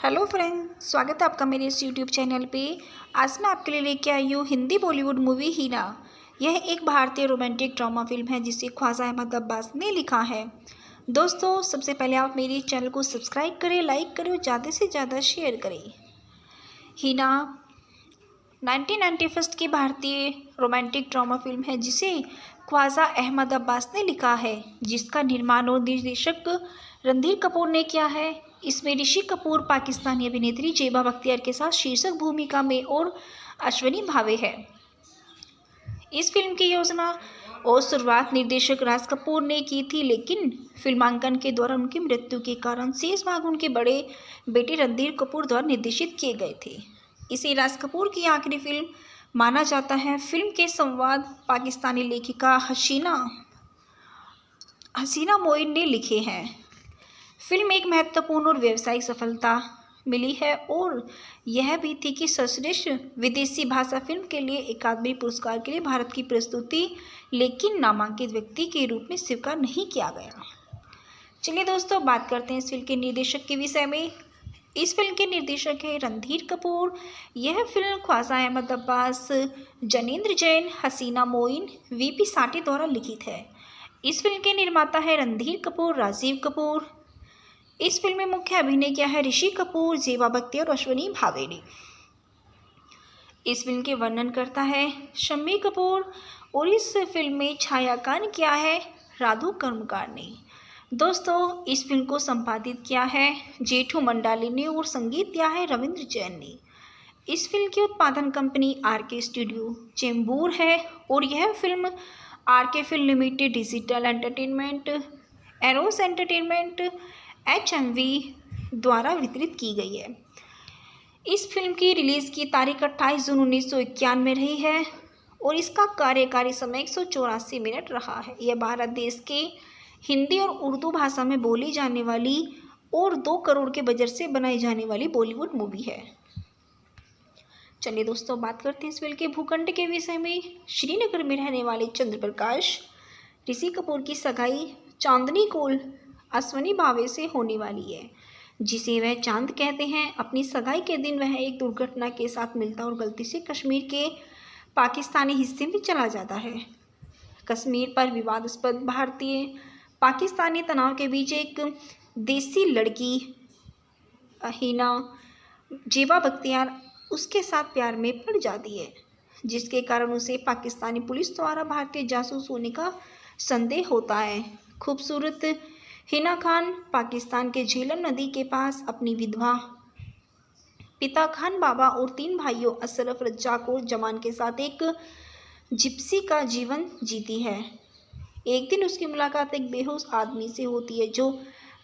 Hello friend, स्वागत है आपका मेरे इस यूट्यूब चैनल पे। आज मैं आपके लिए लेके आई हूँ हिंदी बॉलीवुड मूवी हीना। यह एक भारतीय रोमांटिक ड्रामा फिल्म है जिसे ख्वाजा अहमद अब्बास ने लिखा है। दोस्तों, सबसे पहले आप मेरे चैनल को सब्सक्राइब करें, लाइक करें और ज़्यादा से ज़्यादा शेयर करें। हीना 1991 की भारतीय रोमांटिक ड्रामा फिल्म है जिसे ख्वाजा अहमद अब्बास ने लिखा है, जिसका निर्माण और निर्देशक रणधीर कपूर ने किया है। इसमें ऋषि कपूर पाकिस्तानी अभिनेत्री जेबा बख्तियार के साथ शीर्षक भूमिका में और अश्विनी भावे है। इस फिल्म की योजना और शुरुआत निर्देशक राज कपूर ने की थी, लेकिन फिल्मांकन के दौरान उनकी मृत्यु के कारण शेष भाग उनके बड़े बेटे रणधीर कपूर द्वारा निर्देशित किए गए थे। इसे राज कपूर की आखिरी फिल्म माना जाता है। फिल्म के संवाद पाकिस्तानी लेखिका हसीना मोइन ने लिखे हैं। फिल्म एक महत्वपूर्ण और व्यावसायिक सफलता मिली है और यह भी थी कि सर्वश्रेष्ठ विदेशी भाषा फिल्म के लिए अकादमी पुरस्कार के लिए भारत की प्रस्तुति, लेकिन नामांकित व्यक्ति के रूप में स्वीकार नहीं किया गया। चलिए दोस्तों, बात करते हैं इस फिल्म के निर्देशक के विषय में। इस फिल्म के निर्देशक है रणधीर कपूर। यह फिल्म ख्वाजा अहमद अब्बास, जनेंद्र जैन, हसीना मोइन, वीपी साठी द्वारा लिखित है। इस फिल्म के निर्माता है रणधीर कपूर, राजीव कपूर। इस फिल्म में मुख्य अभिनय किया है ऋषि कपूर, जेबा बख्तियार और अश्विनी भावे ने। इस फिल्म के वर्णन करता है शम्मी कपूर और इस फिल्म में छायांकन किया है राधु कर्मकार ने। दोस्तों, इस फिल्म को संपादित किया है जेठू मंडाली ने और संगीत दिया है रविंद्र जैन ने। इस फिल्म की उत्पादन कंपनी आरके स्टूडियो चेंबूर है और यह film RK film limited, digital entertainment, Eros entertainment, HMV द्वारा वितरित की गई है। इस फिल्म की रिलीज़ की तारीख 28 जून 1991 रही है और इसका कार्यकारी समय 184 मिनट रहा है। यह भारत देश के हिंदी और उर्दू भाषा में बोली जाने वाली और 2 करोड़ के बजट से बनाई जाने वाली बॉलीवुड मूवी है। चलिए दोस्तों, बात करते हैं इस फिल्म के भूखंड के विषय में। श्रीनगर में रहने वाले चंद्र प्रकाश ऋषि कपूर की सगाई चांदनी कोल अश्विनी भावे से होने वाली है, जिसे वह चांद कहते हैं। अपनी सगाई के दिन वह एक दुर्घटना के साथ मिलता और गलती से कश्मीर के पाकिस्तानी हिस्से में चला जाता है। कश्मीर पर विवादास्पद भारतीय पाकिस्तानी तनाव के बीच एक देसी लड़की हीना जेबा बख्तियार उसके साथ प्यार में पड़ जाती है, जिसके कारण उसे पाकिस्तानी पुलिस द्वारा भारतीय जासूस होने का संदेह होता है। खूबसूरत हिना खान पाकिस्तान के झेलम नदी के पास अपनी विधवा पिता खान बाबा और 3 भाइयों अशरफ, रज्जाक और जमान के साथ एक जिप्सी का जीवन जीती है। एक दिन उसकी मुलाकात एक बेहोश आदमी से होती है जो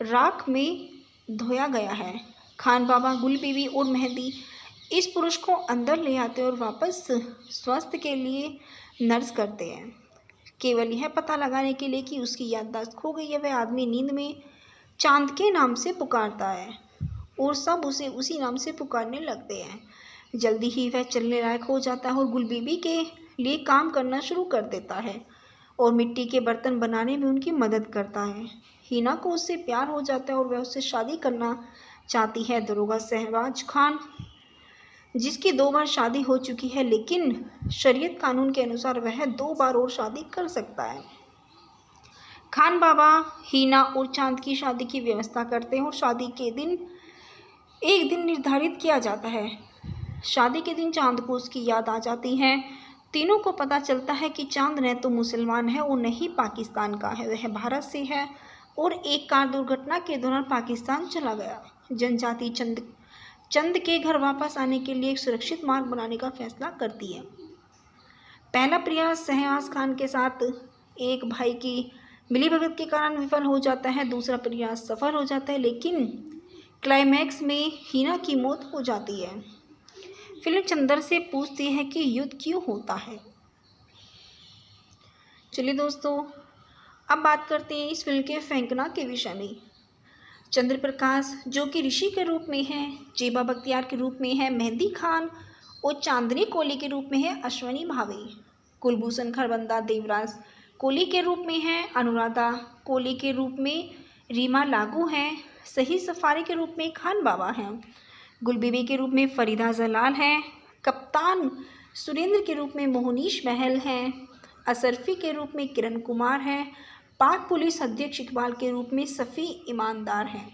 राख में धोया गया है। खान बाबा, गुल बीवी और मेहंदी इस पुरुष को अंदर ले आते हैं और वापस स्वास्थ्य के लिए नर्स करते हैं, केवल यह पता लगाने के लिए कि उसकी याददाश्त खो गई है। वह आदमी नींद में चांद के नाम से पुकारता है और सब उसे उसी नाम से पुकारने लगते हैं। जल्दी ही वह चलने लायक हो जाता है और गुल बीबी के लिए काम करना शुरू कर देता है और मिट्टी के बर्तन बनाने में उनकी मदद करता है। हीना को उससे प्यार हो जाता है और वह उससे शादी करना चाहती है। दरोगा शहबाज खान, जिसकी 2 बार शादी हो चुकी है, लेकिन शरीयत कानून के अनुसार वह 2 बार और शादी कर सकता है। खान बाबा हीना और चांद की शादी की व्यवस्था करते हैं और शादी के दिन एक दिन निर्धारित किया जाता है। शादी के दिन चांद को उसकी याद आ जाती है। तीनों को पता चलता है कि चांद न तो मुसलमान है और न ही पाकिस्तान का है, वह भारत से है और एक कार दुर्घटना के दौरान पाकिस्तान चला गया। जनजाति चंद के घर वापस आने के लिए एक सुरक्षित मार्ग बनाने का फैसला करती है। पहला प्रयास शहबाज खान के साथ एक भाई की मिलीभगत के कारण विफल हो जाता है। दूसरा प्रयास सफल हो जाता है, लेकिन क्लाइमैक्स में हीना की मौत हो जाती है। फिल्म चंद्र से पूछती है कि युद्ध क्यों होता है। चलिए दोस्तों, अब बात करते हैं इस फिल्म के फेंकना के विषय में। चंद्र प्रकाश, जो कि ऋषि के रूप में है, जेबा बख्तियार के रूप में है मेहंदी खान और चांदनी कोली के रूप में है अश्विनी भावे। कुलभूषण खरबंदा देवराज कोली के रूप में है, अनुराधा कोली के रूप में रीमा लागू हैं, सही सफारी के रूप में खान बाबा हैं गुलबीबी के रूप में फरीदा जलाल हैं। कप्तान सुरेंद्र के रूप में मोहनीश महल हैं। असरफी के रूप में किरण कुमार हैं। पाक पुलिस अध्यक्ष इकबाल के रूप में सफ़ी ईमानदार हैं।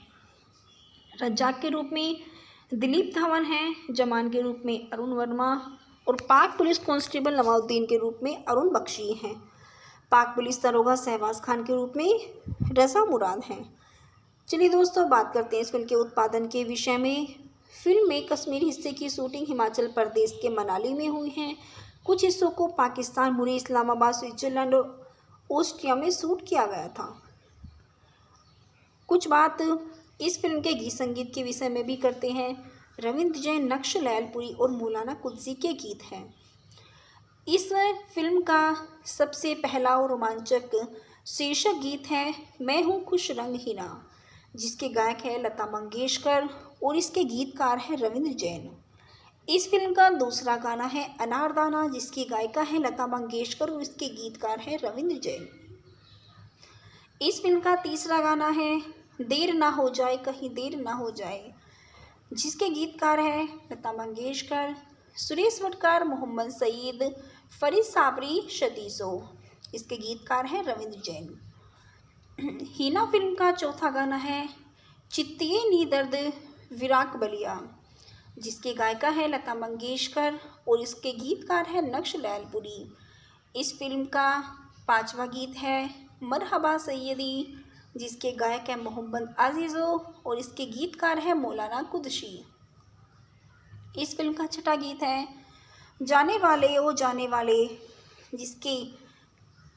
रज्जाक के रूप में दिलीप धवन हैं। जमान के रूप में अरुण वर्मा और पाक पुलिस कांस्टेबल नवाजुद्दीन के रूप में अरुण बख्शी हैं। पाक पुलिस दरोगा शहबाज खान के रूप में रज़ा मुराद हैं। चलिए दोस्तों, बात करते हैं इस फिल्म के उत्पादन के विषय में। फिल्म में कश्मीरी हिस्से की शूटिंग हिमाचल प्रदेश के मनाली में हुई है। कुछ हिस्सों को पाकिस्तान, मुरी, इस्लामाबाद, स्विट्जरलैंड और ऑस्ट्रिया में शूट किया गया था। कुछ बात इस फिल्म के गीत संगीत के विषय में भी करते हैं। रविंद्र जैन, नक्श लैलपुरी और मौलाना कुद्सी के गीत हैं। इस फिल्म का सबसे पहला और रोमांचक शीर्षक गीत है मैं हूँ खुश रंग हीना, जिसके गायक है लता मंगेशकर और इसके गीतकार है रविंद्र जैन। इस फिल्म का दूसरा गाना है अनारदाना, जिसकी गायिका है लता मंगेशकर और इसके गीतकार है रविंद्र जैन। इस फिल्म का तीसरा गाना है देर ना हो जाए कहीं देर ना हो जाए, जिसके गीतकार है लता मंगेशकर, सुरेश वडकर, मोहम्मद सईद, फरीद साबरी, शतीसो। इसके गीतकार हैं रविंद्र जैन। हीना फिल्म का चौथा गाना है चित्तिए नी दर्द विराक बलिया, जिसके गायिका है लता मंगेशकर और इसके गीतकार है नक्श लैलपुरी। इस फिल्म का पांचवा गीत है मरहबा सैयदी, जिसके गायक है मोहम्मद अजीज़ो और इसके गीतकार है मौलाना कुद्सी। इस फिल्म का छठा गीत है जाने वाले ओ जाने वाले, जिसके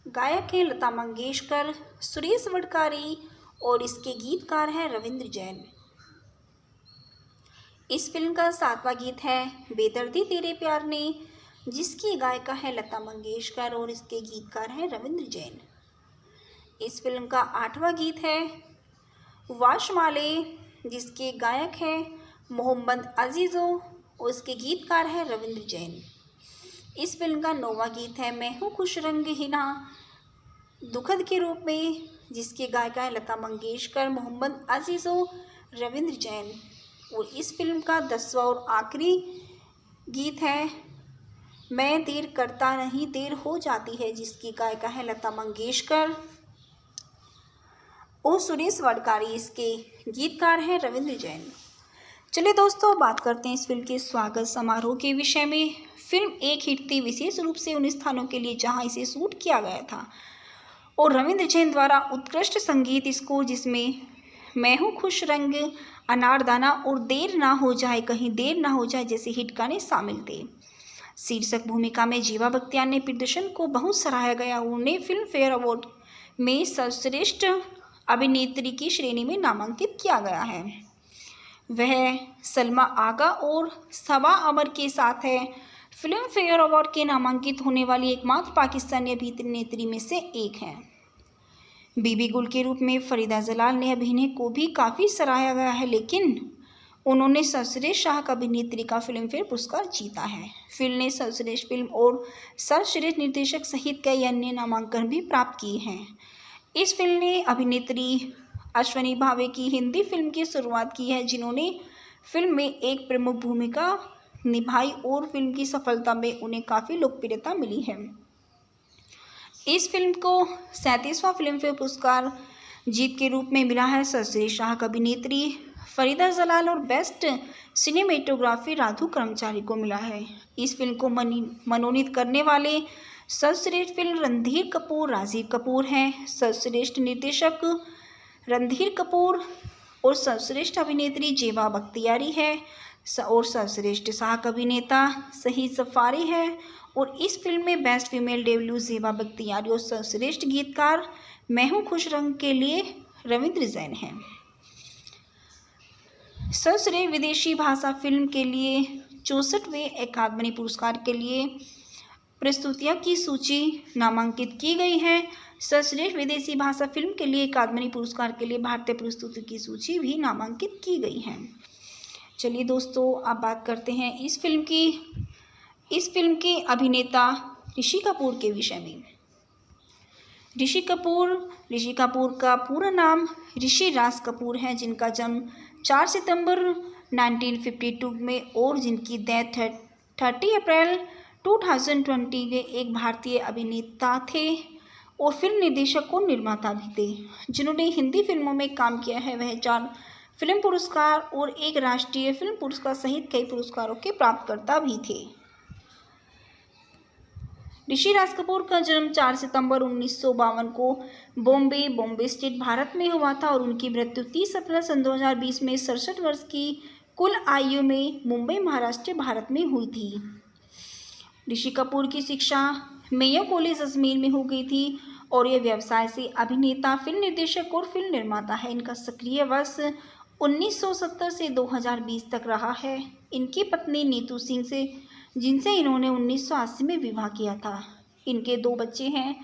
गायक है लता मंगेशकर, सुरेश वडकारी और इसके गीतकार हैं रविंद्र जैन। इस फिल्म का सातवां गीत है बेदर्दी तेरे प्यार ने, जिसकी गायिका है लता मंगेशकर और इसके गीतकार हैं रविंद्र जैन। इस फिल्म का आठवां गीत है वाशमाले, जिसके गायक हैं मोहम्मद अजीज़ो और इसके गीतकार हैं रविंद्र जैन। इस फिल्म का नौवां गीत है मैं हूँ खुश रंगहीना दुखद के रूप में, जिसके गायिका है लता मंगेशकर, मोहम्मद अजीज़ो, रविंद्र जैन। और इस फिल्म का 10वां और आखिरी गीत है मैं देर करता नहीं देर हो जाती है, जिसकी गायिका है लता मंगेशकर और सुरेश वडकारी, इसके गीतकार हैं रविंद्र जैन। चलिए दोस्तों, बात करते हैं इस फिल्म के स्वागत समारोह के विषय में। फिल्म एक हिट थी विशेष रूप से उन स्थानों के लिए जहां इसे शूट किया गया था, और रविंद्र जैन द्वारा उत्कृष्ट संगीत स्कोर जिसमें मैं हूँ खुश रंग, अनारदाना और देर ना हो जाए कहीं देर ना हो जाए जैसे हिट गाने शामिल थे। शीर्षक भूमिका में जीवा बख्तियार ने प्रदर्शन को बहुत सराहा गया। उन्हें फिल्म फेयर अवार्ड में सर्वश्रेष्ठ अभिनेत्री की श्रेणी में नामांकित किया गया है। वह सलमा आगा और सबा अमर के साथ है फिल्म फेयर अवार्ड के नामांकित होने वाली एकमात्र पाकिस्तानी अभिनेत्री में से एक हैं। बीबी गुल के रूप में फरीदा जलाल ने अभिनय को भी काफ़ी सराहा गया है, लेकिन उन्होंने सर्वश्रेष्ठ सहायक अभिनेत्री का फिल्म फेयर पुरस्कार जीता है। फिल्म ने सर्वश्रेष्ठ फिल्म और सर्वश्रेष्ठ निर्देशक सहित कई अन्य नामांकन भी प्राप्त किए हैं। इस फिल्म ने अभिनेत्री अश्विनी भावे की हिंदी फिल्म की शुरुआत की है, जिन्होंने फिल्म में एक प्रमुख भूमिका निभाई और फिल्म की सफलता में उन्हें काफ़ी लोकप्रियता मिली है। इस फिल्म को 37वां फिल्म फेयर पुरस्कार जीत के रूप में मिला है। सर्वश्रेष्ठ सहायक अभिनेत्री फरीदा जलाल और बेस्ट सिनेमेटोग्राफी राधु कर्मचारी को मिला है। इस फिल्म को मनोनीत करने वाले सर्वश्रेष्ठ फिल्म रणधीर कपूर, राजीव कपूर हैं। सर्वश्रेष्ठ निर्देशक रणधीर कपूर और सर्वश्रेष्ठ अभिनेत्री जेबा बख्तियारी है और सर्वश्रेष्ठ सहायक अभिनेता शहीद जफारी है। और इस फिल्म में बेस्ट फीमेल डेब्यू जेबा बख्तियारी और सर्वश्रेष्ठ गीतकार मैं हूँ खुश रंग के लिए रविंद्र जैन हैं। सर्वश्रेष्ठ विदेशी भाषा फिल्म के लिए 64वें अकादमी पुरस्कार के लिए प्रस्तुतियों की सूची नामांकित की गई है। सर्वश्रेष्ठ विदेशी भाषा फिल्म के लिए अकादमी पुरस्कार के लिए भारतीय प्रस्तुति की सूची भी नामांकित की गई है। चलिए दोस्तों, अब बात करते हैं इस फिल्म के अभिनेता ऋषि कपूर के विषय में। ऋषि कपूर का पूरा नाम ऋषि राज कपूर है, जिनका जन्म 4 सितंबर 1952 में और जिनकी डेथ 30 अप्रैल 2020 के एक भारतीय अभिनेता थे और फिल्म निर्देशक और निर्माता भी थे जिन्होंने हिंदी फिल्मों में काम किया है। वह 4 फिल्म पुरस्कार और 1 राष्ट्रीय फिल्म पुरस्कार सहित कई पुरस्कारों के प्राप्तकर्ता भी थे। ऋषि राज कपूर का जन्म 4 सितंबर 1952 को बॉम्बे स्टेट भारत में हुआ था और उनकी मृत्यु 30 अप्रैल सन 2020 में 67 वर्ष की कुल आयु में मुंबई महाराष्ट्र भारत में हुई थी। ऋषि कपूर की शिक्षा मेयो कॉलेज अजमेर में हो गई थी और ये व्यवसाय से अभिनेता, फिल्म निर्देशक और फिल्म निर्माता है। इनका सक्रिय वर्ष 1970 से 2020 तक रहा है। इनकी पत्नी नीतू सिंह से जिनसे इन्होंने 1980 में विवाह किया था। इनके 2 बच्चे हैं,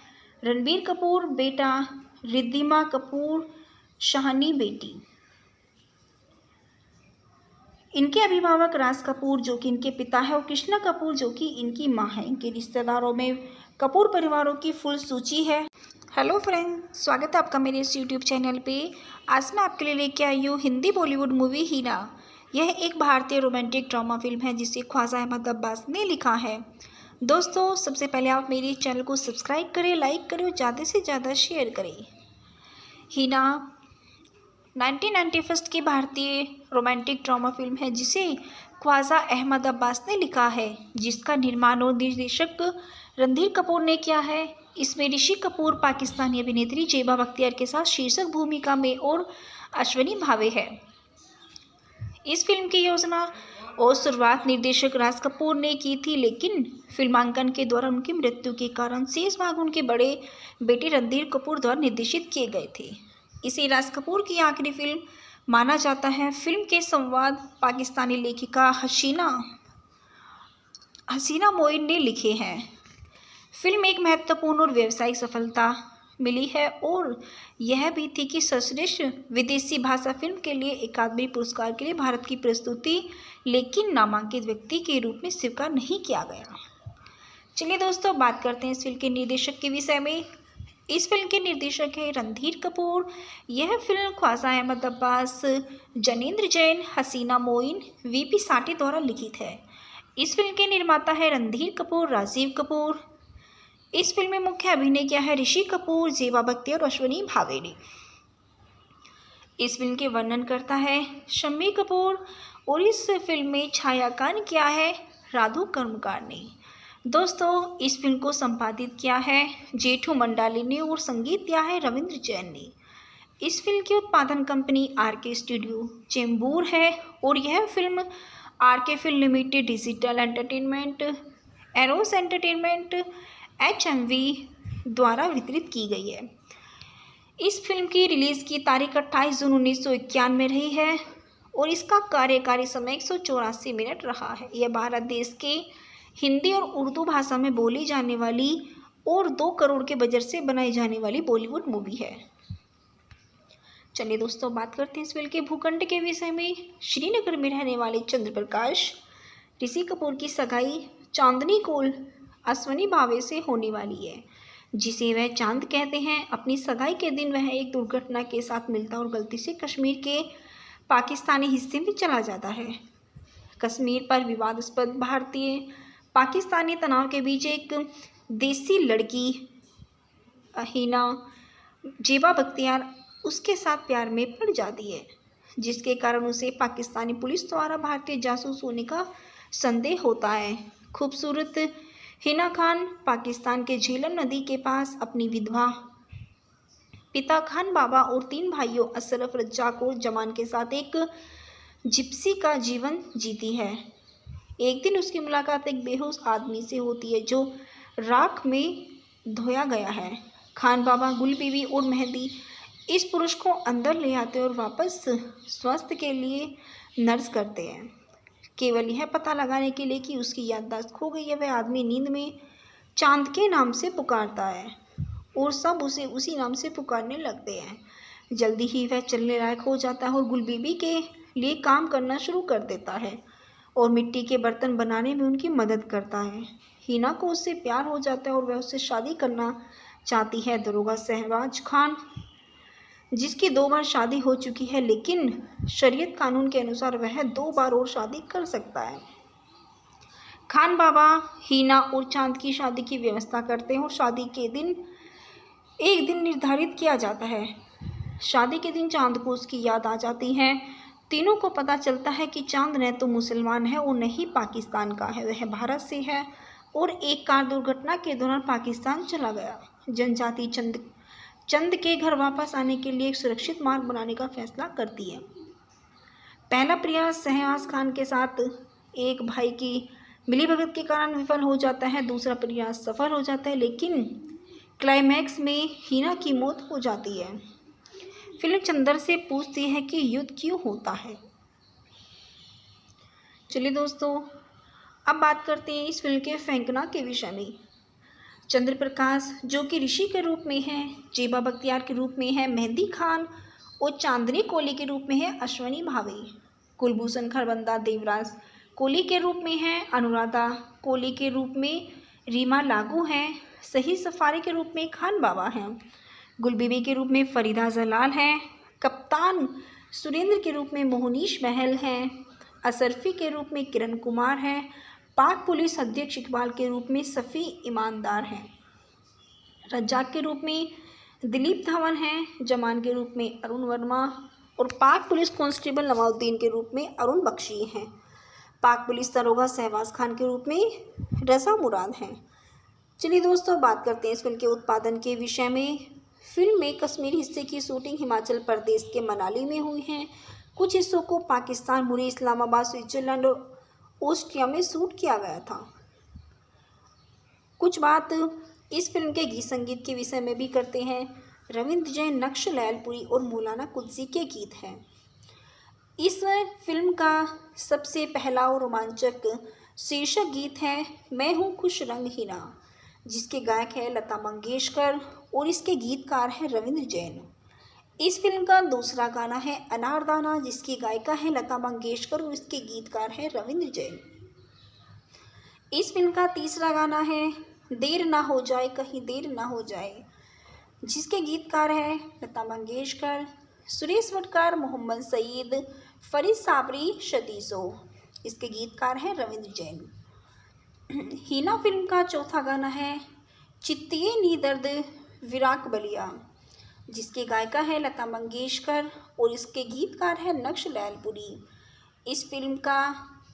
रणबीर कपूर बेटा, रिद्धिमा कपूर शाहनी बेटी। इनके अभिभावक राज कपूर जो कि इनके पिता है और कृष्णा कपूर जो कि इनकी मां है। इनके रिश्तेदारों में कपूर परिवारों की फुल सूची है। हेलो फ्रेंड, स्वागत है आपका मेरे इस यूट्यूब चैनल पे। आज मैं आपके लिए लेके आई हूँ हिंदी बॉलीवुड मूवी हीना। यह एक भारतीय रोमांटिक ड्रामा फिल्म है जिसे ख्वाजा अहमद अब्बास ने लिखा है। दोस्तों, सबसे पहले आप मेरे चैनल को सब्सक्राइब करें, लाइक करें और ज़्यादा से ज़्यादा शेयर करें। हीना 1991 की भारतीय रोमांटिक ड्रामा फिल्म है जिसे ख्वाजा अहमद अब्बास ने लिखा है, जिसका निर्माण और निर्देशक रणधीर कपूर ने किया है। इसमें ऋषि कपूर पाकिस्तानी अभिनेत्री जेबा बख्तियार के साथ शीर्षक भूमिका में और अश्विनी भावे है। इस फिल्म की योजना और शुरुआत निर्देशक राज कपूर ने की थी, लेकिन फिल्मांकन के दौरान उनकी मृत्यु के कारण शेष भाग उनके बड़े बेटे रणधीर कपूर द्वारा निर्देशित किए गए थे। इसे राज कपूर की आखिरी फिल्म माना जाता है। फिल्म के संवाद पाकिस्तानी लेखिका हसीना मोइन ने लिखे हैं। फिल्म एक महत्वपूर्ण और व्यावसायिक सफलता मिली है और यह भी थी कि सर्वश्रेष्ठ विदेशी भाषा फिल्म के लिए अकादमी पुरस्कार के लिए भारत की प्रस्तुति, लेकिन नामांकित व्यक्ति के रूप में स्वीकार नहीं किया गया। चलिए दोस्तों, बात करते हैं इस फिल्म के निर्देशक के विषय में। इस फिल्म के निर्देशक है रणधीर कपूर। यह फिल्म ख्वाजा अहमद अब्बास, जनेंद्र जैन, हसीना मोइन, वीपी साठी द्वारा लिखित है। इस फिल्म के निर्माता है रणधीर कपूर, राजीव कपूर। इस फिल्म में मुख्य अभिनय किया है ऋषि कपूर, जेबा बख्तियार और अश्विनी भावे ने। इस फिल्म के वर्णन करता है शम्मी कपूर और इस फिल्म में छायांकन किया है राधु कर्मकार ने। दोस्तों, इस फिल्म को संपादित किया है जेठू मंडाली ने और संगीत दिया है रविंद्र जैन ने। इस फिल्म की उत्पादन कंपनी आरके स्टूडियो चेंबूर है और यह film RK film limited, digital entertainment, Eros entertainment, HMV द्वारा वितरित की गई है। इस फिल्म की रिलीज़ की तारीख 28 जून 1991 में रही है और इसका कार्यकारी समय 184 मिनट रहा है। यह भारत देश के हिंदी और उर्दू भाषा में बोली जाने वाली और 2 करोड़ के बजट से बनाई जाने वाली बॉलीवुड मूवी है। चलिए दोस्तों, बात करते हैं इस फिल्म के भूखंड के विषय में। श्रीनगर में रहने वाले चंद्रप्रकाश ऋषि कपूर की सगाई चांदनी कोल अश्विनी भावे से होने वाली है, जिसे वह चांद कहते हैं। अपनी सगाई के दिन वह एक दुर्घटना के साथ मिलता और गलती से कश्मीर के पाकिस्तानी हिस्से में चला जाता है। कश्मीर पर विवादास्पद भारतीय पाकिस्तानी तनाव के बीच एक देसी लड़की हीना जेबा बख्तियार उसके साथ प्यार में पड़ जाती है, जिसके कारण उसे पाकिस्तानी पुलिस द्वारा भारतीय जासूस होने का संदेह होता है। खूबसूरत हिना खान पाकिस्तान के झेलम नदी के पास अपनी विधवा पिता खान बाबा और 3 भाइयों अशरफ, रज्जाक और जमान के साथ एक जिप्सी का जीवन जीती है। एक दिन उसकी मुलाकात एक बेहोश आदमी से होती है जो राख में धोया गया है। खान बाबा, गुल बीवी और मेहंदी इस पुरुष को अंदर ले आते और वापस स्वास्थ्य के लिए नर्स करते हैं, केवल यह पता लगाने के लिए कि उसकी याददाश्त खो गई है। वह आदमी नींद में चांद के नाम से पुकारता है और सब उसे उसी नाम से पुकारने लगते हैं। जल्दी ही वह चलने लायक हो जाता है और गुल बीबी के लिए काम करना शुरू कर देता है और मिट्टी के बर्तन बनाने में उनकी मदद करता है। हिना को उससे प्यार हो जाता है और वह उससे शादी करना चाहती है। दरोगा शहबाज खान जिसकी 2 बार शादी हो चुकी है, लेकिन शरीयत कानून के अनुसार वह 2 बार और शादी कर सकता है। खान बाबा हिना और चांद की शादी की व्यवस्था करते हैं और शादी के दिन एक दिन निर्धारित किया जाता है। शादी के दिन चांद को उसकी याद आ जाती है। तीनों को पता चलता है कि चांद न तो मुसलमान है और न ही पाकिस्तान का है, वह भारत से है और एक कार दुर्घटना के दौरान पाकिस्तान चला गया। जनजाति चंद के घर वापस आने के लिए एक सुरक्षित मार्ग बनाने का फैसला करती है। पहला प्रयास शहनाज खान के साथ एक भाई की मिलीभगत के कारण विफल हो जाता है। दूसरा प्रयास सफल हो जाता है, लेकिन क्लाइमैक्स में हिना की मौत हो जाती है। फिल्म चंद्र से पूछती है कि युद्ध क्यों होता है। चलिए दोस्तों, अब बात करते हैं इस फिल्म के फेंकना के विषय में। चंद्र प्रकाश जो कि ऋषि के रूप में है, जेबा बख्तियार के रूप में है मेहंदी खान और चांदनी कोली के रूप में है अश्वनी भावे। कुलभूषण खरबंदा देवराज कोली के रूप में है, अनुराधा कोली के रूप में रीमा लागू हैं, सही सफारी के रूप में खान बाबा हैं, गुलबीबी के रूप में फरीदा जलाल हैं, कप्तान सुरेंद्र के रूप में मोहनीश महल हैं, असरफी के रूप में किरण कुमार हैं, पाक पुलिस अध्यक्ष इकबाल के रूप में सफ़ी ईमानदार हैं, रज्जाक के रूप में दिलीप धवन हैं, जमान के रूप में अरुण वर्मा और पाक पुलिस कांस्टेबल नवाजुद्दीन के रूप में अरुण बख्शी हैं। पाक पुलिस दरोगा शहबाज खान के रूप में रज़ा मुराद हैं। चलिए दोस्तों, बात करते हैं इस फिल्म के उत्पादन के विषय में। फिल्म में कश्मीर हिस्से की शूटिंग हिमाचल प्रदेश के मनाली में हुई है। कुछ हिस्सों को पाकिस्तान, मुरी, इस्लामाबाद, स्विट्जरलैंड और ऑस्ट्रिया में शूट किया गया था। कुछ बात इस फिल्म के गीत संगीत के विषय में भी करते हैं। रविंद्र जैन, नक्श लैलपुरी और मौलाना कुद्सी के गीत हैं। इस फिल्म का सबसे पहला और रोमांचक शीर्षक गीत है मैं हूँ खुश रंग हीना, जिसके गायक है लता मंगेशकर और इसके गीतकार है रविंद्र जैन। इस फिल्म का दूसरा गाना है अनारदाना, जिसकी गायिका है लता मंगेशकर और इसके गीतकार है रविंद्र जैन। इस फिल्म का तीसरा गाना है देर ना हो जाए कहीं देर ना हो जाए, जिसके गीतकार है लता मंगेशकर, सुरेश वडकर, मोहम्मद सईद, फरीद साबरी, शतीसो। इसके गीतकार हैं रविंद्र जैन। हीना फिल्म का चौथा गाना है चित्तिए नी दर्द विराक बलिया, जिसके गायिका है लता मंगेशकर और इसके गीतकार है नक्श लैलपुरी। इस फिल्म का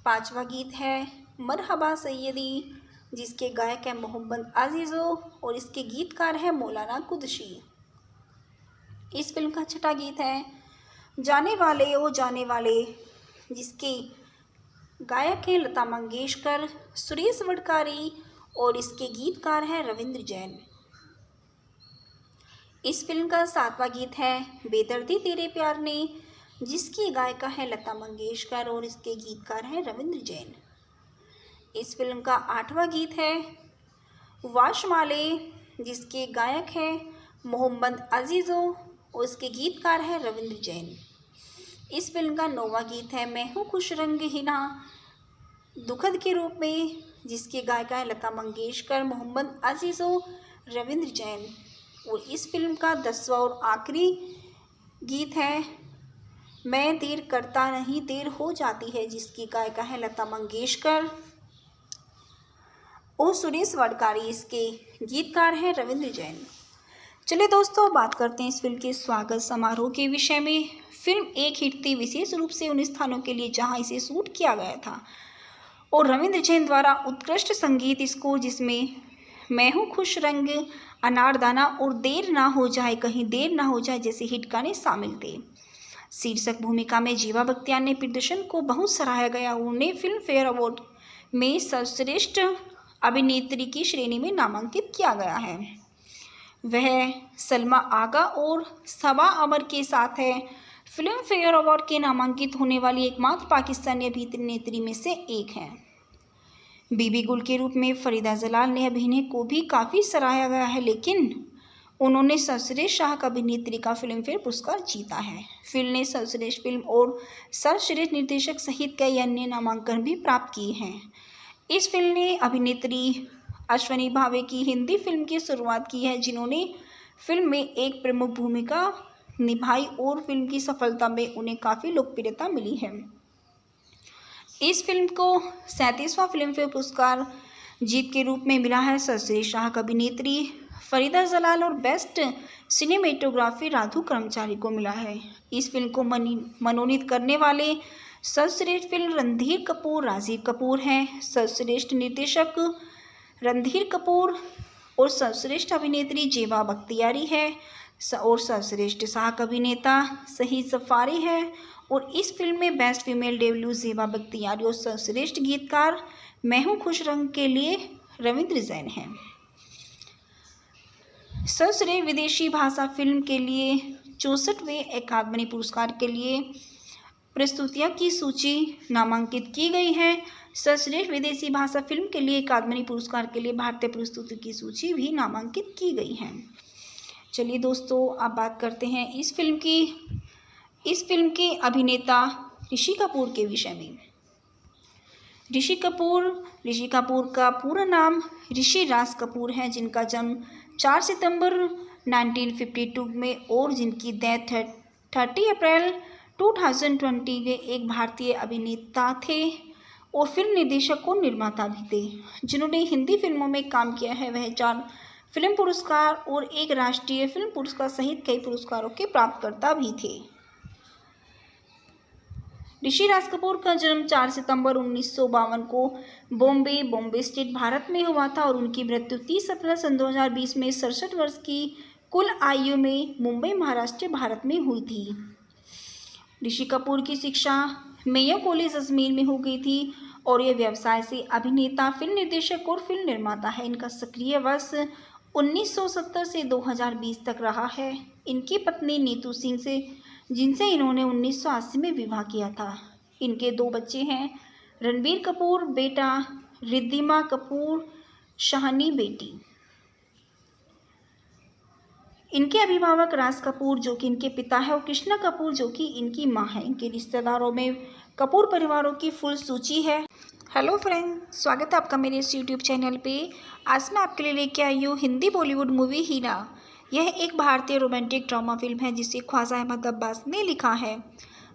पांचवा गीत है मरहबा सैयदी, जिसके गायक है मोहम्मद आजीज़ो और इसके गीतकार है मौलाना कुद्सी। इस फिल्म का छठा गीत है जाने वाले ओ जाने वाले, जिसके गायक हैं लता मंगेशकर, सुरेश वडकारी और इसके गीतकार हैं रविंद्र जैन। इस फिल्म का सातवां गीत है बेदर्दी तेरे प्यार ने, जिसकी गायिका है लता मंगेशकर और इसके गीतकार हैं रविंद्र जैन। इस फिल्म का आठवां गीत है वाशमाले, जिसके गायक हैं मोहम्मद अजीज़ो और इसके गीतकार हैं रविंद्र जैन। इस फिल्म का नौवां गीत है मैं हूँ खुश रंग हीना दुखद के रूप में, जिसकी गायिका है लता मंगेशकर, मोहम्मद अजीज़ो, रविंद्र जैन। और इस फिल्म का 10वां और आखिरी गीत है मैं देर करता नहीं देर हो जाती है, जिसकी गायिका है लता मंगेशकर और सुरेश वडकारी, इसके गीतकार हैं रविंद्र जैन। चलिए दोस्तों, बात करते हैं इस फिल्म के स्वागत समारोह के विषय में। फिल्म एक हिट थी, विशेष रूप से उन स्थानों के लिए जहां इसे शूट किया गया था, और रविंद्र जैन द्वारा उत्कृष्ट संगीत स्कोर, जिसमें मैं हूँ खुश रंग, अनारदाना और देर ना हो जाए कहीं देर ना हो जाए जैसे हिट गाने शामिल थे। शीर्षक भूमिका में जेबा बख्तियार ने प्रदर्शन को बहुत सराहा गया। उन्हें फिल्म फेयर अवार्ड में सर्वश्रेष्ठ अभिनेत्री की श्रेणी में नामांकित किया गया है। वह सलमा आगा और सबा अमर के साथ है फिल्म फेयर अवार्ड के नामांकित होने वाली एकमात्र पाकिस्तानी अभिनेत्री में से एक हैं। बीबी गुल के रूप में फरीदा जलाल ने अभिनय को भी काफ़ी सराहा गया है, लेकिन उन्होंने सर्वश्रेष्ठ सहायक अभिनेत्री का फिल्म फेयर पुरस्कार जीता है। फिल्म ने सर्वश्रेष्ठ फिल्म और सर्वश्रेष्ठ निर्देशक सहित कई अन्य नामांकन भी प्राप्त किए हैं। इस फिल्म ने अभिनेत्री अश्वनी भावे की हिंदी फिल्म की शुरुआत की है, जिन्होंने फिल्म में एक प्रमुख भूमिका निभाई और फिल्म की सफलता में उन्हें काफ़ी लोकप्रियता मिली है। इस फिल्म को 37वां फिल्म फेयर पुरस्कार जीत के रूप में मिला है। सर्वश्रेष्ठ अभिनेत्री फरीदा जलाल और बेस्ट सिनेमेटोग्राफी राधु कर्मचारी को मिला है। इस फिल्म को मनोनीत करने वाले सर्वश्रेष्ठ फिल्म रणधीर कपूर राजीव कपूर हैं। सर्वश्रेष्ठ निर्देशक रणधीर कपूर और सर्वश्रेष्ठ अभिनेत्री जेबा बख्तियारी है और सर्वश्रेष्ठ सहायक अभिनेता शहीद जफारी है। और इस फिल्म में बेस्ट फीमेल डेब्यू जेबा बख्तियारी और सर्वश्रेष्ठ गीतकार मैं हूँ खुश रंग के लिए रविंद्र जैन हैं। सर्वश्रेष्ठ विदेशी भाषा फिल्म के लिए 64वें अकादमी पुरस्कार के लिए प्रस्तुतियाँ की सूची नामांकित की गई है। सर्वश्रेष्ठ विदेशी भाषा फिल्म के लिए अकादमी पुरस्कार के लिए भारतीय प्रस्तुति की सूची भी नामांकित की गई है। चलिए दोस्तों, अब बात करते हैं इस फिल्म के अभिनेता ऋषि कपूर के विषय में। ऋषि कपूर का पूरा नाम ऋषि राज कपूर है, जिनका जन्म 4 सितंबर 1952 में और जिनकी डेथ 30 अप्रैल 2020 के एक भारतीय अभिनेता थे और फिल्म निर्देशक और निर्माता भी थे, जिन्होंने हिंदी फिल्मों में काम किया है। वह 4 फिल्म पुरस्कार और 1 राष्ट्रीय फिल्म पुरस्कार सहित कई पुरस्कारों के प्राप्तकर्ता भी थे। ऋषि राज कपूर का जन्म 4 सितंबर 1952 को बॉम्बे स्टेट भारत में हुआ था और उनकी मृत्यु 30 अप्रैल सन 2020 में 67 वर्ष की कुल आयु में मुंबई महाराष्ट्र भारत में हुई थी। ऋषि कपूर की शिक्षा मेयो कॉलेज अजमेर में हो गई थी और ये व्यवसाय से अभिनेता, फिल्म निर्देशक और फिल्म निर्माता है। इनका सक्रिय वर्ष 1970 से 2020 तक रहा है। इनकी पत्नी नीतू सिंह से जिनसे इन्होंने 1980 में विवाह किया था। इनके 2 बच्चे हैं, रणबीर कपूर बेटा, रिद्धिमा कपूर शाहनी बेटी। इनके अभिभावक राज कपूर जो कि इनके पिता है और कृष्णा कपूर जो कि इनकी माँ है। इनके रिश्तेदारों में कपूर परिवारों की फुल सूची है। हेलो फ्रेंड, स्वागत है आपका मेरे इस यूट्यूब चैनल पे। आज मैं आपके लिए लेके आई हूँ हिंदी बॉलीवुड मूवी हीना। यह एक भारतीय रोमांटिक ड्रामा फिल्म है जिसे ख्वाजा अहमद अब्बास ने लिखा है।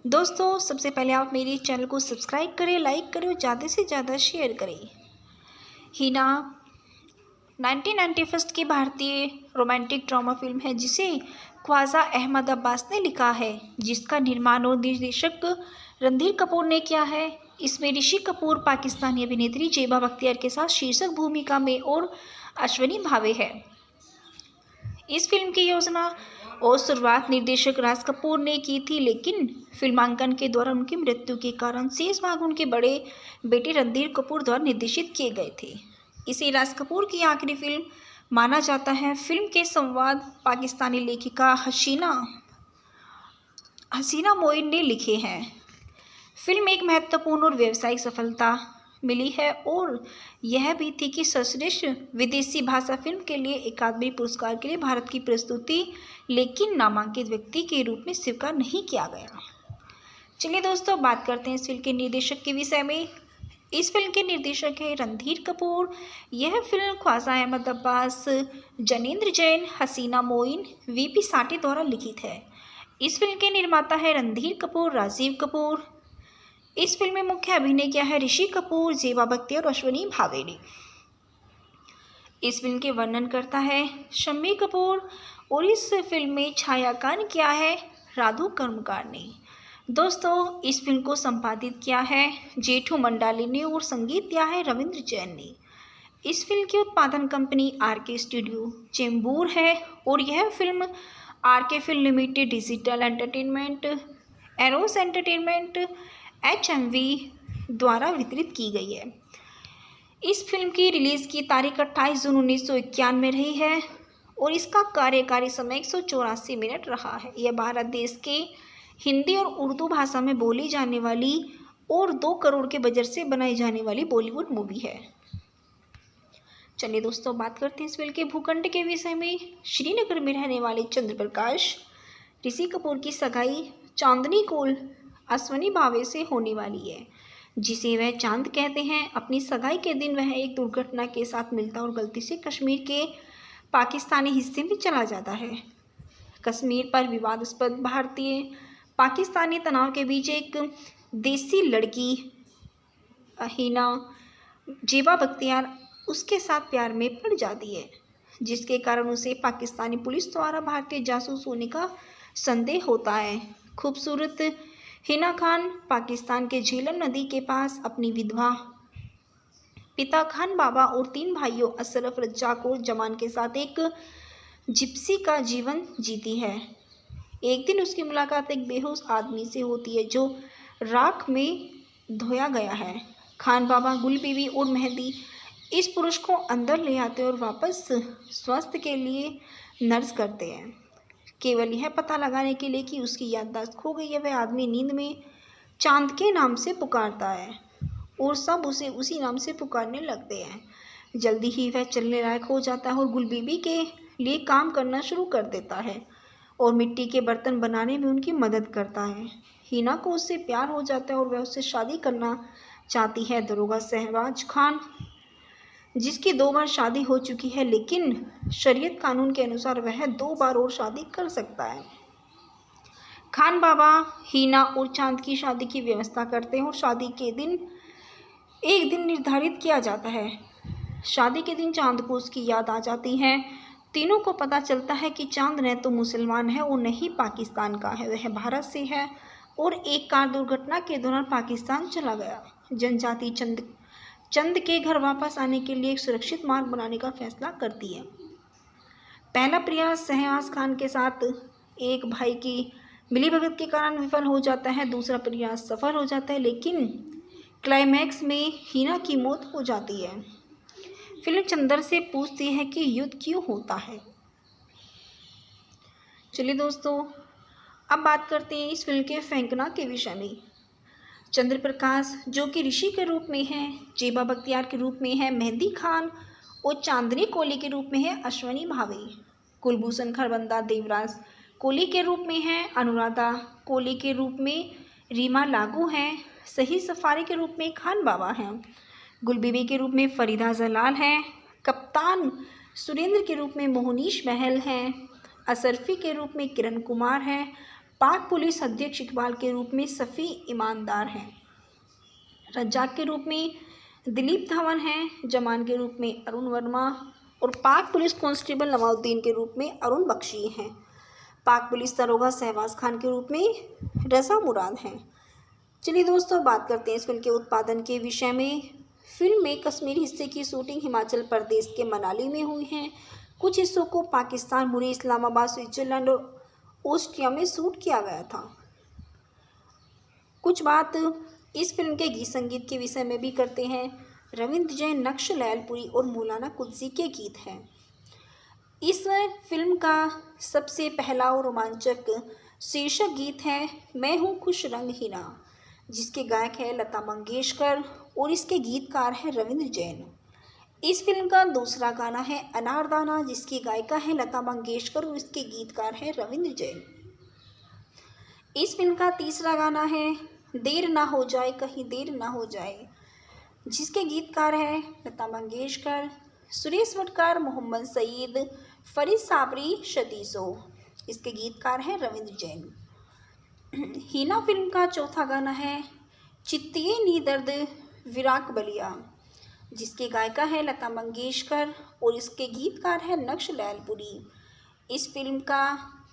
दोस्तों, सबसे पहले आप मेरे चैनल को सब्सक्राइब करें, लाइक करें और ज़्यादा से ज़्यादा शेयर करें। हीना 1991 की भारतीय रोमांटिक ड्रामा फिल्म है जिसे ख्वाजा अहमद अब्बास ने लिखा है, जिसका निर्माण और निर्देशक रणधीर कपूर ने किया है। इसमें ऋषि कपूर पाकिस्तानी अभिनेत्री जेबा बख्तियार के साथ शीर्षक भूमिका में और अश्विनी भावे है। इस फिल्म की योजना और शुरुआत निर्देशक राज कपूर ने की थी, लेकिन फिल्मांकन के दौरान उनकी मृत्यु के कारण शेष भाग उनके बड़े बेटे रणधीर कपूर द्वारा निर्देशित किए गए थे। इसे राज कपूर की आखिरी फिल्म माना जाता है। फिल्म के संवाद पाकिस्तानी लेखिका हसीना मोइन ने लिखे हैं। फिल्म एक महत्वपूर्ण और व्यावसायिक सफलता मिली है और यह भी थी कि सर्वश्रेष्ठ विदेशी भाषा फिल्म के लिए अकादमी पुरस्कार के लिए भारत की प्रस्तुति लेकिन नामांकित व्यक्ति के रूप में स्वीकार नहीं किया गया। चलिए दोस्तों, बात करते हैं इस फिल्म के निर्देशक के विषय में। इस फिल्म के निर्देशक हैं रणधीर कपूर। यह फिल्म ख्वाजा अहमद अब्बास, जनेंद्र जैन, हसीना मोइन, वीपी साठे द्वारा लिखित है। इस फिल्म के निर्माता है रणधीर कपूर, राजीव कपूर। इस फिल्म में मुख्य अभिनय किया है ऋषि कपूर, जेबा बख्तियार और अश्विनी भावे ने। इस फिल्म के वर्णन करता है शम्मी कपूर और इस फिल्म में छायांकन किया है राधु कर्मकार ने। दोस्तों, इस फिल्म को संपादित किया है जेठू मंडाली ने और संगीत दिया है रविंद्र जैन ने। इस फिल्म की उत्पादन कंपनी आरके स्टूडियो चेंबूर है और यह film RK film limited, digital entertainment, Eros entertainment, HMV द्वारा वितरित की गई है। इस फिल्म की रिलीज़ की तारीख 28 जून 1991 में रही है और इसका कार्यकारी समय 184 मिनट रहा है। यह भारत देश के हिंदी और उर्दू भाषा में बोली जाने वाली और 2 करोड़ के बजट से बनाई जाने वाली बॉलीवुड मूवी है। चलिए दोस्तों, बात करते हैं इस फिल्म के भूखंड के विषय में। श्रीनगर में रहने वाले चंद्र प्रकाश ऋषि कपूर की सगाई चांदनी कोल अश्विनी भावे से होने वाली है, जिसे वह चांद कहते हैं। अपनी सगाई के दिन वह एक दुर्घटना के साथ मिलता और गलती से कश्मीर के पाकिस्तानी हिस्से में चला जाता है। कश्मीर पर विवादास्पद भारतीय पाकिस्तानी तनाव के बीच एक देसी लड़की हिना जेबा बख्तियार उसके साथ प्यार में पड़ जाती है, जिसके कारण उसे पाकिस्तानी पुलिस द्वारा भारतीय जासूस होने का संदेह होता है। खूबसूरत हिना खान पाकिस्तान के झेलम नदी के पास अपनी विधवा पिता खान बाबा और 3 भाइयों अशरफ, रज्जाक और जमान के साथ एक जिप्सी का जीवन जीती है। एक दिन उसकी मुलाकात एक बेहोश आदमी से होती है जो राख में धोया गया है। खान बाबा, गुल बीबी और मेहंदी इस पुरुष को अंदर ले आते और वापस स्वास्थ्य के लिए नर्स करते हैं, केवल यह पता लगाने के लिए कि उसकी याददाश्त खो गई है। वह आदमी नींद में चांद के नाम से पुकारता है और सब उसे उसी नाम से पुकारने लगते हैं। जल्दी ही वह चलने लायक हो जाता है और गुल बीबी के लिए काम करना शुरू कर देता है और मिट्टी के बर्तन बनाने में उनकी मदद करता है। हिना को उससे प्यार हो जाता है और वह उससे शादी करना चाहती है। दरोगा शहबाज खान, जिसकी 2 बार शादी हो चुकी है, लेकिन शरीयत कानून के अनुसार वह 2 बार और शादी कर सकता है। खान बाबा हिना और चांद की शादी की व्यवस्था करते हैं और शादी के दिन एक दिन निर्धारित किया जाता है। शादी के दिन चांद को उसकी याद आ जाती है। तीनों को पता चलता है कि चांद न तो मुसलमान है और न ही पाकिस्तान का है, वह भारत से है और एक कार दुर्घटना के दौरान पाकिस्तान चला गया। जनजाति चंद के घर वापस आने के लिए एक सुरक्षित मार्ग बनाने का फैसला करती है। पहला प्रयास शहबाज खान के साथ एक भाई की मिलीभगत के कारण विफल हो जाता है। दूसरा प्रयास सफल हो जाता है, लेकिन क्लाइमैक्स में हिना की मौत हो जाती है। फिल्म चंदर से पूछती है कि युद्ध क्यों होता है। चलिए दोस्तों, अब बात करते हैं इस फिल्म के फेंकना के विषय में। चंद्र प्रकाश जो कि ऋषि के रूप में है, जेबा बख्तियार के रूप में है मेहंदी खान और चांदनी कोली के रूप में है अश्वनी भावे। कुलभूषण खरबंदा देवराज कोली के रूप में है, अनुराधा कोली के रूप में रीमा लागू हैं, सही सफारी के रूप में खान बाबा हैं, गुलबीबी के रूप में फरीदा जलाल है, कप्तान सुरेंद्र के रूप में मोहनीश महल हैं, अशरफी के रूप में किरण कुमार है, पाक पुलिस अध्यक्ष इकबाल के रूप में सफ़ी ईमानदार हैं, रज्जाक के रूप में दिलीप धवन हैं, जमान के रूप में अरुण वर्मा और पाक पुलिस कांस्टेबल नवाउद्दीन के रूप में अरुण बख्शी हैं। पाक पुलिस दरोगा शहबाज खान के रूप में रज़ा मुराद हैं। चलिए दोस्तों, बात करते हैं इस फिल्म के उत्पादन के विषय में। फिल्म में कश्मीरी हिस्से की शूटिंग हिमाचल प्रदेश के मनाली में हुई है। कुछ हिस्सों को पाकिस्तान, मुरे, इस्लामाबाद, स्विट्जरलैंड और ऑस्ट्रिया में शूट किया गया था। कुछ बात इस फिल्म के गीत संगीत के विषय में भी करते हैं। रविंद्र जैन, नक्श लैलपुरी और मौलाना कुद्सी के गीत हैं। इस फिल्म का सबसे पहला और रोमांचक शीर्षक गीत है मैं हूँ खुश रंग हिना, जिसके गायक है लता मंगेशकर और इसके गीतकार है रविंद्र जैन। इस फिल्म का दूसरा गाना है अनारदाना, जिसकी गायिका है लता मंगेशकर और इसके गीतकार है रविंद्र जैन। इस फिल्म का तीसरा गाना है देर ना हो जाए कहीं देर ना हो जाए, जिसके गीतकार है लता मंगेशकर, सुरेश वडकर, मोहम्मद सईद, फरीद साबरी, शतीसो। इसके गीतकार हैं रविंद्र जैन। हिना फिल्म का चौथा गाना है चित्तिए नी दर्द विराक बलिया, जिसके गायिका है लता मंगेशकर और इसके गीतकार है नक्श लैलपुरी। इस फिल्म का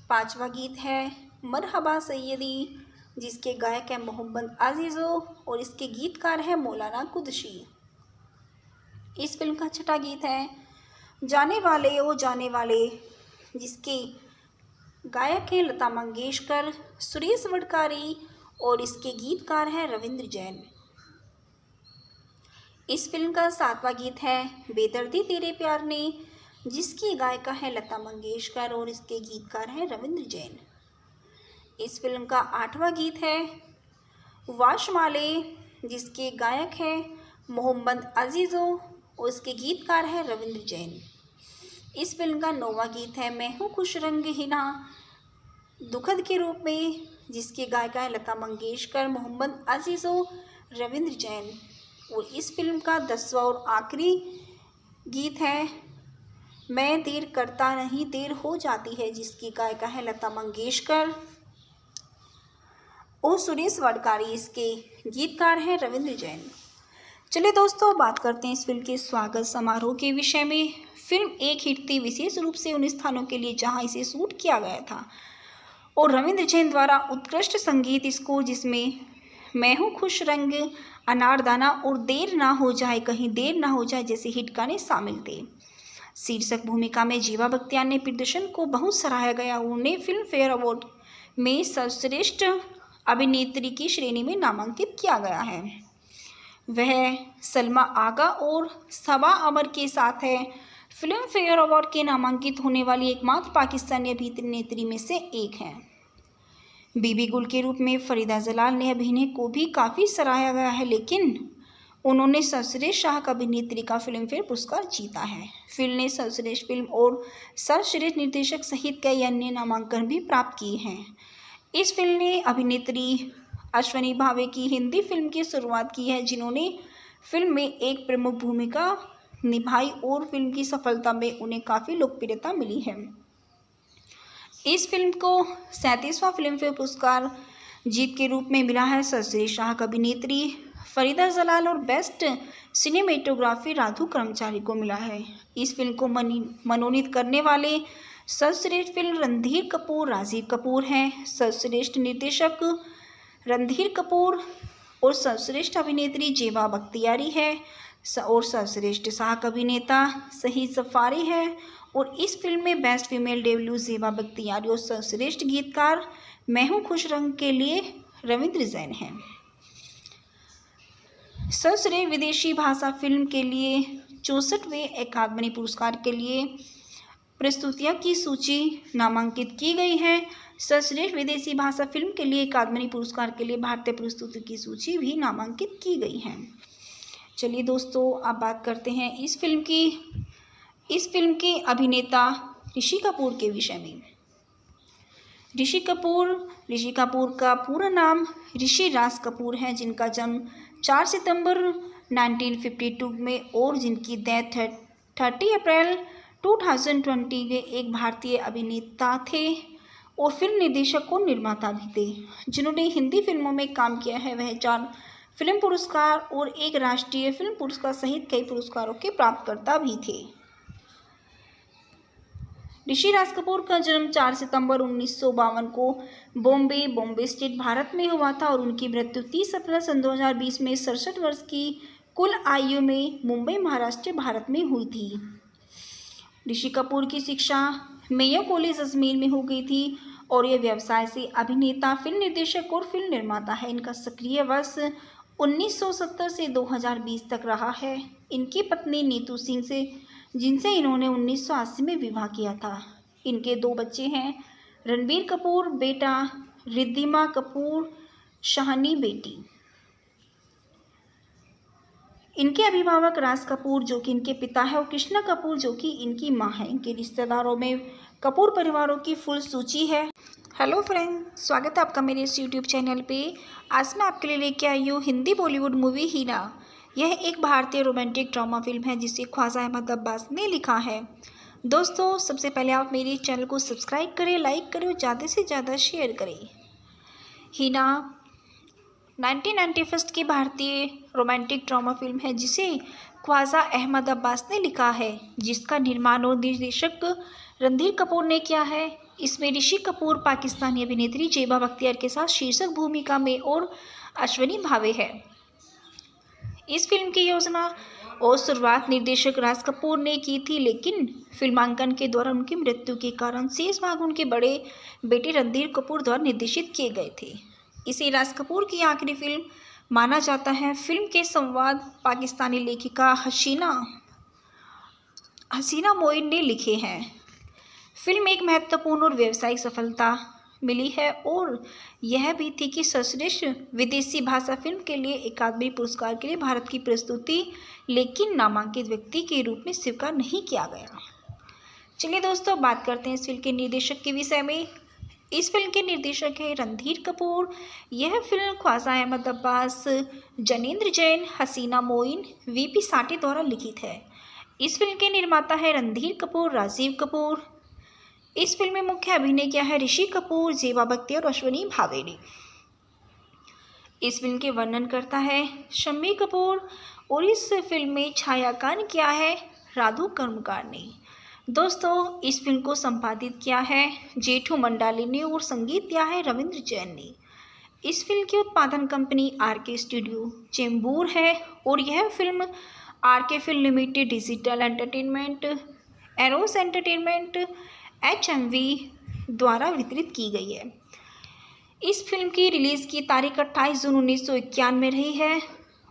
पांचवा गीत है मरहबा सैयदी, जिसके गायक है मोहम्मद आजीज़ो और इसके गीतकार है मौलाना कुद्सी। इस फिल्म का छठा गीत है जाने वाले ओ जाने वाले, जिसके गायक है लता मंगेशकर, सुरेश वडकारी और इसके गीतकार हैं रविंद्र जैन। इस फिल्म का सातवां गीत है बेदर्दी तेरे प्यार ने, जिसकी गायिका है लता मंगेशकर और इसके गीतकार हैं रविंद्र जैन। इस फिल्म का आठवां गीत है वाशमाले, जिसके गायक हैं मोहम्मद अजीज़ो और इसके गीतकार हैं रविंद्र जैन। इस फिल्म का नौवां गीत है मैं हूँ खुश रंग हिना, दुखद के रूप में, जिसके गायिका है लता मंगेशकर, मोहम्मद अजीज़ो, रविंद्र जैन। और इस फिल्म का 10वां और आखिरी गीत है मैं देर करता नहीं देर हो जाती है, जिसकी गायिका है लता मंगेशकर और सुरेश वाडकारी। इसके गीतकार हैं रविंद्र जैन। चलिए दोस्तों, बात करते हैं इस फिल्म के स्वागत समारोह के विषय में। फिल्म एक हिट थी, विशेष रूप से उन स्थानों के लिए जहां इसे शूट किया गया था, और रविंद्र जैन द्वारा उत्कृष्ट संगीत स्कोर जिसमें मैं हूँ खुश, रंग, अनारदाना और देर ना हो जाए, कहीं देर ना हो जाए जैसे हिट गाने शामिल थे। शीर्षक भूमिका में जीवा बख्तियार ने प्रदर्शन को बहुत सराहा गया। उन्हें फिल्म फेयर अवार्ड में सर्वश्रेष्ठ अभिनेत्री की श्रेणी में नामांकित किया गया है। वह सलमा आगा और सबा अमर के साथ है फिल्म फेयर अवार्ड के नामांकित होने वाली एकमात्र पाकिस्तानी अभिनेत्री में से एक हैं। बीबी गुल के रूप में फरीदा जलाल ने अभिनय को भी काफ़ी सराहा गया है, लेकिन उन्होंने सर्वश्रेष्ठ सहायक अभिनेत्री का फिल्म फेयर पुरस्कार जीता है। फिल्म ने सर्वश्रेष्ठ फिल्म और सर्वश्रेष्ठ निर्देशक सहित कई अन्य नामांकन भी प्राप्त किए हैं। इस फिल्म ने अभिनेत्री अश्वनी भावे की हिंदी फिल्म की शुरुआत की है, जिन्होंने फिल्म में एक प्रमुख भूमिका निभाई और फिल्म की सफलता में उन्हें काफ़ी लोकप्रियता मिली है। इस फिल्म को 37वां फिल्म फेयर पुरस्कार जीत के रूप में मिला है। सर्वश्रेष्ठ सहायक अभिनेत्री फरीदा जलाल और बेस्ट सिनेमेटोग्राफी राधु कर्मचारी को मिला है। इस फिल्म को मनोनीत करने वाले सर्वश्रेष्ठ फिल्म रणधीर कपूर, राजीव कपूर हैं। सर्वश्रेष्ठ निर्देशक रणधीर कपूर और सर्वश्रेष्ठ अभिनेत्री जेबा बख्तियारी है और सर्वश्रेष्ठ सहायक अभिनेता शहीद जफारी है। और इस फिल्म में बेस्ट फीमेल डेब्यू जेबा बख्तियारी और सर्वश्रेष्ठ गीतकार मैं हूँ खुश रंग के लिए रविंद्र जैन हैं। सर्वश्रेष्ठ विदेशी भाषा फिल्म के लिए 64वें अकादमी पुरस्कार के लिए प्रस्तुतियों की सूची नामांकित की गई है। सर्वश्रेष्ठ विदेशी भाषा फिल्म के लिए अकादमी पुरस्कार के लिए भारतीय प्रस्तुति की सूची भी नामांकित की गई है। चलिए दोस्तों, अब बात करते हैं इस फिल्म के अभिनेता ऋषि कपूर के विषय में। ऋषि कपूर का पूरा नाम ऋषि राज कपूर है, जिनका जन्म 4 सितंबर 1952 में और जिनकी डेथ 30 अप्रैल 2020 के एक भारतीय अभिनेता थे और फिल्म निर्देशक और निर्माता भी थे, जिन्होंने हिंदी फिल्मों में काम किया है। वह 4 फिल्म पुरस्कार और 1 राष्ट्रीय फिल्म पुरस्कार सहित कई पुरस्कारों के प्राप्तकर्ता भी थे। ऋषि राज कपूर का जन्म 4 सितंबर 1952 को बॉम्बे स्टेट, भारत में हुआ था और उनकी मृत्यु 30 अप्रैल सन 2020 में 67 वर्ष की कुल आयु में मुंबई, महाराष्ट्र, भारत में हुई थी। ऋषि कपूर की शिक्षा मेयो कॉलेज अजमेर में हो गई थी और ये व्यवसाय से अभिनेता, फिल्म निर्देशक और फिल्म निर्माता है। इनका सक्रिय वर्ष 1970 से 2020 तक रहा है। इनकी पत्नी नीतू सिंह से, जिनसे इन्होंने 1980 में विवाह किया था। इनके 2 बच्चे हैं, रणबीर कपूर बेटा, रिद्धिमा कपूर शाहनी बेटी। इनके अभिभावक राज कपूर जो कि इनके पिता है और कृष्णा कपूर जो कि इनकी मां है। इनके रिश्तेदारों में कपूर परिवारों की फुल सूची है। हेलो फ्रेंड, स्वागत है आपका मेरे इस यूट्यूब चैनल पे। आज मैं आपके लिए लेके आई हूँ हिंदी बॉलीवुड मूवी हीना। यह एक भारतीय रोमांटिक ड्रामा फिल्म है जिसे ख्वाजा अहमद अब्बास ने लिखा है। दोस्तों, सबसे पहले आप मेरे चैनल को सब्सक्राइब करें, लाइक करें और ज़्यादा से ज़्यादा शेयर करें। हीना 1991 की भारतीय रोमांटिक ड्रामा फिल्म है जिसे ख्वाजा अहमद अब्बास ने लिखा है, जिसका निर्माण और निर्देशक रणधीर कपूर ने किया है। इसमें ऋषि कपूर पाकिस्तानी अभिनेत्री जेबा बख्तियार के साथ शीर्षक भूमिका में और अश्वनी भावे है। इस फिल्म की योजना और शुरुआत निर्देशक राज कपूर ने की थी, लेकिन फिल्मांकन के दौरान उनकी मृत्यु के कारण शेष भाग उनके बड़े बेटे रणधीर कपूर द्वारा निर्देशित किए गए थे। इसे राज कपूर की आखिरी फिल्म माना जाता है। फिल्म के संवाद पाकिस्तानी लेखिका हसीना मोइन ने लिखे हैं। फिल्म एक महत्वपूर्ण और व्यावसायिक सफलता मिली है और यह भी थी कि सर्वश्रेष्ठ विदेशी भाषा फिल्म के लिए अकादमी पुरस्कार के लिए भारत की प्रस्तुति, लेकिन नामांकित व्यक्ति के रूप में स्वीकार नहीं किया गया। चलिए दोस्तों, बात करते हैं इस फिल्म के निर्देशक के विषय में। इस फिल्म के निर्देशक है रणधीर कपूर। यह फिल्म ख्वाजा अहमद अब्बास, जनेंद्र जैन, हसीना मोइन, वीपी साठे द्वारा लिखित है। इस फिल्म के निर्माता है रणधीर कपूर, राजीव कपूर। इस फिल्म में मुख्य अभिनय किया है ऋषि कपूर, जेबा बख्तियार और अश्विनी भावे ने। इस फिल्म के वर्णन करता है शम्मी कपूर और इस फिल्म में छायांकन किया है राधु कर्मकार ने। दोस्तों, इस फिल्म को संपादित किया है जेठू मंडाली ने और संगीत दिया है रविंद्र जैन ने। इस फिल्म की उत्पादन कंपनी आरके स्टूडियो चेंबूर है और यह film RK film limited, digital entertainment, Eros entertainment, HMV द्वारा वितरित की गई है। इस फिल्म की रिलीज़ की तारीख 28 जून 1991 रही है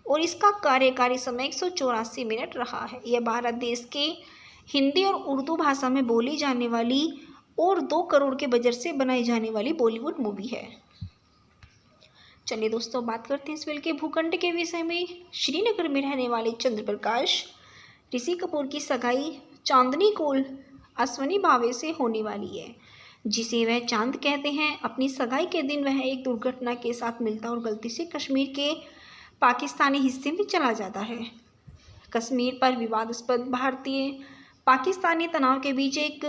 और इसका कार्यकारी समय 184 मिनट रहा है। यह भारत देश के हिंदी और उर्दू भाषा में बोली जाने वाली और 2 करोड़ के बजट से बनाई जाने वाली बॉलीवुड मूवी है। चलिए दोस्तों, बात करते हैं इस फिल्म के भूखंड के विषय में। श्रीनगर में रहने वाले चंद्र प्रकाश ऋषि कपूर की सगाई चांदनी कोल अश्विनी भावे से होने वाली है, जिसे वह चांद कहते हैं। अपनी सगाई के दिन वह एक दुर्घटना के साथ मिलता और गलती से कश्मीर के पाकिस्तानी हिस्से में चला जाता है। कश्मीर पर विवादास्पद भारतीय पाकिस्तानी तनाव के बीच एक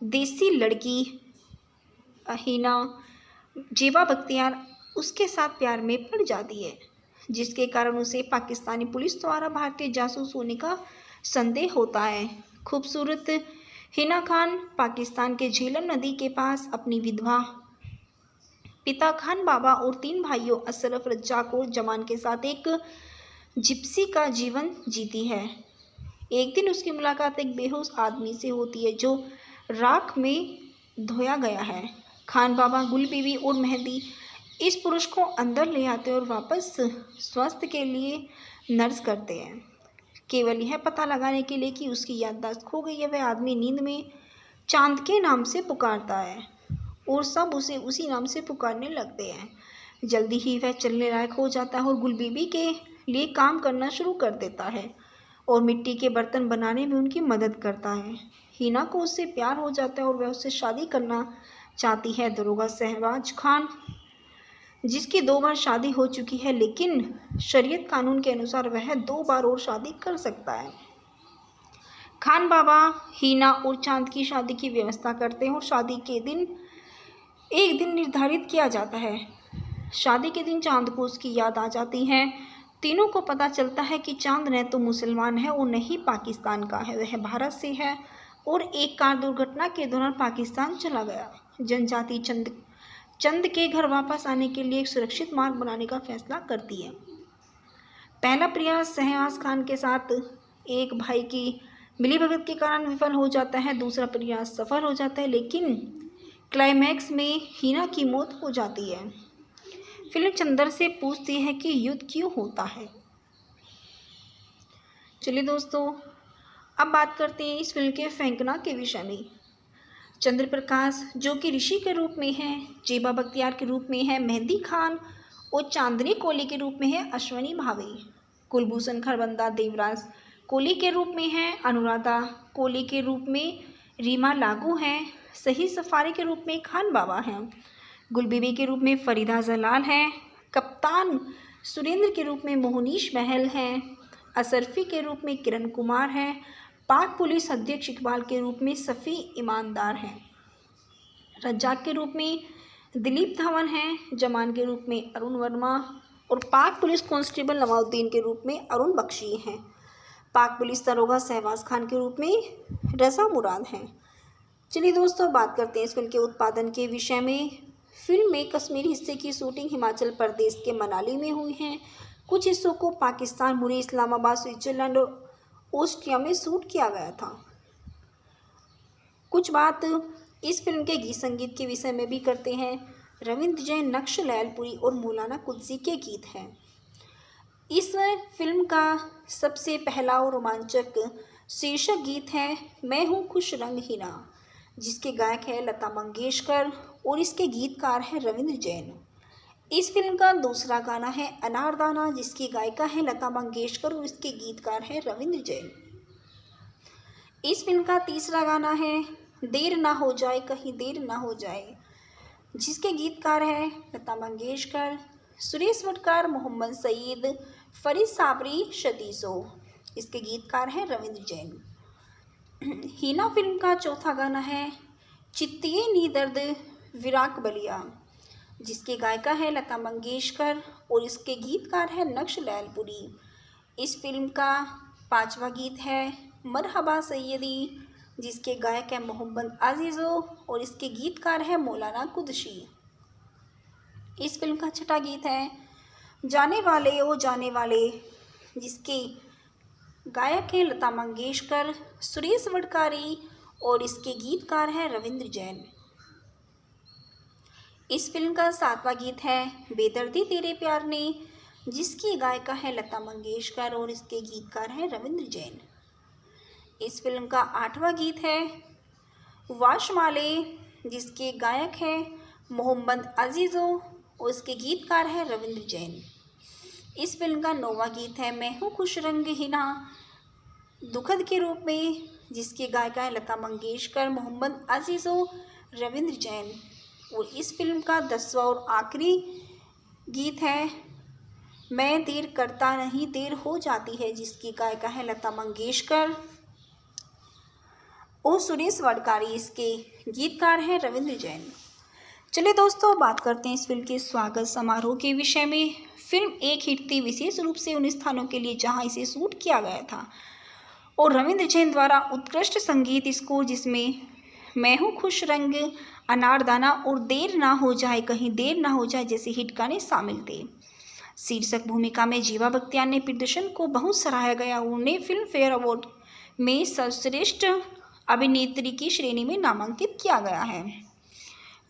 देसी लड़की हिना जेबा बख्तियार उसके साथ प्यार में पड़ जाती है, जिसके कारण उसे पाकिस्तानी पुलिस द्वारा भारतीय जासूस होने का संदेह होता है। खूबसूरत हिना खान पाकिस्तान के झेलम नदी के पास अपनी विधवा पिता खान बाबा और 3 भाइयों अशरफ, रज्जाक और जमान के साथ एक जिप्सी का जीवन जीती है। एक दिन उसकी मुलाकात एक बेहोश आदमी से होती है जो राख में धोया गया है। खान बाबा, गुल बीवी और मेहंदी इस पुरुष को अंदर ले आते और वापस स्वास्थ्य के लिए नर्स करते हैं, केवल यह पता लगाने के लिए कि उसकी याददाश्त खो गई है। वह आदमी नींद में चांद के नाम से पुकारता है और सब उसे उसी नाम से पुकारने लगते हैं। जल्दी ही वह चलने लायक हो जाता है और गुल बीबी के लिए काम करना शुरू कर देता है और मिट्टी के बर्तन बनाने में उनकी मदद करता है। हिना को उससे प्यार हो जाता है और वह उससे शादी करना चाहती है। दरोगा शहबाज खान, जिसकी 2 बार शादी हो चुकी है, लेकिन शरीयत कानून के अनुसार वह 2 बार और शादी कर सकता है। खान बाबा हिना और चांद की शादी की व्यवस्था करते हैं और शादी के दिन एक दिन निर्धारित किया जाता है। शादी के दिन चांद को उसकी याद आ जाती है। तीनों को पता चलता है कि चांद न तो मुसलमान है और न ही पाकिस्तान का है, वह भारत से है और एक कार दुर्घटना के दौरान पाकिस्तान चला गया। जनजाति चंद के घर वापस आने के लिए एक सुरक्षित मार्ग बनाने का फैसला करती है। पहला प्रयास शहबाज खान के साथ एक भाई की मिलीभगत के कारण विफल हो जाता है। दूसरा प्रयास सफल हो जाता है, लेकिन क्लाइमैक्स में हिना की मौत हो जाती है। फिल्म चंदर से पूछती है कि युद्ध क्यों होता है। चलिए दोस्तों, अब बात करते हैं इस फिल्म के फेंकना के विषय में। चंद्र प्रकाश, जो कि ऋषि के रूप में है, जेबा बख्तियार के रूप में है मेहंदी खान और चांदनी कोली के रूप में है अश्विनी भावे। कुलभूषण खरबंदा देवराज कोली के रूप में है, अनुराधा कोली के रूप में रीमा लागू हैं, सही सफारी के रूप में खान बाबा हैं, गुलबीबी के रूप में फरीदा जलाल हैं, कप्तान सुरेंद्र के रूप में मोहनीश महल हैं, असरफी के रूप में किरण कुमार हैं, पाक पुलिस अध्यक्ष इकबाल के रूप में सफ़ी ईमानदार हैं, रज्जाक के रूप में दिलीप धवन हैं, जमान के रूप में अरुण वर्मा और पाक पुलिस कांस्टेबल नवाउद्दीन के रूप में अरुण बख्शी हैं। पाक पुलिस दरोगा शहबाज खान के रूप में रज़ा मुराद हैं। चलिए दोस्तों, बात करते हैं इस फिल्म के उत्पादन के विषय में। फिल्म में कश्मीर हिस्से की शूटिंग हिमाचल प्रदेश के मनाली में हुई है। कुछ हिस्सों को पाकिस्तान, मुरी, इस्लामाबाद, स्विट्जरलैंड और ऑस्ट्रिया में शूट किया गया था। कुछ बात इस फिल्म के गीत संगीत के विषय में भी करते हैं। रविंद्र जैन, नक्श लैलपुरी और मौलाना कुद्सी के गीत हैं। इस फिल्म का सबसे पहला और रोमांचक शीर्षक गीत है मैं हूँ खुश रंग हिना, जिसके गायक है लता मंगेशकर और इसके गीतकार है रविंद्र जैन। इस फिल्म का दूसरा गाना है अनारदाना, जिसकी गायिका है लता मंगेशकर और इसके गीतकार है रविंद्र जैन। इस फिल्म का तीसरा गाना है देर ना हो जाए कहीं देर ना हो जाए, जिसके गीतकार है लता मंगेशकर, सुरेश वडकर, मोहम्मद सईद, फरीद साबरी, शतीसो। इसके गीतकार हैं रविंद्र जैन। हिना फिल्म का चौथा गाना है चित्तिए नी दर्द विराक बलिया, जिसके गायिका है लता मंगेशकर और इसके गीतकार है नक्श लैलपुरी। इस फिल्म का पांचवा गीत है मरहबा सैयदी, जिसके गायक है मोहम्मद आजिज़ो और इसके गीतकार है मौलाना कुदशी। इस फिल्म का छठा गीत है जाने वाले ओ जाने वाले, जिसके गायक हैं लता मंगेशकर, सुरेश वडकारी और इसके गीतकार हैं रविंद्र जैन। इस फिल्म का सातवां गीत है बेदर्दी तेरे प्यार ने, जिसकी गायिका है लता मंगेशकर और इसके गीतकार हैं रविंद्र जैन। इस फिल्म का आठवां गीत है वाशमाले, जिसके गायक हैं मोहम्मद अजीज़ो और इसके गीतकार हैं रविंद्र जैन। इस फिल्म का नौवां गीत है मैं हूँ खुश रंग हिना दुखद के रूप में, जिसके गायिका है लता मंगेशकर, मोहम्मद अजीज़ो, रविंद्र जैन। और इस फिल्म का 10वां और आखिरी गीत है मैं देर करता नहीं देर हो जाती है, जिसकी गायिका है लता मंगेशकर और सुरेश वडकारी, इसके गीतकार हैं रविंद्र जैन। चलिए दोस्तों, बात करते हैं इस फिल्म के स्वागत समारोह के विषय में। फिल्म एक हिट थी, विशेष रूप से उन स्थानों के लिए जहां इसे शूट किया गया था, और रविंद्र जैन द्वारा उत्कृष्ट संगीत स्कोर, जिसमें मैं हूँ खुश रंग, अनारदाना और देर ना हो जाए कहीं देर ना हो जाए जैसे हिट गाने शामिल थे। शीर्षक भूमिका में जीवा बख्तियार ने प्रदर्शन को बहुत सराहा गया। उन्हें फिल्म फेयर अवार्ड में सर्वश्रेष्ठ अभिनेत्री की श्रेणी में नामांकित किया गया है।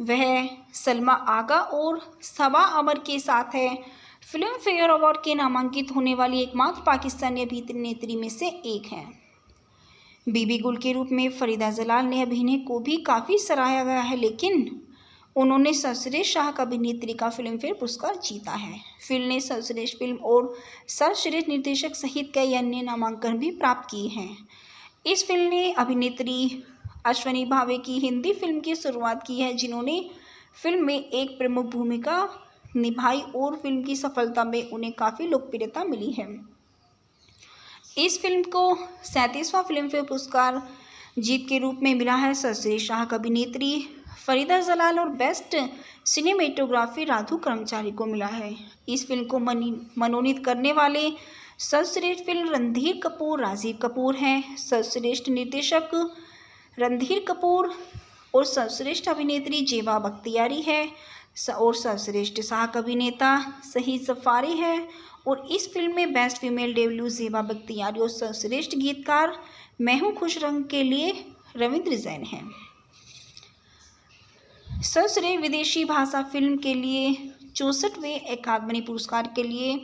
वह सलमा आगा और सबा अमर के साथ है फिल्म फेयर अवार्ड के नामांकित होने वाली एकमात्र पाकिस्तानी अभिनेत्री में से एक हैं। बीबी गुल के रूप में फरीदा जलाल ने अभिनय को भी काफ़ी सराहा गया है, लेकिन उन्होंने सर्वश्रेष्ठ सहायक अभिनेत्री का फिल्म फेयर पुरस्कार जीता है। फिल्म ने सर्वश्रेष्ठ फिल्म और सर्वश्रेष्ठ निर्देशक सहित कई अन्य नामांकन भी प्राप्त किए हैं। इस फिल्म ने अभिनेत्री अश्विनी भावे की हिंदी फिल्म की शुरुआत की है, जिन्होंने फिल्म में एक प्रमुख भूमिका निभाई और फिल्म की सफलता में उन्हें काफ़ी लोकप्रियता मिली है। इस फिल्म को 37वां फिल्म फेयर पुरस्कार जीत के रूप में मिला है। सर्वश्रेष्ठ सहायक अभिनेत्री फरीदा जलाल और बेस्ट सिनेमेटोग्राफी राधु कर्मचारी को मिला है। इस फिल्म को मनोनीत करने वाले सर्वश्रेष्ठ फिल्म रणधीर कपूर, राजीव कपूर हैं। सर्वश्रेष्ठ निर्देशक रणधीर कपूर और सर्वश्रेष्ठ अभिनेत्री जेबा बख्तियारी है और सर्वश्रेष्ठ सहायक अभिनेता शहीद जफारी है। और इस फिल्म में बेस्ट फीमेल डेब्यू जेबा बख्तियारी और सर्वश्रेष्ठ गीतकार मैं हूँ खुश रंग के लिए रविंद्र जैन हैं। सर्वश्रेष्ठ विदेशी भाषा फिल्म के लिए 64वें अकादमी पुरस्कार के लिए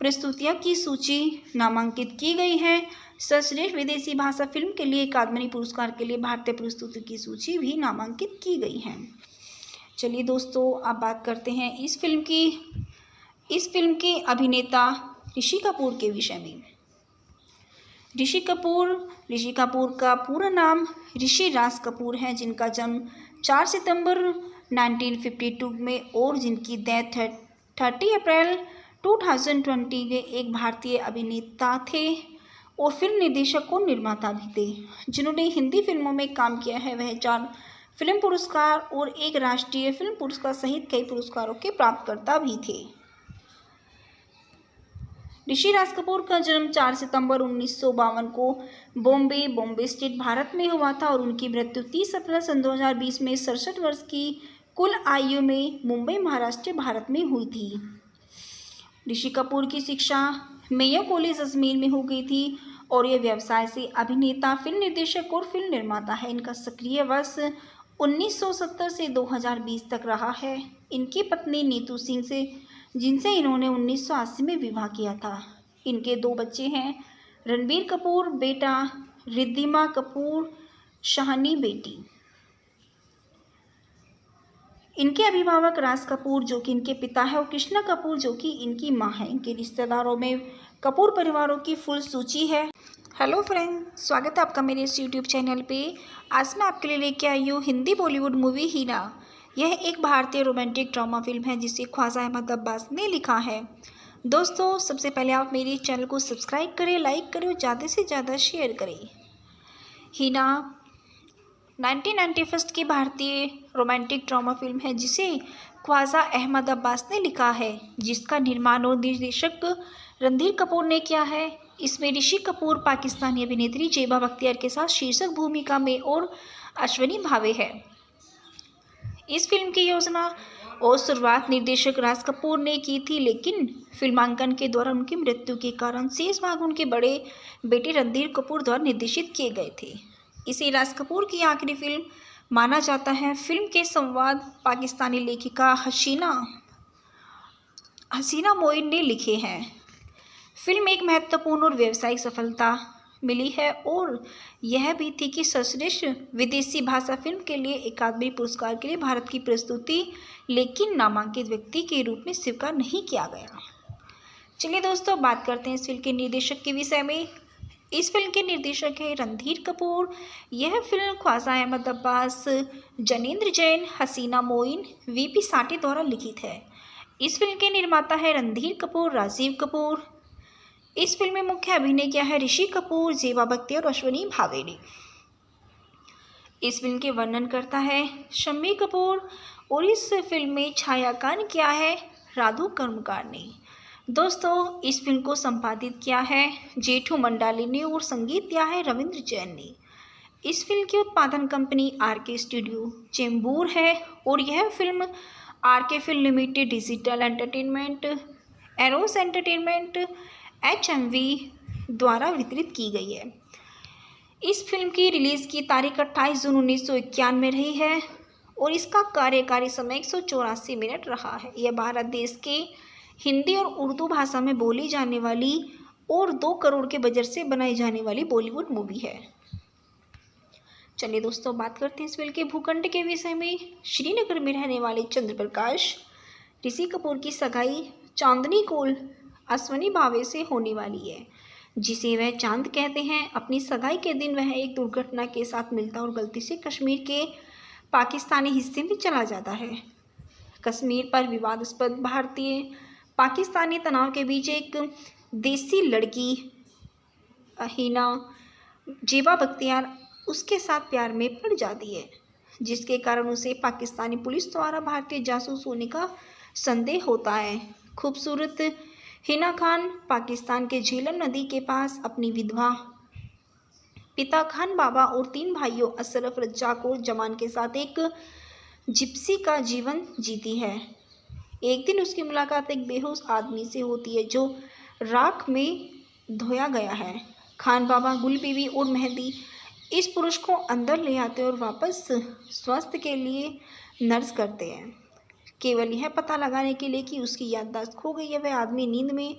प्रस्तुतियों की सूची नामांकित की गई है। सर्वश्रेष्ठ विदेशी भाषा फिल्म के लिए अकादमी पुरस्कार के लिए भारतीय प्रस्तुति की सूची भी नामांकित की गई है। चलिए दोस्तों, अब बात करते हैं इस फिल्म के अभिनेता ऋषि कपूर के विषय में। ऋषि कपूर का पूरा नाम ऋषि राज कपूर है, जिनका जन्म 4 सितंबर 1952 में और जिनकी डेथ 30 अप्रैल 2020 में एक भारतीय अभिनेता थे और फिल्म निर्देशक और निर्माता भी थे, जिन्होंने हिंदी फिल्मों में काम किया है। वह 4 फिल्म पुरस्कार और 1 राष्ट्रीय फिल्म पुरस्कार सहित कई पुरस्कारों के प्राप्तकर्ता भी थे। ऋषि राज कपूर का जन्म 4 सितंबर 1952 को बॉम्बे स्टेट, भारत में हुआ था और उनकी मृत्यु 30 अप्रैल सन 2020 में 67 वर्ष की कुल आयु में मुंबई, महाराष्ट्र, भारत में हुई थी। ऋषि कपूर की शिक्षा मेयो कॉलेज अजमेर में हो गई थी और ये व्यवसाय से अभिनेता, फिल्म निर्देशक और फिल्म निर्माता है। इनका सक्रिय वर्ष 1970 से 2020 तक रहा है। इनकी पत्नी नीतू सिंह से, जिनसे इन्होंने 1980 में विवाह किया था। इनके 2 बच्चे हैं, रणबीर कपूर बेटा, रिद्धिमा कपूर शाहनी बेटी। इनके अभिभावक राज कपूर जो कि इनके पिता है और कृष्णा कपूर जो कि इनकी माँ है। इनके रिश्तेदारों में कपूर परिवारों की फुल सूची है। हेलो फ्रेंड, स्वागत है आपका मेरे इस यूट्यूब चैनल पे। आज मैं आपके लिए लेके आई हूँ हिंदी बॉलीवुड मूवी हीना। यह एक भारतीय रोमांटिक ड्रामा फिल्म है जिसे ख्वाजा अहमद अब्बास ने लिखा है। दोस्तों, सबसे पहले आप मेरे चैनल को सब्सक्राइब करें, लाइक करें और ज़्यादा से ज़्यादा शेयर करें। हिना 1991 की भारतीय रोमांटिक ड्रामा फिल्म है जिसे ख्वाजा अहमद अब्बास ने लिखा है, जिसका निर्माण और निर्देशक रणधीर कपूर ने किया है। इसमें ऋषि कपूर पाकिस्तानी अभिनेत्री जेबा बख्तियार के साथ शीर्षक भूमिका में और अश्विनी भावे है। इस फिल्म की योजना और शुरुआत निर्देशक राज कपूर ने की थी, लेकिन फिल्मांकन के दौरान उनकी मृत्यु के कारण शेष भाग उनके बड़े बेटे रणधीर कपूर द्वारा निर्देशित किए गए थे। इसे राज कपूर की आखिरी फिल्म माना जाता है। फिल्म के संवाद पाकिस्तानी लेखिका हसीना मोइन ने लिखे हैं। फिल्म एक महत्वपूर्ण और व्यावसायिक सफलता मिली है और यह भी थी कि सर्वश्रेष्ठ विदेशी भाषा फिल्म के लिए अकादमी पुरस्कार के लिए भारत की प्रस्तुति, लेकिन नामांकित व्यक्ति के रूप में स्वीकार नहीं किया गया। चलिए दोस्तों, बात करते हैं इस फिल्म के निर्देशक के विषय में। इस फिल्म के निर्देशक है रणधीर कपूर। यह फिल्म ख्वाजा अहमद अब्बास, जनेंद्र जैन, हसीना मोइन, वीपी साठे द्वारा लिखित है। इस फिल्म के निर्माता है रणधीर कपूर, राजीव कपूर। इस फिल्म में मुख्य अभिनय किया है ऋषि कपूर, जेबा बख्तियार और अश्विनी भावे ने। इस फिल्म के वर्णन करता है शम्मी कपूर और इस फिल्म में छायांकन किया है राधु कर्मकार ने। दोस्तों, इस फिल्म को संपादित किया है जेठू मंडाली ने और संगीत दिया है रविंद्र जैन ने। इस फिल्म की उत्पादन कंपनी आरके स्टूडियो चेंबूर है और यह film RK film limited, digital entertainment, Eros entertainment, HMV द्वारा वितरित की गई है। इस फिल्म की रिलीज़ की तारीख 28 जून 1991 में रही है और इसका कार्यकारी समय 184 मिनट रहा है। यह भारत देश के हिंदी और उर्दू भाषा में बोली जाने वाली और 2 करोड़ के बजट से बनाई जाने वाली बॉलीवुड मूवी है। चलिए दोस्तों, बात करते हैं इस फिल्म के भूखंड के विषय में। श्रीनगर में रहने वाले चंद्र प्रकाश ऋषि कपूर की सगाई चांदनी कोल अश्विनी भावे से होने वाली है, जिसे वह चांद कहते हैं। अपनी सगाई के दिन वह एक दुर्घटना के साथ मिलता और गलती से कश्मीर के पाकिस्तानी हिस्से में चला जाता है। कश्मीर पर विवादास्पद भारतीय पाकिस्तानी तनाव के बीच एक देसी लड़की हिना जेबा बख्तियार उसके साथ प्यार में पड़ जाती है, जिसके कारण उसे पाकिस्तानी पुलिस द्वारा भारतीय जासूस होने का संदेह होता है। खूबसूरत हिना खान पाकिस्तान के झेलम नदी के पास अपनी विधवा पिता खान बाबा और 3 भाइयों अशरफ, रज्जाक और जमान के साथ एक जिप्सी का जीवन जीती है। एक दिन उसकी मुलाकात एक बेहोश आदमी से होती है जो राख में धोया गया है। खान बाबा, गुल बीबी और मेहंदी इस पुरुष को अंदर ले आते और वापस स्वास्थ्य के लिए नर्स करते हैं, केवल यह पता लगाने के लिए कि उसकी याददाश्त खो गई है। वह आदमी नींद में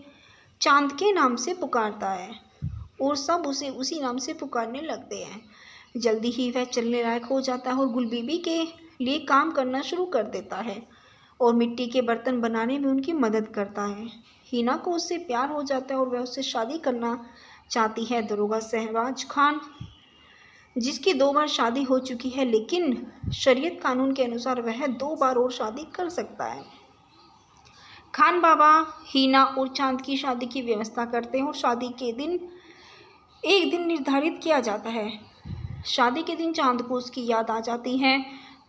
चांद के नाम से पुकारता है और सब उसे उसी नाम से पुकारने लगते हैं। जल्दी ही वह चलने लायक हो जाता है और गुल बीबी के लिए काम करना शुरू कर देता है और मिट्टी के बर्तन बनाने में उनकी मदद करता है। हिना को उससे प्यार हो जाता है और वह उससे शादी करना चाहती है। दरोगा शहबाज खान, जिसकी 2 बार शादी हो चुकी है, लेकिन शरीयत कानून के अनुसार वह 2 बार और शादी कर सकता है। खान बाबा हिना और चांद की शादी की व्यवस्था करते हैं और शादी के दिन एक दिन निर्धारित किया जाता है। शादी के दिन चांद को उसकी याद आ जाती है।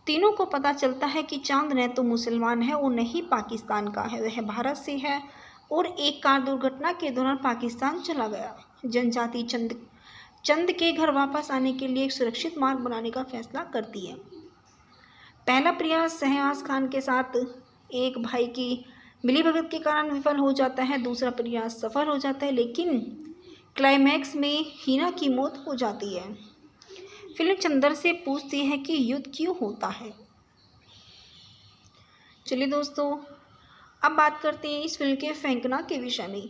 तीनों को पता चलता है कि चांद न तो मुसलमान है और न ही पाकिस्तान का है, वह भारत से है और एक कार दुर्घटना के दौरान पाकिस्तान चला गया। जनजाति चंद के घर वापस आने के लिए एक सुरक्षित मार्ग बनाने का फैसला करती है। पहला प्रयास शहबाज खान के साथ एक भाई की मिलीभगत के कारण विफल हो जाता है। दूसरा प्रयास सफल हो जाता है, लेकिन क्लाइमैक्स में हिना की मौत हो जाती है। फिल्म चंदर से पूछती है कि युद्ध क्यों होता है। चलिए दोस्तों, अब बात करते हैं इस फिल्म के फेंकना के विषय में।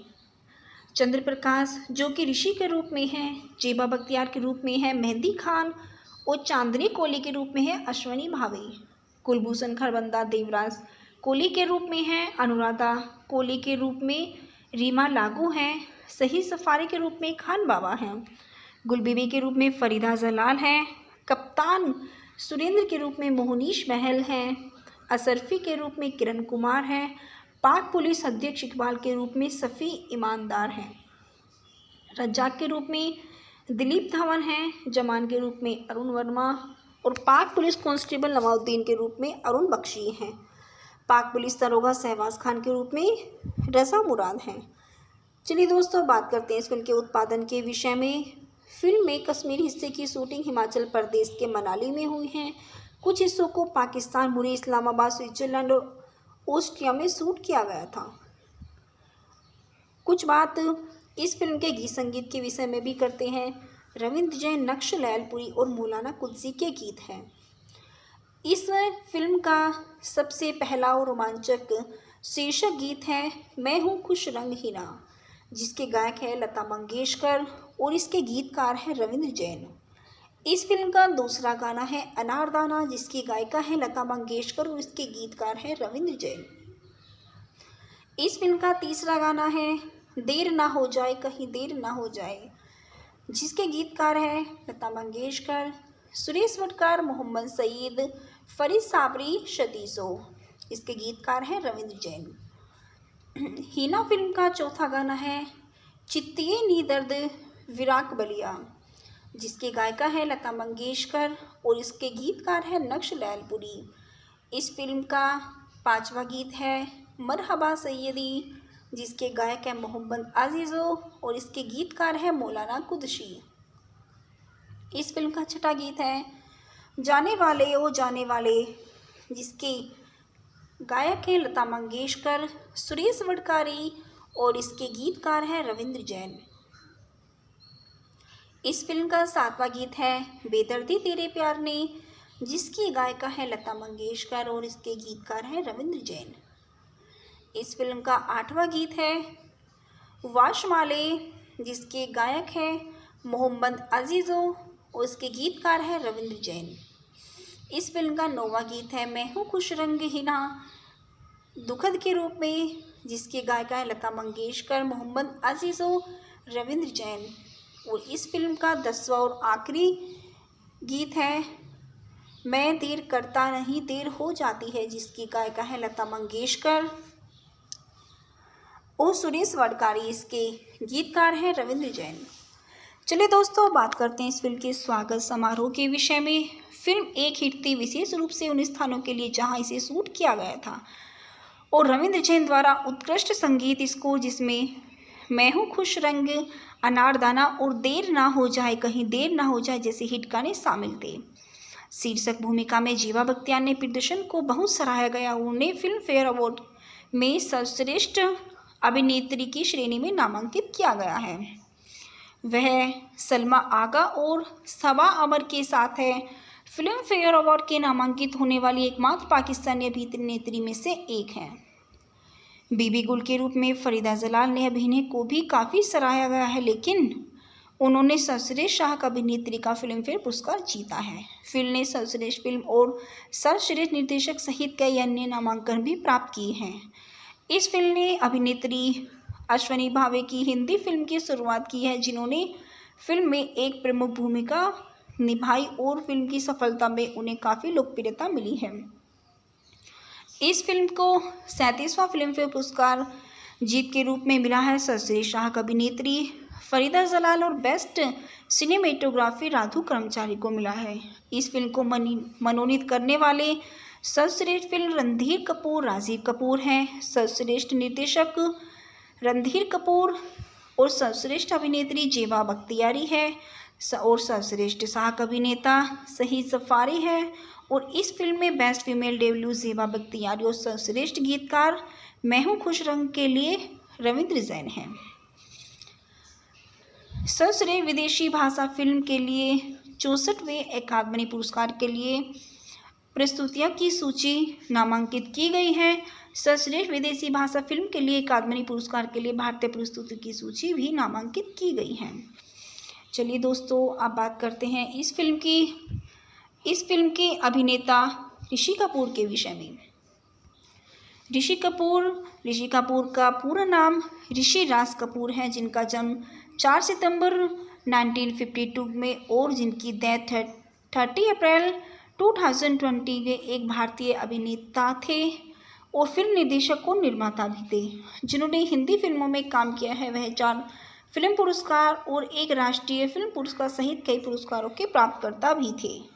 चंद्र प्रकाश, जो कि ऋषि के रूप में है, जेबा बख्तियार के रूप में है मेहंदी खान और चांदनी कोली के रूप में है अश्विनी भावे। कुलभूषण खरबंदा देवराज कोली के रूप में है, अनुराधा कोली के रूप में रीमा लागू हैं, सही सफारी के रूप में खान बाबा हैं, गुलबीबी के रूप में फरीदा जलाल हैं, कप्तान सुरेंद्र के रूप में मोहनीश महल हैं, असरफी के रूप में किरण कुमार हैं, पाक पुलिस अध्यक्ष इकबाल के रूप में सफ़ी ईमानदार हैं, रज्जाक के रूप में दिलीप धवन हैं जमान के रूप में अरुण वर्मा और पाक पुलिस कांस्टेबल नवाजुद्दीन के रूप में अरुण बख्शी हैं। पाक पुलिस दरोगा शहबाज खान के रूप में रज़ा मुराद हैं। चलिए दोस्तों, बात करते हैं इस फिल्म के उत्पादन के विषय में। फिल्म में कश्मीरी हिस्से की शूटिंग हिमाचल प्रदेश के मनाली में हुई है। कुछ हिस्सों को पाकिस्तान, मुरी, इस्लामाबाद, स्विट्जरलैंड और ऑस्ट्रिया में शूट किया गया था। कुछ बात इस फिल्म के गीत संगीत के विषय में भी करते हैं। रविंद्र जैन, नक्श लैलपुरी और मौलाना कुद्सी के गीत हैं। इस फिल्म का सबसे पहला और रोमांचक शीर्षक गीत है मैं हूँ खुश रंग हीना, जिसके गायक है लता मंगेशकर और इसके गीतकार है रविंद्र जैन। इस फिल्म का दूसरा गाना है अनारदाना, जिसकी गायिका है लता मंगेशकर और इसके गीतकार है रविंद्र जैन। इस फिल्म का तीसरा गाना है देर ना हो जाए कहीं देर ना हो जाए, जिसके गीतकार है लता मंगेशकर, सुरेश वडकर, मोहम्मद सईद, फरीद साबरी, शतीसो। इसके गीतकार हैं रविंद्र जैन। हीना फिल्म का चौथा गाना है चित्तिए नी दर्द विराक बलिया, जिसके गायिका है लता मंगेशकर और इसके गीतकार है नक्श लैलपुरी। इस फिल्म का पांचवा गीत है मरहबा सैयदी, जिसके गायक है मोहम्मद अजीज़ो और इसके गीतकार है मौलाना कुद्सी। इस फिल्म का छठा गीत है जाने वाले ओ जाने वाले, जिसके गायक है लता मंगेशकर, सुरेश वडकारी और इसके गीतकार हैं रविंद्र जैन। इस फिल्म का सातवां गीत है बेदर्दी तेरे प्यार ने, जिसकी गायिका है लता मंगेशकर और इसके गीतकार हैं रविंद्र जैन। इस फिल्म का आठवां गीत है वाशमाले, जिसके गायक हैं मोहम्मद अजीज़ो और इसके गीतकार हैं रविंद्र जैन। इस फिल्म का नौवां गीत है मैं हूँ खुश रंग हीना दुखद के रूप में, जिसके गायिका है लता मंगेशकर, मोहम्मद अजीज़ो, रविंद्र जैन। और इस फिल्म का 10वां और आखिरी गीत है मैं देर करता नहीं देर हो जाती है, जिसकी गायिका है लता मंगेशकर और सुरेश वडकारी, इसके गीतकार हैं रविंद्र जैन। चलिए दोस्तों, बात करते हैं इस फिल्म के स्वागत समारोह के विषय में। फिल्म एक हिट थी विशेष रूप से उन स्थानों के लिए जहां इसे शूट किया गया था, और रविंद्र जैन द्वारा उत्कृष्ट संगीत स्कोर जिसमें मैं हूँ खुश रंग, अनारदाना और देर ना हो जाए कहीं देर ना हो जाए जैसे हिट गाने शामिल थे। शीर्षक भूमिका में जीवा बख्तियार ने प्रदर्शन को बहुत सराहा गया। उन्हें फिल्म फेयर अवार्ड में सर्वश्रेष्ठ अभिनेत्री की श्रेणी में नामांकित किया गया है। वह सलमा आगा और सबा अमर के साथ है फिल्म फेयर अवार्ड के नामांकित होने वाली एकमात्र पाकिस्तानी अभिनेत्री में से एक हैं। बीबी गुल के रूप में फरीदा जलाल ने अभिनय को भी काफ़ी सराहा गया है, लेकिन उन्होंने सर्वश्रेष्ठ सहायक अभिनेत्री का फिल्म फेयर पुरस्कार जीता है। फिल्म ने सर्वश्रेष्ठ फिल्म और सर्वश्रेष्ठ निर्देशक सहित कई अन्य नामांकन भी प्राप्त किए हैं। इस फिल्म ने अभिनेत्री अश्विनी भावे की हिंदी फिल्म की शुरुआत की है, जिन्होंने फिल्म में एक प्रमुख भूमिका निभाई और फिल्म की सफलता में उन्हें काफ़ी लोकप्रियता मिली है। इस फिल्म को 37वां फिल्म फेयर पुरस्कार जीत के रूप में मिला है। सर्वश्रेष्ठ सहायक अभिनेत्री फरीदा जलाल और बेस्ट सिनेमेटोग्राफी राधु कर्मचारी को मिला है। इस फिल्म को मनोनीत करने वाले सर्वश्रेष्ठ फिल्म रणधीर कपूर, राजीव कपूर हैं। सर्वश्रेष्ठ निर्देशक रणधीर कपूर और सर्वश्रेष्ठ अभिनेत्री जेबा बख्तियारी है और सर्वश्रेष्ठ सहायक अभिनेता शहीद जफारी है। और इस फिल्म में बेस्ट फीमेल डेब्यू जेबा बख्तियारी और सर्वश्रेष्ठ गीतकार मैं हूँ खुश रंग के लिए रविंद्र जैन हैं। सर्वश्रेष्ठ विदेशी भाषा फिल्म के लिए 64वें अकादमी पुरस्कार के लिए प्रस्तुतियों की सूची नामांकित की गई है। सर्वश्रेष्ठ विदेशी भाषा फिल्म के लिए अकादमी पुरस्कार के लिए भारतीय प्रस्तुति की सूची भी नामांकित की गई है। चलिए दोस्तों, अब बात करते हैं इस फिल्म के अभिनेता ऋषि कपूर के विषय में। ऋषि कपूर का पूरा नाम ऋषि राज कपूर है, जिनका जन्म 4 सितंबर 1952 में और जिनकी डेथ 30 अप्रैल 2020 के एक भारतीय अभिनेता थे और फिल्म निर्देशक और निर्माता भी थे। जिन्होंने हिंदी फिल्मों में काम किया है, वह 4 फिल्म पुरस्कार और एक राष्ट्रीय फिल्म पुरस्कार सहित कई पुरस्कारों के प्राप्तकर्ता भी थे।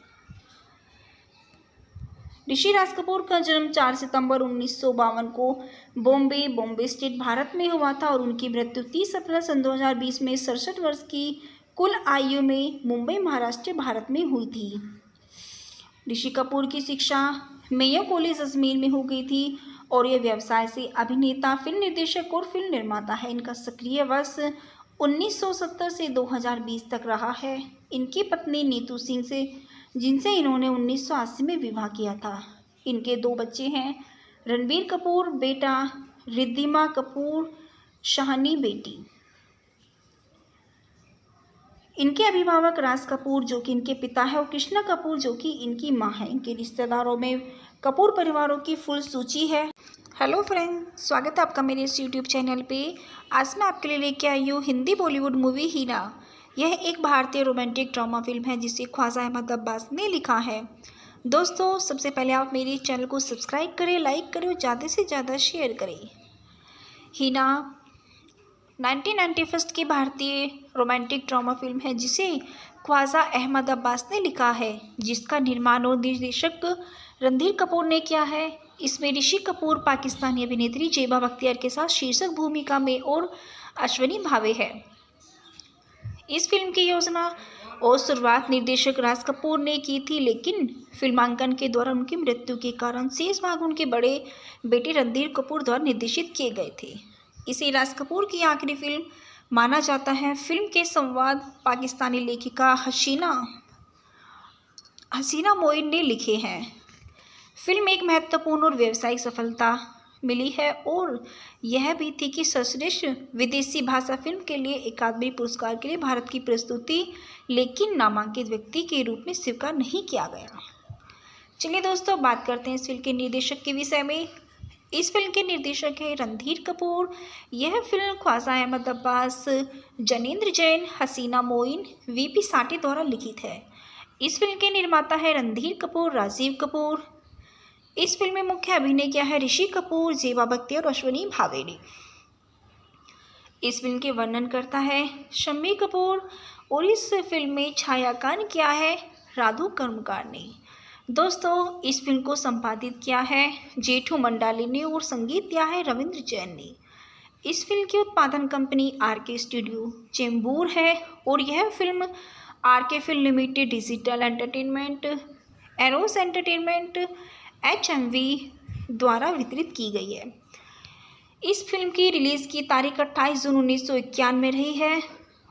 ऋषि राज कपूर का जन्म 4 सितंबर 1952 को बॉम्बे स्टेट, भारत में हुआ था और उनकी मृत्यु 30 अप्रैल सन 2020 में 67 वर्ष की कुल आयु में मुंबई, महाराष्ट्र, भारत में हुई थी। ऋषि कपूर की शिक्षा मेयो कॉलेज अजमेर में हो गई थी और ये व्यवसाय से अभिनेता, फिल्म निर्देशक और फिल्म निर्माता है। इनका सक्रिय वर्ष 1970 से 2020 तक रहा है। इनकी पत्नी नीतू सिंह से, जिनसे इन्होंने 1980 में विवाह किया था। इनके 2 बच्चे हैं, रणबीर कपूर बेटा, रिद्धिमा कपूर शाहनी बेटी। इनके अभिभावक राज कपूर जो कि इनके पिता है और कृष्णा कपूर जो कि इनकी मां है। इनके रिश्तेदारों में कपूर परिवारों की फुल सूची है। हेलो फ्रेंड, स्वागत है आपका मेरे इस यूट्यूब चैनल पे। आज मैं आपके लिए लेके आई हूँ हिंदी बॉलीवुड मूवी हीना। यह एक भारतीय रोमांटिक ड्रामा फिल्म है जिसे ख्वाजा अहमद अब्बास ने लिखा है। दोस्तों, सबसे पहले आप मेरे चैनल को सब्सक्राइब करें, लाइक करें और ज़्यादा से ज़्यादा शेयर करें। हीना 1991 की भारतीय रोमांटिक ड्रामा फिल्म है जिसे ख्वाजा अहमद अब्बास ने लिखा है, जिसका निर्माण और निर्देशक रणधीर कपूर ने किया है। इसमें ऋषि कपूर पाकिस्तानी अभिनेत्री जेबा बख्तियार के साथ शीर्षक भूमिका में और अश्विनी भावे है। इस फिल्म की योजना और शुरुआत निर्देशक राज कपूर ने की थी, लेकिन फिल्मांकन के दौरान उनकी मृत्यु के कारण शेष भाग उनके बड़े बेटे रणधीर कपूर द्वारा निर्देशित किए गए थे। इसे राज कपूर की आखिरी फिल्म माना जाता है। फिल्म के संवाद पाकिस्तानी लेखिका हसीना मोइन ने लिखे हैं। फिल्म एक महत्वपूर्ण और व्यावसायिक सफलता मिली है और यह भी थी कि सर्वश्रेष्ठ विदेशी भाषा फिल्म के लिए अकादमी पुरस्कार के लिए भारत की प्रस्तुति, लेकिन नामांकित व्यक्ति के रूप में स्वीकार नहीं किया गया। चलिए दोस्तों, बात करते हैं इस फिल्म के निर्देशक के विषय में। इस फिल्म के निर्देशक है रणधीर कपूर। यह फिल्म ख्वाजा अहमद अब्बास, जनेंद्र जैन, हसीना मोइन, वीपी साठी द्वारा लिखित है। इस फिल्म के निर्माता है रणधीर कपूर, राजीव कपूर। इस फिल्म में मुख्य अभिनय किया है ऋषि कपूर, जेबा बख्तियार और अश्विनी भावे ने। इस फिल्म के वर्णन करता है शम्मी कपूर और इस फिल्म में छायांकन किया है राधु कर्मकार ने। दोस्तों, इस फिल्म को संपादित किया है जेठू मंडाली ने और संगीत दिया है रविंद्र जैन ने। इस फिल्म की उत्पादन कंपनी आरके स्टूडियो चेंबूर है और यह film RK film limited, digital entertainment, Eros entertainment, HMV द्वारा वितरित की गई है। इस फिल्म की रिलीज़ की तारीख 28 जून 1991 में रही है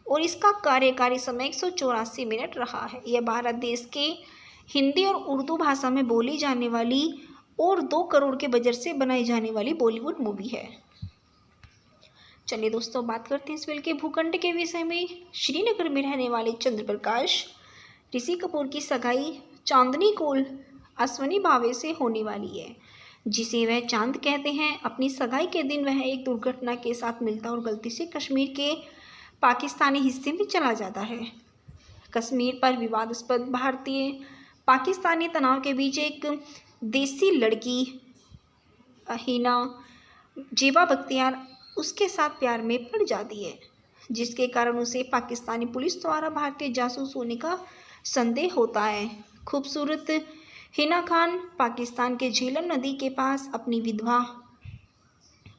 और इसका कार्यकारी समय 184 मिनट रहा है। यह भारत देश के हिंदी और उर्दू भाषा में बोली जाने वाली और 2 करोड़ के बजट से बनाई जाने वाली बॉलीवुड मूवी है। चलिए दोस्तों, बात करते हैं इस फिल्म के भूखंड के विषय में। श्रीनगर में रहने वाले चंद्रप्रकाश ऋषि कपूर की सगाई चांदनी कोल अश्विनी भावे से होने वाली है, जिसे वह चांद कहते हैं। अपनी सगाई के दिन वह एक दुर्घटना के साथ मिलता और गलती से कश्मीर के पाकिस्तानी हिस्से में चला जाता है। कश्मीर पर विवादास्पद भारतीय पाकिस्तानी तनाव के बीच एक देसी लड़की हीना जेबा बख्तियार उसके साथ प्यार में पड़ जाती है, जिसके कारण उसे पाकिस्तानी पुलिस द्वारा भारतीय जासूस होने का संदेह होता है। खूबसूरत हिना खान पाकिस्तान के झेलम नदी के पास अपनी विधवा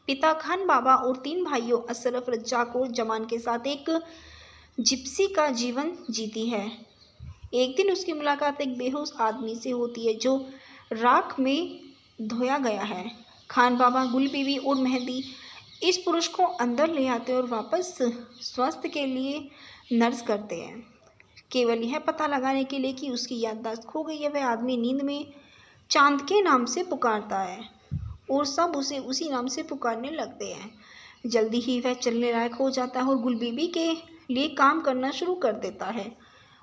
पिता खान बाबा और 3 भाइयों अशरफ, रज्जाक और जमान के साथ एक जिप्सी का जीवन जीती है। एक दिन उसकी मुलाकात एक बेहोश आदमी से होती है जो राख में धोया गया है। खान बाबा, गुल बीवी और मेहंदी इस पुरुष को अंदर ले आते हैं और वापस स्वास्थ्य के लिए नर्स करते हैं, केवल यह पता लगाने के लिए कि उसकी याददाश्त खो गई है। वह आदमी नींद में चांद के नाम से पुकारता है और सब उसे उसी नाम से पुकारने लगते हैं। जल्दी ही वह चलने लायक हो जाता है और गुल बीबी के लिए काम करना शुरू कर देता है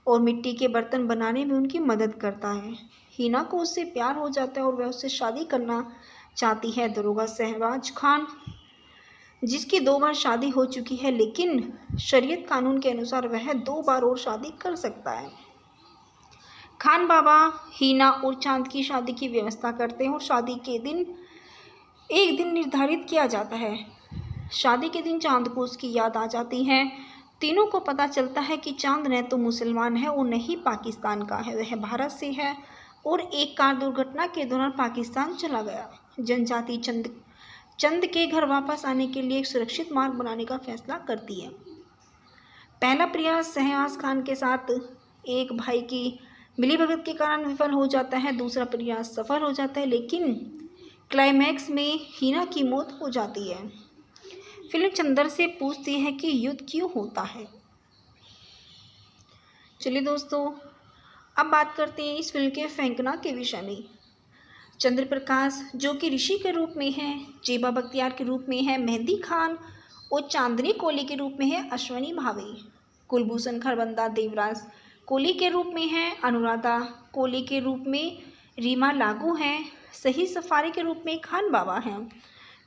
और मिट्टी के बर्तन बनाने में उनकी मदद करता है। हीना को उससे प्यार हो जाता है और वह उससे शादी करना चाहती है। दरोगा शहबाज खान, जिसकी 2 बार शादी हो चुकी है, लेकिन शरीयत कानून के अनुसार वह 2 बार और शादी कर सकता है। खान बाबा हीना और चांद की शादी की व्यवस्था करते हैं और शादी के दिन एक दिन निर्धारित किया जाता है। शादी के दिन चांद को उसकी याद आ जाती है तीनों को पता चलता है कि चांद न तो मुसलमान है और न ही पाकिस्तान का है, वह भारत से है और एक कार दुर्घटना के दौरान पाकिस्तान चला गया। जनजाति चंद के घर वापस आने के लिए एक सुरक्षित मार्ग बनाने का फैसला करती है। पहला प्रयास शहनाज खान के साथ एक भाई की मिलीभगत के कारण विफल हो जाता है, दूसरा प्रयास सफल हो जाता है, लेकिन क्लाइमैक्स में हिना की मौत हो जाती है। फिल्म चंदर से पूछती है कि युद्ध क्यों होता है। चलिए दोस्तों, अब बात करते हैं इस फिल्म के फेंकना के विषय में। चंद्र प्रकाश जो कि ऋषि के रूप में है, जेबा बख्तियार के रूप में है मेहंदी खान और चांदनी कोली के रूप में है अश्वनी भावे। कुलभूषण खरबंदा देवराज कोली के रूप में है, अनुराधा कोली के रूप में रीमा लागू हैं, सही सफारी के रूप में खान बाबा हैं,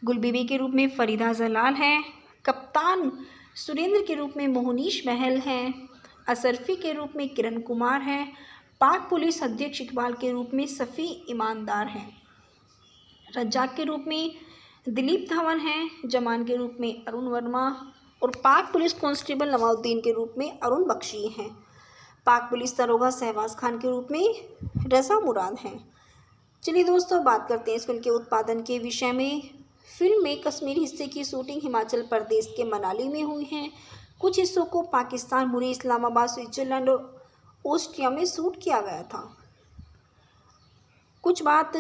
गुलबीबी के रूप में फरीदा जलाल हैं, कप्तान सुरेंद्र के रूप में मोहनीश महल हैं, असरफी के रूप में किरण कुमार हैं, पाक पुलिस अध्यक्ष इकबाल के रूप में सफ़ी ईमानदार हैं, रज्जाक के रूप में दिलीप धवन हैं, जमान के रूप में अरुण वर्मा और पाक पुलिस कांस्टेबल नवाउद्दीन के रूप में अरुण बख्शी हैं। पाक पुलिस दरोगा शहबाज खान के रूप में रज़ा मुराद हैं। चलिए दोस्तों, बात करते हैं इस फिल्म के उत्पादन के विषय में। फिल्म में कश्मीर हिस्से की शूटिंग हिमाचल प्रदेश के मनाली में हुई है। कुछ हिस्सों को पाकिस्तान, मुरी, इस्लामाबाद, स्विट्जरलैंड और ऑस्ट्रिया में शूट किया गया था। कुछ बात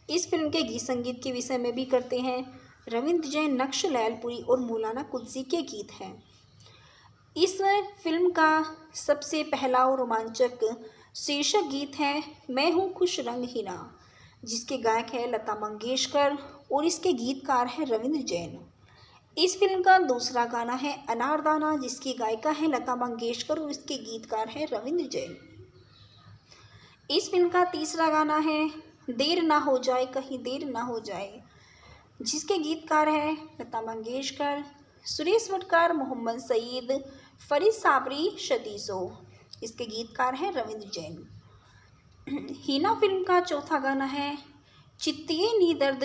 इस फिल्म के गीत संगीत के विषय में भी करते हैं। रविंद्र जैन, नक्श लैलपुरी और मौलाना कुद्सी के गीत हैं। इस फिल्म का सबसे पहला और रोमांचक शीर्षक गीत है मैं हूँ खुश रंग हीना, जिसके गायक है लता मंगेशकर और इसके गीतकार है रविंद्र जैन। इस फिल्म का दूसरा गाना है अनारदाना, जिसकी गायिका है लता मंगेशकर और इसके गीतकार है रविंद्र जैन। इस फिल्म का तीसरा गाना है देर ना हो जाए कहीं देर ना हो जाए, जिसके गीतकार है लता मंगेशकर, सुरेश वडकर, मोहम्मद सईद, फरीद साबरी, शतीसो। इसके गीतकार हैं रविंद्र जैन। हीना फिल्म का चौथा गाना है चित्तिए नी दर्द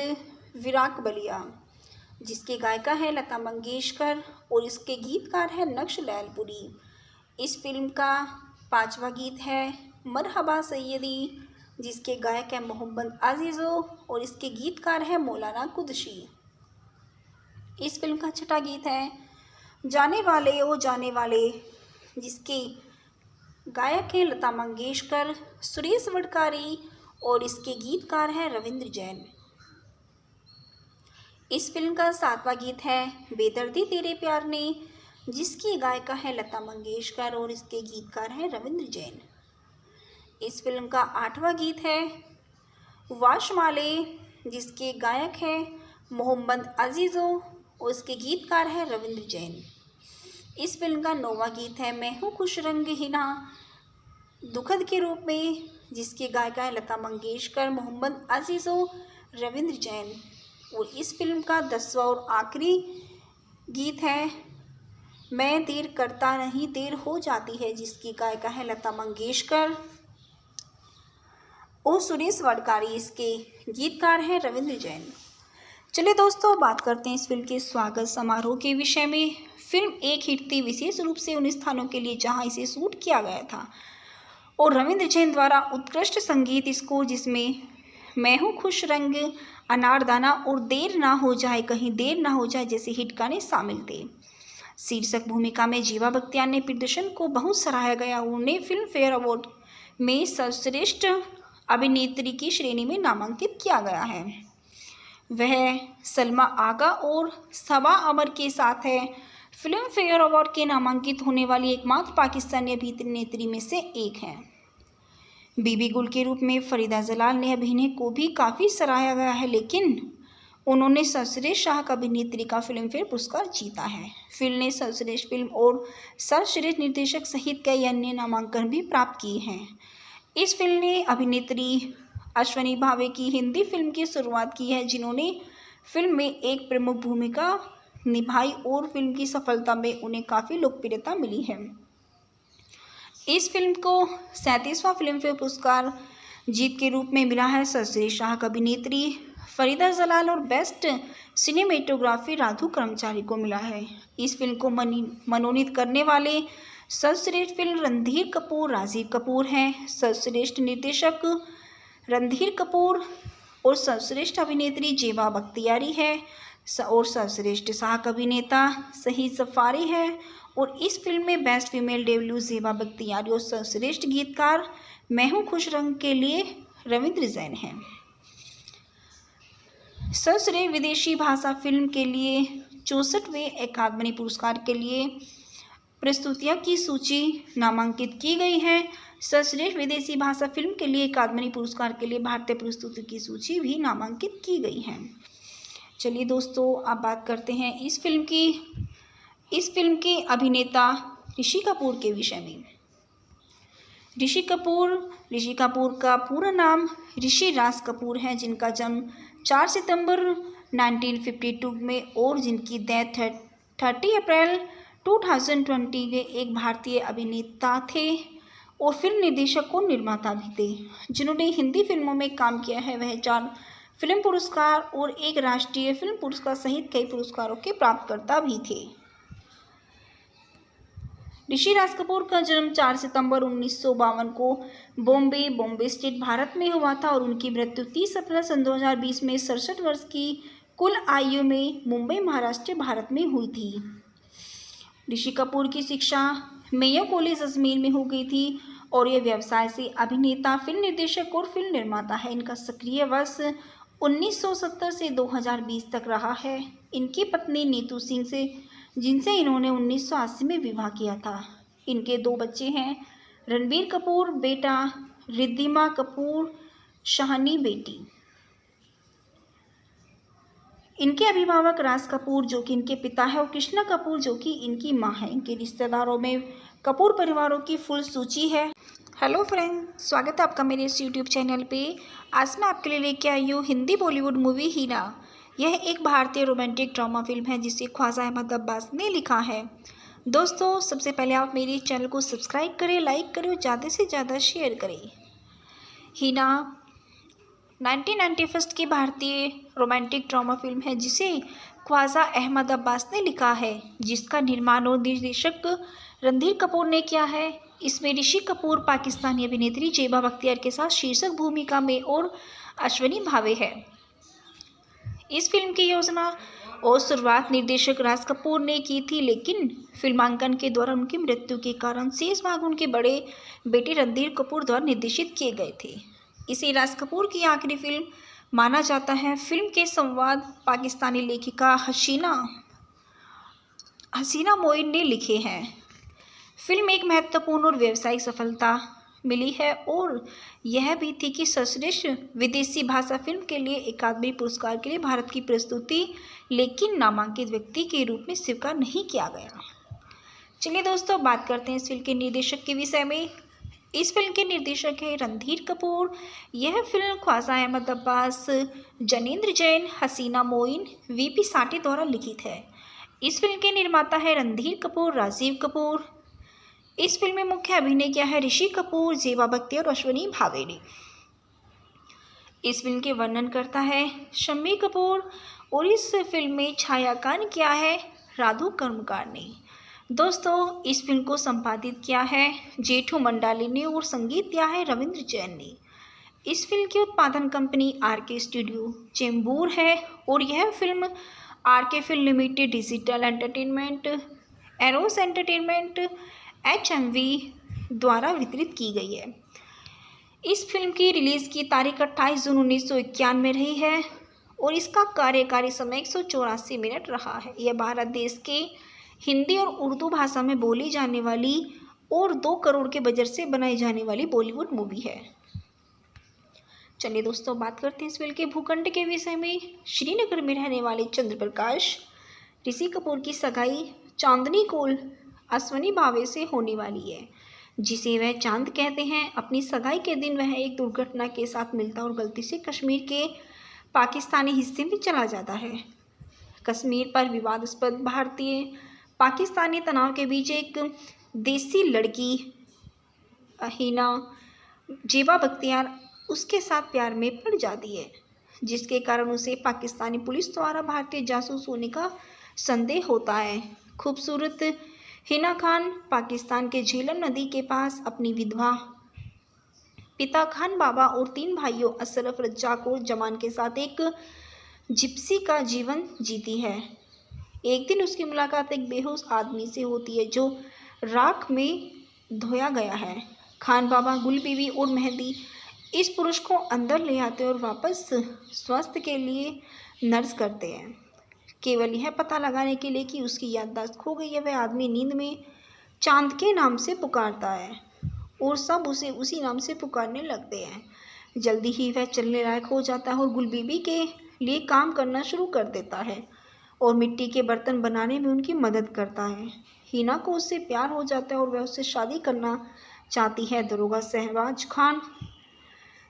विराक बलिया, जिसके गायिका है लता मंगेशकर और इसके गीतकार है नक्श लैलपुरी। इस फिल्म का पांचवा गीत है मरहबा सैयदी, जिसके गायक है मोहम्मद आजीज़ो और इसके गीतकार है मौलाना कुद्सी। इस फिल्म का छठा गीत है जाने वाले ओ जाने वाले, जिसके गायक हैं लता मंगेशकर, सुरेश वडकारी और इसके गीतकार हैं रविंद्र जैन। इस फिल्म का सातवां गीत है बेदर्दी तेरे प्यार ने, जिसकी गायिका है लता मंगेशकर और इसके गीतकार हैं रविंद्र जैन। इस फिल्म का आठवां गीत है वाशमाले, जिसके गायक हैं मोहम्मद अजीज़ो और इसके गीतकार हैं रविंद्र जैन। इस फिल्म का नौवां गीत है मैं हूँ खुश रंग हीना दुखद के रूप में, जिसकी गायिका है लता मंगेशकर, मोहम्मद अजीज़ो, रविंद्र जैन। और इस फिल्म का 10वां और आखिरी गीत है मैं देर करता नहीं देर हो जाती है, जिसकी गायिका है लता मंगेशकर और सुरेश वडकारी, इसके गीतकार हैं रविंद्र जैन। चलिए दोस्तों, बात करते हैं इस फिल्म के स्वागत समारोह के विषय में। फिल्म एक हिट थी विशेष रूप से उन स्थानों के लिए जहां इसे शूट किया गया था और रविंद्र जैन द्वारा उत्कृष्ट संगीत स्कोर, जिसमें मैं हूँ खुश रंग, अनारदाना और देर ना हो जाए कहीं देर ना हो जाए जैसे हिट गाने शामिल थे। शीर्षक भूमिका में जेबा बख्तियार ने प्रदर्शन को बहुत सराहा गया। उन्हें फिल्म फेयर अवार्ड में सर्वश्रेष्ठ अभिनेत्री की श्रेणी में नामांकित किया गया है। वह सलमा आगा और सबा अमर के साथ है फिल्म फेयर अवार्ड के नामांकित होने वाली एकमात्र पाकिस्तानी अभिनेत्री में से एक है। बीबी गुल के रूप में फरीदा जलाल ने अभिनय को भी काफ़ी सराहा गया है, लेकिन उन्होंने सर्वश्रेष्ठ सहायक अभिनेत्री का फिल्म फेयर पुरस्कार जीता है। फिल्म ने सर्वश्रेष्ठ फिल्म और सर्वश्रेष्ठ निर्देशक सहित कई अन्य नामांकन भी प्राप्त किए हैं। इस फिल्म ने अभिनेत्री अश्वनी भावे की हिंदी फिल्म की शुरुआत की है, जिन्होंने फिल्म में एक प्रमुख भूमिका निभाई और फिल्म की सफलता में उन्हें काफ़ी लोकप्रियता मिली है। इस फिल्म को 37वां फिल्म फेयर पुरस्कार जीत के रूप में मिला है। सर्वश्रेष्ठ सहायक अभिनेत्री फरीदा जलाल और बेस्ट सिनेमेटोग्राफी राधू कर्मचारी को मिला है। इस फिल्म को मनोनीत करने वाले सर्वश्रेष्ठ फिल्म रणधीर कपूर राजीव कपूर हैं। सर्वश्रेष्ठ निर्देशक रणधीर कपूर और सर्वश्रेष्ठ अभिनेत्री जेबा बख्तियारी है और सर्वश्रेष्ठ सहायक अभिनेता शहीद जफारी है। और इस फिल्म में बेस्ट फीमेल डेब्यू जेबा बख्तियारी और सर्वश्रेष्ठ गीतकार मैं हूं खुश रंग के लिए रविंद्र जैन हैं। सर्वश्रेष्ठ विदेशी भाषा फिल्म के लिए 64वें अकादमी पुरस्कार के लिए प्रस्तुतियां की सूची नामांकित की गई है। सर्वश्रेष्ठ विदेशी भाषा फिल्म के लिए अकादमी पुरस्कार के लिए भारतीय प्रस्तुति की सूची भी नामांकित की गई है। चलिए दोस्तों, अब बात करते हैं इस फिल्म के अभिनेता ऋषि कपूर के विषय में। ऋषि कपूर का पूरा नाम ऋषि राज कपूर है, जिनका जन्म 4 सितंबर 1952 में और जिनकी डेथ 30 अप्रैल 2020 के एक भारतीय अभिनेता थे और फिल्म निर्देशक और निर्माता भी थे, जिन्होंने हिंदी फिल्मों में काम किया है। वह 4 फिल्म पुरस्कार और 1 राष्ट्रीय फिल्म पुरस्कार सहित कई पुरस्कारों के प्राप्तकर्ता भी थे। ऋषि राज कपूर का जन्म 4 सितंबर 1952 को बॉम्बे स्टेट भारत में हुआ था और उनकी मृत्यु 30 अप्रैल सन 2020 में 67 वर्ष की कुल आयु में मुंबई महाराष्ट्र भारत में हुई थी। ऋषि कपूर की शिक्षा मेयो कॉलेज अजमेर में हो गई थी और ये व्यवसाय से अभिनेता, फिल्म निर्देशक और फिल्म निर्माता है। इनका सक्रिय वर्ष 1970 से 2020 तक रहा है। इनकी पत्नी नीतू सिंह से जिनसे इन्होंने 1980 में विवाह किया था। इनके 2 बच्चे हैं, रणबीर कपूर बेटा, रिद्धिमा कपूर शाहनी बेटी। इनके अभिभावक राज कपूर जो कि इनके पिता है और कृष्णा कपूर जो कि इनकी मां है। इनके रिश्तेदारों में कपूर परिवारों की फुल सूची है। हेलो फ्रेंड, स्वागत है आपका मेरे इस यूट्यूब चैनल पे। आज मैं आपके लिए लेके आई हूँ हिंदी बॉलीवुड मूवी हीना। यह एक भारतीय रोमांटिक ड्रामा फिल्म है जिसे ख्वाजा अहमद अब्बास ने लिखा है। दोस्तों, सबसे पहले आप मेरे चैनल को सब्सक्राइब करें, लाइक करें और ज़्यादा से ज़्यादा शेयर करें। हीना 1991 की भारतीय रोमांटिक ड्रामा फिल्म है जिसे ख्वाजा अहमद अब्बास ने लिखा है, जिसका निर्माण और निर्देशक रणधीर कपूर ने किया है। इसमें ऋषि कपूर पाकिस्तानी अभिनेत्री जेबा बख्तियार के साथ शीर्षक भूमिका में और अश्विनी भावे है। इस फिल्म की योजना और शुरुआत निर्देशक राज कपूर ने की थी, लेकिन फिल्मांकन के दौरान उनकी मृत्यु के कारण शेष भाग उनके बड़े बेटे रणधीर कपूर द्वारा निर्देशित किए गए थे। इसे राज कपूर की आखिरी फिल्म माना जाता है। फिल्म के संवाद पाकिस्तानी लेखिका हसीना मोइन ने लिखे हैं। फिल्म एक महत्वपूर्ण और व्यावसायिक सफलता मिली है और यह भी थी कि सर्वश्रेष्ठ विदेशी भाषा फिल्म के लिए अकादमी पुरस्कार के लिए भारत की प्रस्तुति, लेकिन नामांकित व्यक्ति के रूप में स्वीकार नहीं किया गया। चलिए दोस्तों, बात करते हैं इस फिल्म के निर्देशक के विषय में। इस फिल्म के निर्देशक हैं रणधीर कपूर। यह फिल्म ख्वाजा अहमद अब्बास, जनेंद्र जैन, हसीना मोइन, वीपी साठे द्वारा लिखित है। इस फिल्म के निर्माता है रणधीर कपूर, राजीव कपूर। इस फिल्म में मुख्य अभिनय किया है ऋषि कपूर, जेबा बख्तियार और अश्विनी भावे ने। इस फिल्म के वर्णन करता है शम्मी कपूर और इस फिल्म में छायांकन किया है राधू कर्मकार ने। दोस्तों, इस फिल्म को संपादित किया है जेठू मंडाली ने और संगीत दिया है रविंद्र जैन ने। इस फिल्म की उत्पादन कंपनी आरके स्टूडियो चेंबूर है और यह film RK film limited, digital entertainment, Eros entertainment, HMV द्वारा वितरित की गई है। इस फिल्म की रिलीज़ की तारीख 28 जून 1951 में रही है और इसका कार्यकारी समय 184 मिनट रहा है। यह भारत देश के हिंदी और उर्दू भाषा में बोली जाने वाली और 2 करोड़ के बजट से बनाई जाने वाली बॉलीवुड मूवी है। चलिए दोस्तों, बात करते हैं इस फिल्म के भूखंड के विषय में। श्रीनगर में रहने वाले चंद्र प्रकाश ऋषि कपूर की सगाई चांदनी कोल अश्विनी भावे से होने वाली है, जिसे वह चांद कहते हैं। अपनी सगाई के दिन वह एक दुर्घटना के साथ मिलता और गलती से कश्मीर के पाकिस्तानी हिस्से में चला जाता है। कश्मीर पर विवादास्पद भारतीय पाकिस्तानी तनाव के बीच एक देसी लड़की हीना जेबा बख्तियार उसके साथ प्यार में पड़ जाती है। जिसके कारण उसे पाकिस्तानी पुलिस द्वारा भारतीय जासूस होने का संदेह होता है। खूबसूरत हिना खान पाकिस्तान के झेलम नदी के पास अपनी विधवा पिता खान बाबा और 3 भाइयों अशरफ, रज्जाक और जमान के साथ एक जिप्सी का जीवन जीती है। एक दिन उसकी मुलाकात एक बेहोश आदमी से होती है जो राख में धोया गया है। खान बाबा, गुल बीबी और मेहंदी इस पुरुष को अंदर ले आते हैं और वापस स्वास्थ्य के लिए नर्स करते हैं, केवल यह पता लगाने के लिए कि उसकी याददाश्त खो गई है। वह आदमी नींद में चांद के नाम से पुकारता है और सब उसे उसी नाम से पुकारने लगते हैं। जल्दी ही वह चलने लायक हो जाता है और गुल बीबी के लिए काम करना शुरू कर देता है और मिट्टी के बर्तन बनाने में उनकी मदद करता है। हिना को उससे प्यार हो जाता है और वह उससे शादी करना चाहती है। दरोगा शहबाज खान,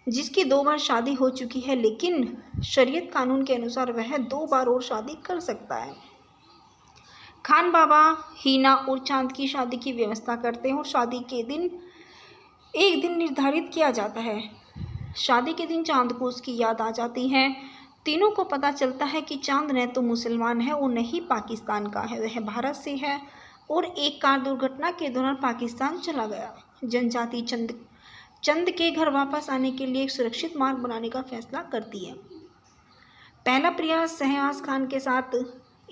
जिसकी 2 बार शादी हो चुकी है, लेकिन शरीयत कानून के अनुसार वह 2 बार और शादी कर सकता है। खान बाबा हिना और चांद की शादी की व्यवस्था करते हैं और शादी के दिन एक दिन निर्धारित किया जाता है। शादी के दिन चांद को उसकी याद आ जाती है। तीनों को पता चलता है कि चांद न तो मुसलमान है और न ही पाकिस्तान का है, वह भारत से है और एक कार दुर्घटना के दौरान पाकिस्तान चला गया। जनजाति चंद के घर वापस आने के लिए एक सुरक्षित मार्ग बनाने का फैसला करती है। पहला प्रयास शहबाज खान के साथ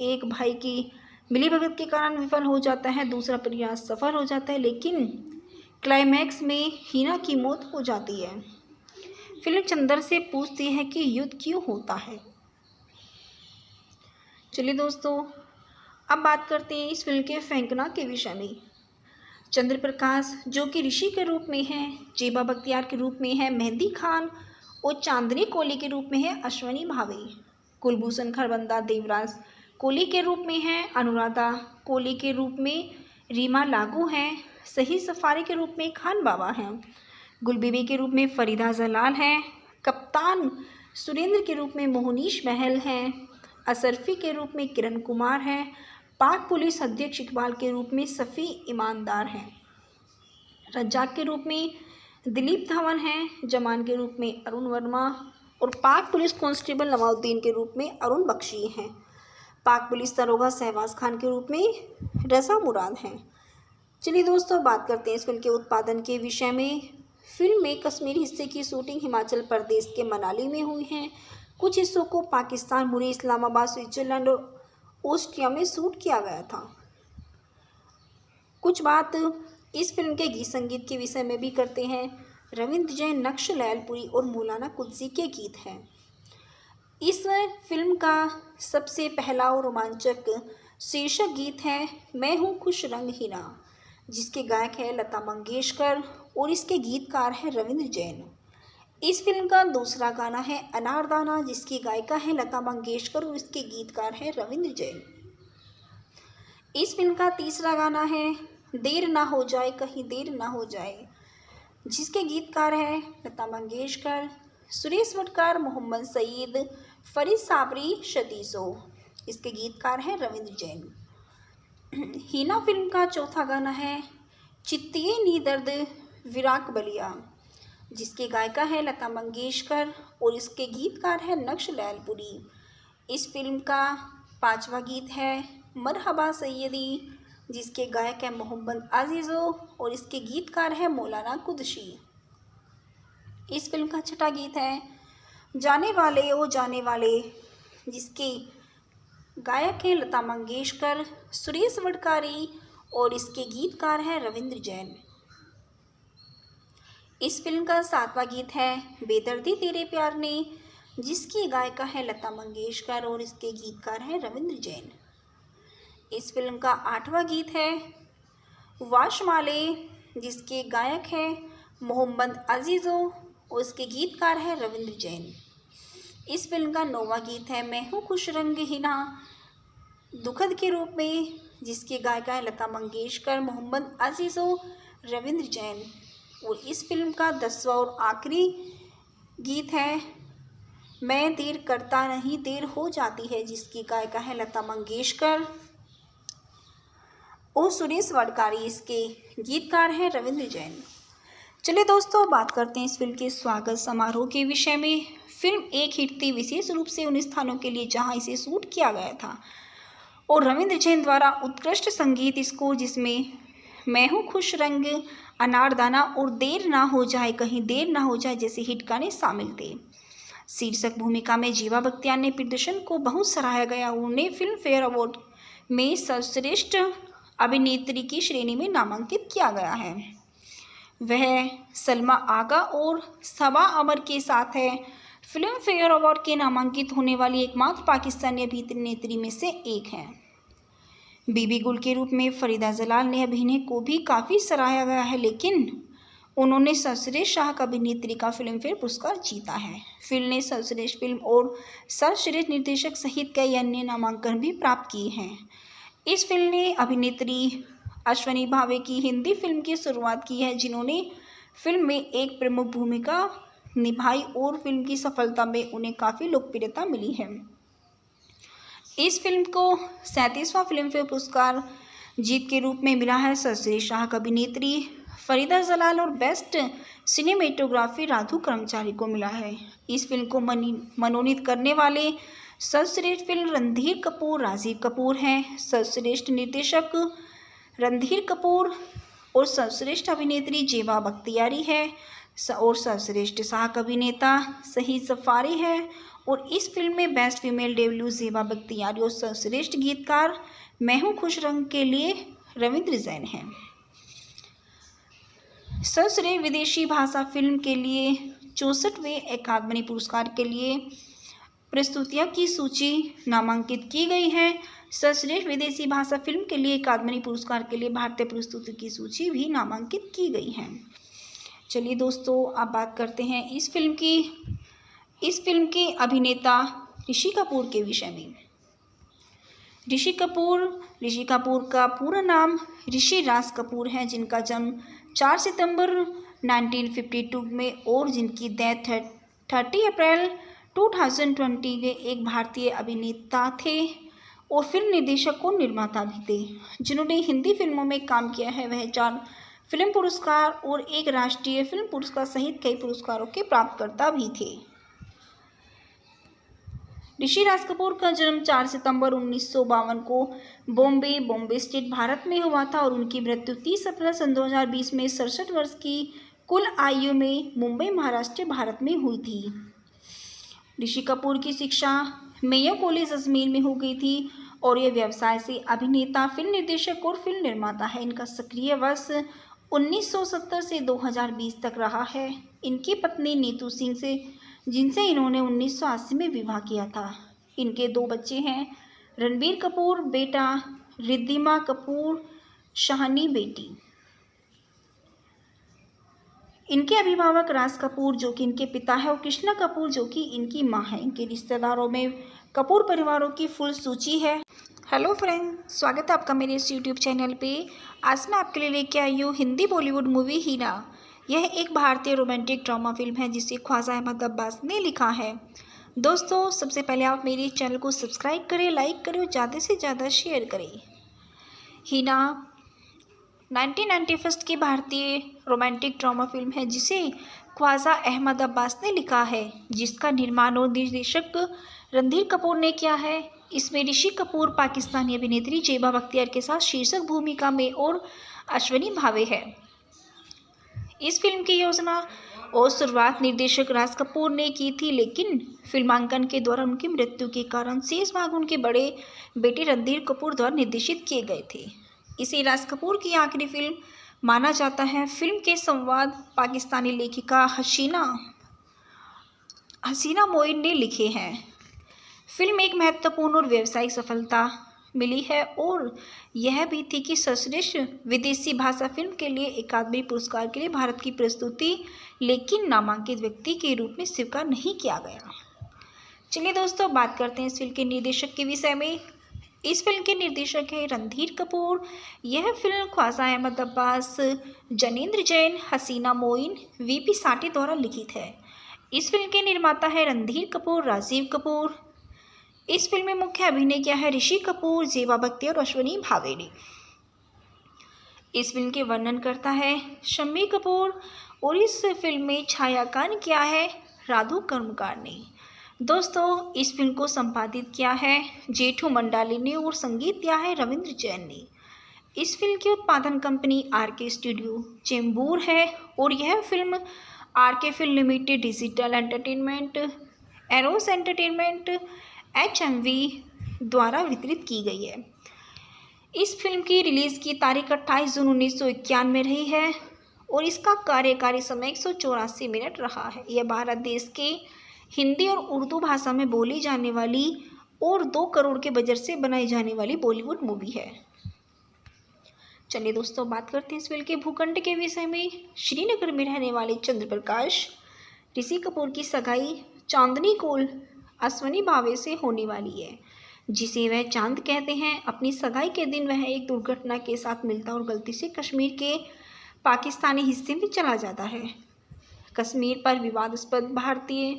एक भाई की मिलीभगत के कारण विफल हो जाता है। दूसरा प्रयास सफल हो जाता है, लेकिन क्लाइमैक्स में हिना की मौत हो जाती है। फिल्म चंदर से पूछती है कि युद्ध क्यों होता है। चलिए दोस्तों, अब बात करते हैं इस फिल्म के फेंकना के विषय में। चंद्र प्रकाश जो कि ऋषि के रूप में है, जेबा बख्तियार के रूप में है, मेहंदी खान और चांदनी कोली के रूप में है अश्वनी भावे, कुलभूषण खरबंदा देवराज कोली के रूप में है, अनुराधा कोली के रूप में रीमा लागू है, सही सफारी के रूप में खान बाबा हैं, गुलबीबी के रूप में फरीदा जलाल है, कप्तान सुरेंद्र के रूप में मोहनीश महल हैं, असरफी के रूप में किरण कुमार है, पाक पुलिस अध्यक्ष इकबाल के रूप में सफ़ी ईमानदार हैं, रज्जाक के रूप में दिलीप धवन हैं, जमान के रूप में अरुण वर्मा और पाक पुलिस कांस्टेबल नवाउद्दीन के रूप में अरुण बख्शी हैं। पाक पुलिस दरोगा शहबाज खान के रूप में रज़ा मुराद हैं। चलिए दोस्तों, बात करते हैं इस फिल्म के उत्पादन के विषय में। फिल्म में कश्मीरी हिस्से की शूटिंग हिमाचल प्रदेश के मनाली में हुई है। कुछ हिस्सों को पाकिस्तान, मुरी, इस्लामाबाद, स्विट्जरलैंड और ऑस्ट्रिया में शूट किया गया था। कुछ बात इस फिल्म के गीत संगीत के विषय में भी करते हैं। रविंद्र जैन, नक्श लैलपुरी और मौलाना कुद्सी के गीत हैं। इस फिल्म का सबसे पहला और रोमांचक शीर्षक गीत है मैं हूँ खुश रंग हिना, जिसके गायक है लता मंगेशकर और इसके गीतकार है रविंद्र जैन। इस फिल्म का दूसरा गाना है अनारदाना, जिसकी गायिका है लता मंगेशकर और इसके गीतकार है रविंद्र जैन। इस फिल्म का तीसरा गाना है देर ना हो जाए कहीं देर ना हो जाए, जिसके गीतकार है लता मंगेशकर, सुरेश वडकर, मोहम्मद सईद, फरीद साबरी, शतीसो। इसके गीतकार हैं रविंद्र जैन। हिना फिल्म का चौथा गाना है चित्तिए नी दर्द विराक बलिया, जिसके गायिका है लता मंगेशकर और इसके गीतकार है नक्श लैलपुरी। इस फिल्म का पांचवा गीत है मरहबा सैयदी, जिसके गायक है मोहम्मद आजीज़ो और इसके गीतकार है मौलाना कुद्सी। इस फिल्म का छठा गीत है जाने वाले ओ जाने वाले, जिसके गायक है लता मंगेशकर, सुरेश वडकारी और इसके गीतकार है रविंद्र जैन। इस फिल्म का सातवां गीत है बेदर्दी तेरे प्यार ने, जिसकी गायिका है लता मंगेशकर और इसके गीतकार हैं रविंद्र जैन। इस फिल्म का आठवां गीत है वाशमाले, जिसके गायक हैं मोहम्मद अजीज़ो और इसके गीतकार हैं रविंद्र जैन। इस फिल्म का नौवां गीत है मैं हूँ खुश रंग हिना दुखद के रूप में, जिसके गायिका है लता मंगेशकर, मोहम्मद अजीज़ो, रविंद्र जैन। और इस फिल्म का 10वां और आखिरी गीत है मैं देर करता नहीं देर हो जाती है, जिसकी गायिका है लता मंगेशकर और सुरेश वाडकारी, इसके गीतकार हैं रविंद्र जैन। चलिए दोस्तों, बात करते हैं इस फिल्म के स्वागत समारोह के विषय में। फिल्म एक हिट थी, विशेष रूप से उन स्थानों के लिए जहां इसे शूट किया गया था, और रविंद्र जैन द्वारा उत्कृष्ट संगीत स्कोर जिसमें मैं हूँ खुश, रंग, अनारदाना और देर ना हो जाए, कहीं देर ना हो जाए जैसे हिट गाने शामिल थे। शीर्षक भूमिका में जीवा बख्तियार ने प्रदर्शन को बहुत सराहा गया। उन्हें फिल्म फेयर अवार्ड में सर्वश्रेष्ठ अभिनेत्री की श्रेणी में नामांकित किया गया है। वह सलमा आगा और सबा अमर के साथ है फिल्म फेयर अवार्ड के नामांकित होने वाली एकमात्र पाकिस्तानी अभिनेत्री में से एक हैं। बीबी गुल के रूप में फरीदा जलाल ने अभिनय को भी काफ़ी सराहा गया है, लेकिन उन्होंने सर्वश्रेष्ठ सहायक अभिनेत्री का फिल्म फेयर पुरस्कार जीता है। फिल्म ने सर्वश्रेष्ठ फिल्म और सर्वश्रेष्ठ निर्देशक सहित कई अन्य नामांकन भी प्राप्त किए हैं। इस फिल्म ने अभिनेत्री अश्वनी भावे की हिंदी फिल्म की शुरुआत की है, जिन्होंने फिल्म में एक प्रमुख भूमिका निभाई और फिल्म की सफलता में उन्हें काफ़ी लोकप्रियता मिली है। इस फिल्म को 37वां फिल्म फेयर पुरस्कार जीत के रूप में मिला है। सर्वश्रेष्ठ सहायक अभिनेत्री फरीदा जलाल और बेस्ट सिनेमेटोग्राफी राधु कर्मचारी को मिला है। इस फिल्म को मनोनीत करने वाले सर्वश्रेष्ठ फिल्म रणधीर कपूर, राजीव कपूर हैं। सर्वश्रेष्ठ निर्देशक रणधीर कपूर और सर्वश्रेष्ठ अभिनेत्री जेबा बख्तियारी है और सर्वश्रेष्ठ सहायक अभिनेता शहीद जफारी है। और इस फिल्म में बेस्ट फीमेल डेब्यू जेबा बख्तियारी और सर्वश्रेष्ठ गीतकार मैं हूँ खुश रंग के लिए रविंद्र जैन हैं। सर्वश्रेष्ठ विदेशी भाषा फिल्म के लिए 64वें अकादमी पुरस्कार के लिए प्रस्तुतियाँ की सूची नामांकित की गई है। सर्वश्रेष्ठ विदेशी भाषा फिल्म के लिए अकादमी पुरस्कार के लिए भारतीय प्रस्तुति की सूची भी नामांकित की गई है। चलिए दोस्तों, अब बात करते हैं इस फिल्म के अभिनेता ऋषि कपूर के विषय में। ऋषि कपूर का पूरा नाम ऋषि राज कपूर है, जिनका जन्म 4 सितंबर 1952 में और जिनकी डेथ 30 अप्रैल 2020 के एक भारतीय अभिनेता थे और फिल्म निर्देशक और निर्माता भी थे, जिन्होंने हिंदी फिल्मों में काम किया है। वह 4 फिल्म पुरस्कार और 1 राष्ट्रीय फिल्म पुरस्कार सहित कई पुरस्कारों के प्राप्तकर्ता भी थे। ऋषि राज कपूर का जन्म 4 सितंबर 1952 को बॉम्बे स्टेट, भारत में हुआ था और उनकी मृत्यु 30 अप्रैल सन 2020 में 67 वर्ष की कुल आयु में मुंबई, महाराष्ट्र, भारत में हुई थी। ऋषि कपूर की शिक्षा मेयो कॉलेज अजमेर में हो गई थी और ये व्यवसाय से अभिनेता, फिल्म निर्देशक और फिल्म निर्माता है। इनका सक्रिय वर्ष 1970 से 2020 तक रहा है। इनकी पत्नी नीतू सिंह से, जिनसे इन्होंने 1980 में विवाह किया था। इनके 2 बच्चे हैं, रणबीर कपूर बेटा, रिद्धिमा कपूर शाहनी बेटी। इनके अभिभावक राज कपूर जो कि इनके पिता है और कृष्णा कपूर जो कि इनकी मां है। इनके रिश्तेदारों में कपूर परिवारों की फुल सूची है। हेलो फ्रेंड, स्वागत है आपका मेरे इस यूट्यूब चैनल पे। आज मैं आपके लिए लेके आई हूँ हिंदी बॉलीवुड मूवी हीना। यह एक भारतीय रोमांटिक ड्रामा फिल्म है जिसे ख्वाजा अहमद अब्बास ने लिखा है। दोस्तों, सबसे पहले आप मेरे चैनल को सब्सक्राइब करें, लाइक करें और ज़्यादा से ज़्यादा शेयर करें। हीना 1991 की भारतीय रोमांटिक ड्रामा फिल्म है जिसे ख्वाजा अहमद अब्बास ने लिखा है, जिसका निर्माण और निर्देशक रणधीर कपूर ने किया है। इसमें ऋषि कपूर पाकिस्तानी अभिनेत्री जेबा बख्तियार के साथ शीर्षक भूमिका में और अश्वनी भावे है। इस फिल्म की योजना और शुरुआत निर्देशक राज कपूर ने की थी, लेकिन फिल्मांकन के दौरान उनकी मृत्यु के कारण शेष भाग उनके बड़े बेटे रणधीर कपूर द्वारा निर्देशित किए गए थे। इसे राज कपूर की आखिरी फिल्म माना जाता है। फिल्म के संवाद पाकिस्तानी लेखिका हसीना मोइन ने लिखे हैं। फिल्म एक महत्वपूर्ण और व्यावसायिक सफलता मिली है और यह भी थी कि सर्वश्रेष्ठ विदेशी भाषा फिल्म के लिए अकादमी पुरस्कार के लिए भारत की प्रस्तुति, लेकिन नामांकित व्यक्ति के रूप में स्वीकार नहीं किया गया। चलिए दोस्तों, बात करते हैं इस फिल्म के निर्देशक के विषय में। इस फिल्म के निर्देशक है रणधीर कपूर। यह फिल्म ख्वाजा अहमद अब्बास, जनेंद्र जैन, हसीना मोइन, वीपी साठी द्वारा लिखित है। इस फिल्म के निर्माता है रणधीर कपूर, राजीव कपूर। इस फिल्म में मुख्य अभिनय किया है ऋषि कपूर, जेबा बख्तियार और अश्वनी भावे ने। इस फिल्म के वर्णन करता है शम्मी कपूर और इस फिल्म में छायांकन किया है राधू कर्मकार ने। दोस्तों, इस फिल्म को संपादित किया है जेठू मंडाली ने और संगीत दिया है रविंद्र जैन ने। इस फिल्म की उत्पादन कंपनी आरके स्टूडियो चेंबूर है और यह film RK film limited, digital entertainment, Eros entertainment, HMV द्वारा वितरित की गई है। इस फिल्म की रिलीज़ की तारीख 28 जून 1991 में रही है और इसका कार्यकारी समय 184 मिनट रहा है। यह भारत देश के हिंदी और उर्दू भाषा में बोली जाने वाली और 2 करोड़ के बजट से बनाई जाने वाली बॉलीवुड मूवी है। चलिए दोस्तों, बात करते हैं इस फिल्म के भूखंड के विषय में। श्रीनगर में रहने वाले चंद्र प्रकाश ऋषि कपूर की सगाई चांदनी कोल अश्वनी भावे से होने वाली है, जिसे वह चांद कहते हैं। अपनी सगाई के दिन वह एक दुर्घटना के साथ मिलता और गलती से कश्मीर के पाकिस्तानी हिस्से में चला जाता है। कश्मीर पर विवादास्पद भारतीय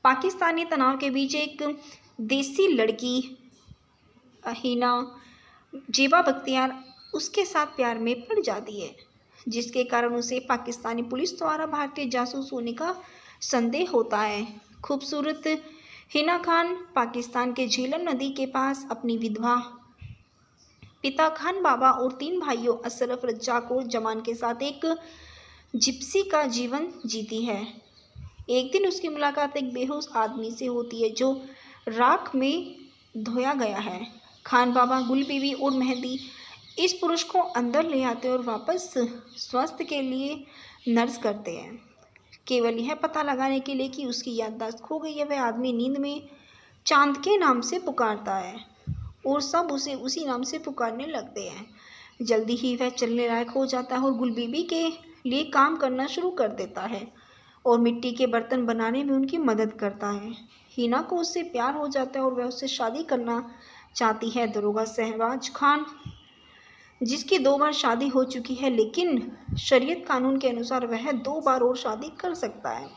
पाकिस्तानी तनाव के बीच एक देसी लड़की हिना जेबा बख्तियार उसके साथ प्यार में पड़ जाती है, जिसके कारण उसे पाकिस्तानी पुलिस द्वारा भारतीय जासूस होने का संदेह होता है। खूबसूरत हिना खान पाकिस्तान के झेलम नदी के पास अपनी विधवा पिता खान बाबा और 3 भाइयों अशरफ, रज्जाक और जमान के साथ एक जिप्सी का जीवन जीती है। एक दिन उसकी मुलाकात एक बेहोश आदमी से होती है जो राख में धोया गया है। खान बाबा, गुल बीवी और मेहंदी इस पुरुष को अंदर ले आते और वापस स्वास्थ्य के लिए नर्स करते हैं, केवल यह पता लगाने के लिए कि उसकी याददाश्त खो गई है। वह आदमी नींद में चांद के नाम से पुकारता है और सब उसे उसी नाम से पुकारने लगते हैं। जल्दी ही वह चलने लायक हो जाता है और गुल बीबी के लिए काम करना शुरू कर देता है और मिट्टी के बर्तन बनाने में उनकी मदद करता है। हिना को उससे प्यार हो जाता है और वह उससे शादी करना चाहती है। दरोगा शहबाज खान, जिसकी 2 बार शादी हो चुकी है, लेकिन शरीयत कानून के अनुसार वह 2 बार और शादी कर सकता है।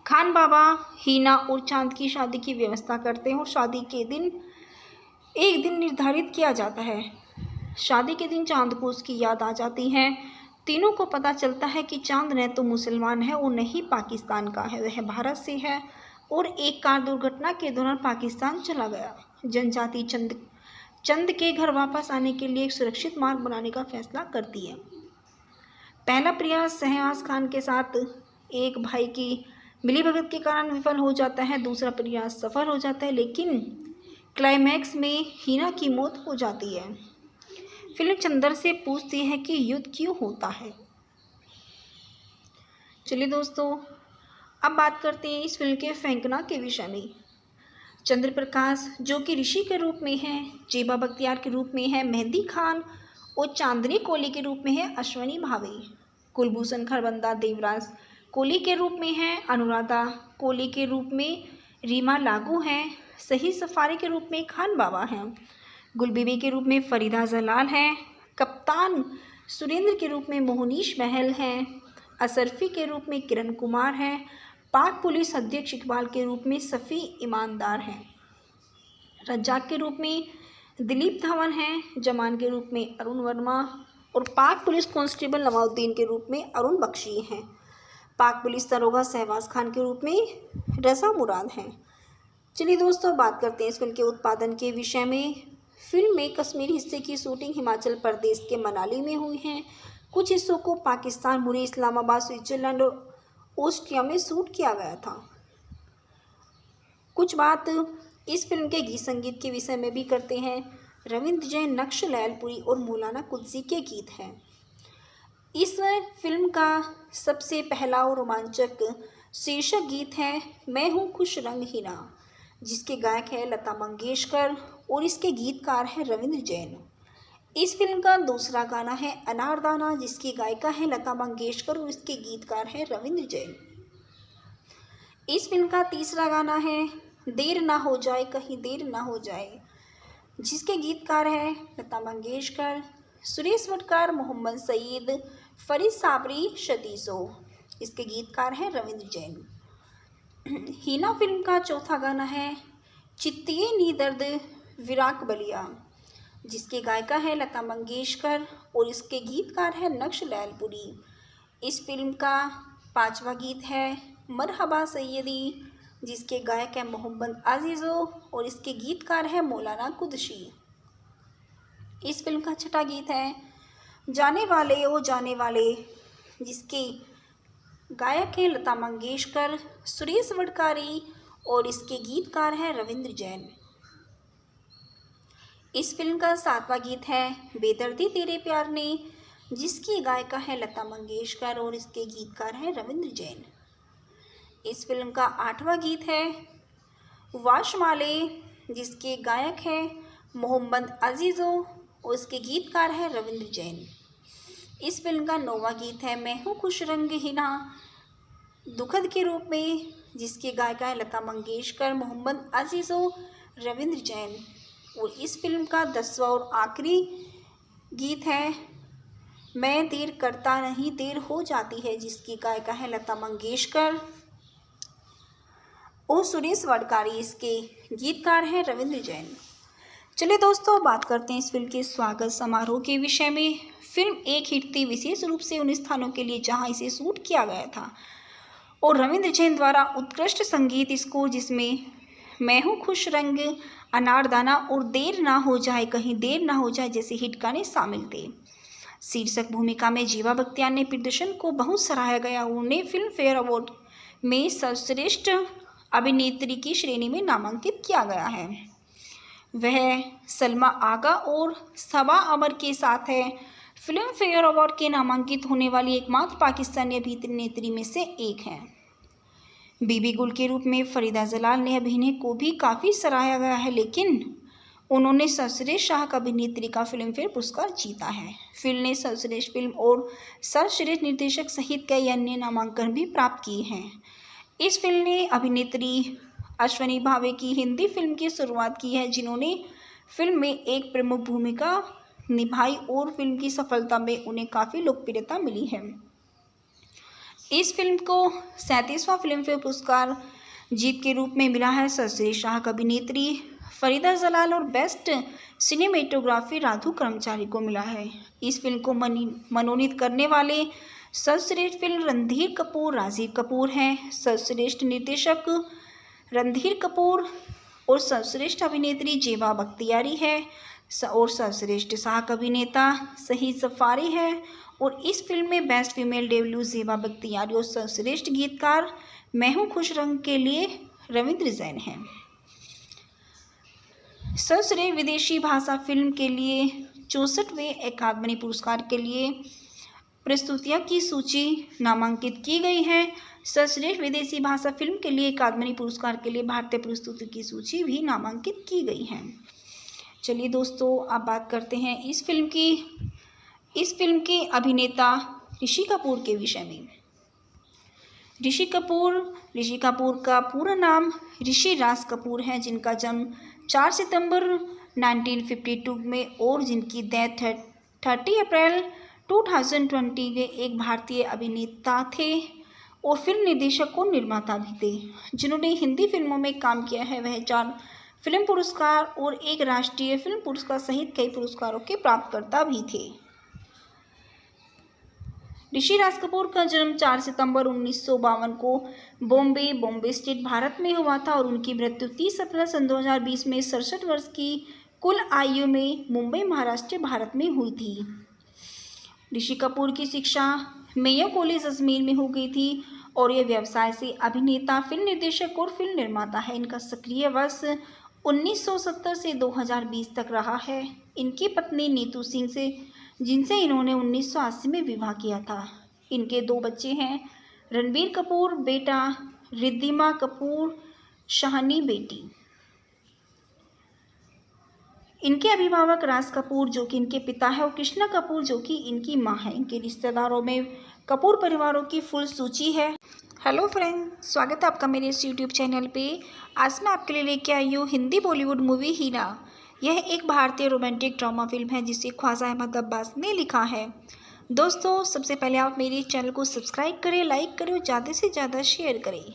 खान बाबा हिना और चांद की शादी की व्यवस्था करते हैं और शादी के दिन एक दिन निर्धारित किया जाता है। शादी के दिन चांद को उसकी याद आ जाती है। तीनों को पता चलता है कि चांद न तो मुसलमान है और न ही पाकिस्तान का है, वह भारत से है और एक कार दुर्घटना के दौरान पाकिस्तान चला गया। जनजाति चंद के घर वापस आने के लिए एक सुरक्षित मार्ग बनाने का फैसला करती है। पहला प्रयास शहबाज खान के साथ एक भाई की मिलीभगत के कारण विफल हो जाता है। दूसरा प्रयास सफल हो जाता है, लेकिन क्लाइमैक्स में हिना की मौत हो जाती है। फिल्म चंदर से पूछती है कि युद्ध क्यों होता है। चलिए दोस्तों, अब बात करते हैं इस फिल्म के फेंकना के विषय में। चंद्र प्रकाश, जो कि ऋषि के रूप में है, जेबा बख्तियार के रूप में है मेहंदी खान और चांदनी कोली के रूप में है अश्वनी भावे। कुलभूषण खरबंदा देवराज कोली के रूप में है। अनुराधा कोली के रूप में रीमा लागू हैं। सही सफारी के रूप में खान बाबा हैं। गुलबीबी के रूप में फरीदा जलाल हैं। कप्तान सुरेंद्र के रूप में मोहनीश महल हैं। असरफी के रूप में किरण कुमार हैं। पाक पुलिस अध्यक्ष इकबाल के रूप में सफ़ी ईमानदार हैं। रज्जाक के रूप में दिलीप धवन हैं। जमान के रूप में अरुण वर्मा और पाक पुलिस कांस्टेबल नवाउद्दीन के रूप में अरुण बख्शी हैं। पाक पुलिस दरोगा शहबाज खान के रूप में रज़ा मुराद हैं। चलिए दोस्तों, बात करते हैं इस फिल्म के उत्पादन के विषय में। फिल्म में कश्मीरी हिस्से की शूटिंग हिमाचल प्रदेश के मनाली में हुई है। कुछ हिस्सों को पाकिस्तान, मुरी, इस्लामाबाद, स्विट्जरलैंड और ऑस्ट्रिया में शूट किया गया था। कुछ बात इस फिल्म के गीत संगीत के विषय में भी करते हैं। रविंद्र जैन, नक्श लैलपुरी और मौलाना कुद्सी के गीत हैं। इस फिल्म का सबसे पहला और रोमांचक शीर्षक गीत है मैं हूँ खुश रंग हिना, जिसके गायक है लता मंगेशकर और इसके गीतकार है रविंद्र जैन। इस फिल्म का दूसरा गाना है अनारदाना, जिसकी गायिका है लता मंगेशकर और इसके गीतकार है रविंद्र जैन। इस फिल्म का तीसरा गाना है देर ना हो जाए कहीं देर ना हो जाए, जिसके गीतकार है लता मंगेशकर, सुरेश वडकर, मोहम्मद सईद, फरीद साबरी, शतीसो। इसके गीतकार हैं रविंद्र जैन। हिना फिल्म का चौथा गाना है चित्तिये नी दर्द विराक बलिया, जिसकी गायिका है लता मंगेशकर और इसके गीतकार है नक्श लैलपुरी। इस फिल्म का 5वां गीत है मरहबा सैयदी, जिसके गायक है मोहम्मद आज़िज़ो और इसके गीतकार है मौलाना कुदशी। इस फिल्म का 6वां गीत है जाने वाले ओ जाने वाले, जिसके गायक हैं लता मंगेशकर, सुरेश वडकारी और इसके गीतकार हैं रविंद्र जैन। इस फिल्म का 7वां गीत है बेदर्दी तेरे प्यार ने, जिसकी गायिका है लता मंगेशकर और इसके गीतकार हैं रविंद्र जैन। इस फिल्म का 8वां गीत है वाशमाले, जिसके गायक हैं मोहम्मद अजीज़ो और इसके गीतकार हैं रविंद्र जैन। इस फिल्म का 9वां गीत है मैं हूँ खुश रंगहीना दुखद के रूप में, जिसकी गायिका है लता मंगेशकर, मोहम्मद अजीज़ो, रविंद्र जैन। और इस फिल्म का 10वां और आखिरी गीत है मैं देर करता नहीं देर हो जाती है, जिसकी गायिका है लता मंगेशकर और सुरेश वडकारी, इसके गीतकार हैं रविंद्र जैन। चलिए दोस्तों, बात करते हैं इस फिल्म के स्वागत समारोह के विषय में। फिल्म एक हिट थी, विशेष रूप से उन स्थानों के लिए जहां इसे शूट किया गया था, और रविंद्र जैन द्वारा उत्कृष्ट संगीत स्कोर जिसमें मैं हूँ खुश रंग, अनारदाना और देर ना हो जाए कहीं देर ना हो जाए जैसे हिट गाने शामिल थे। शीर्षक भूमिका में जीवा बख्तियार ने प्रदर्शन को बहुत सराहा गया। उन्हें फिल्म फेयर अवार्ड में सर्वश्रेष्ठ अभिनेत्री की श्रेणी में नामांकित किया गया है। वह सलमा आगा और सबा अमर के साथ है फिल्म फेयर अवार्ड के नामांकित होने वाली एकमात्र पाकिस्तानी अभिनेत्री में से एक हैं। बीबी गुल के रूप में फरीदा जलाल ने अभिनय को भी काफ़ी सराहा गया है, लेकिन उन्होंने सर्वश्रेष्ठ सहायक अभिनेत्री का फिल्म फेयर पुरस्कार जीता है। फिल्म ने सर्वश्रेष्ठ फिल्म और सर्वश्रेष्ठ निर्देशक सहित कई अन्य नामांकन भी प्राप्त किए हैं। इस फिल्म ने अभिनेत्री अश्विनी भावे की हिंदी फिल्म की शुरुआत की है, जिन्होंने फिल्म में एक प्रमुख भूमिका निभाई और फिल्म की सफलता में उन्हें काफ़ी लोकप्रियता मिली है। इस फिल्म को 37वां फिल्म फेयर पुरस्कार जीत के रूप में मिला है। सर्वश्रेष्ठ सहायक अभिनेत्री फरीदा जलाल और बेस्ट सिनेमेटोग्राफी राधु कर्मचारी को मिला है। इस फिल्म को मनोनीत करने वाले सर्वश्रेष्ठ फिल्म रणधीर कपूर, राजीव कपूर हैं। सर्वश्रेष्ठ निर्देशक रणधीर कपूर और सर्वश्रेष्ठ अभिनेत्री जेबा बख्तियारी है और सर्वश्रेष्ठ सहायक अभिनेता शहीद सफारी है। और इस फिल्म में बेस्ट फीमेल डेब्यू जेबा बख्तियारी और सर्वश्रेष्ठ गीतकार मैं हूँ खुश रंग के लिए रविंद्र जैन हैं। सर्वश्रेष्ठ विदेशी भाषा फिल्म के लिए 64वें अकादमी पुरस्कार के लिए प्रस्तुतियों की सूची नामांकित की गई है। सर्वश्रेष्ठ विदेशी भाषा फिल्म के लिए अकादमी पुरस्कार के लिए भारतीय प्रस्तुति की सूची भी नामांकित की गई है। चलिए दोस्तों, अब बात करते हैं इस फिल्म के अभिनेता ऋषि कपूर के विषय में। ऋषि कपूर का पूरा नाम ऋषि राज कपूर है, जिनका जन्म 4 सितंबर 1952 में और जिनकी डेथ 30 अप्रैल 2020 में एक भारतीय अभिनेता थे और फिल्म निर्देशक और निर्माता भी थे, जिन्होंने हिंदी फिल्मों में काम किया है। वह 4 फिल्म पुरस्कार और 1 राष्ट्रीय फिल्म पुरस्कार सहित कई पुरस्कारों के प्राप्तकर्ता भी थे। ऋषि राज कपूर का जन्म 4 सितंबर 1952 को बॉम्बे स्टेट, भारत में हुआ था और उनकी मृत्यु 30 अप्रैल सन 2020 में 67 वर्ष की कुल आयु में मुंबई, महाराष्ट्र, भारत में हुई थी। ऋषि कपूर की शिक्षा मेयो कॉलेज अजमेर में हो गई थी और ये व्यवसाय से अभिनेता, फिल्म निर्देशक और फिल्म निर्माता है। इनका सक्रिय वर्ष 1970 से 2020 तक रहा है। इनकी पत्नी नीतू सिंह से, जिनसे इन्होंने 1980 में विवाह किया था। इनके 2 बच्चे हैं, रणबीर कपूर बेटा, रिद्धिमा कपूर शाहनी बेटी। इनके अभिभावक राज कपूर जो कि इनके पिता है और कृष्णा कपूर जो कि इनकी माँ है। इनके रिश्तेदारों में कपूर परिवारों की फुल सूची है। हेलो फ्रेंड, स्वागत है आपका मेरे इस यूट्यूब चैनल पे। आज मैं आपके लिए लेके आई हूँ हिंदी बॉलीवुड मूवी हीना। यह एक भारतीय रोमांटिक ड्रामा फिल्म है जिसे ख्वाजा अहमद अब्बास ने लिखा है। दोस्तों, सबसे पहले आप मेरे चैनल को सब्सक्राइब करें, लाइक करें और ज़्यादा से ज़्यादा शेयर करें।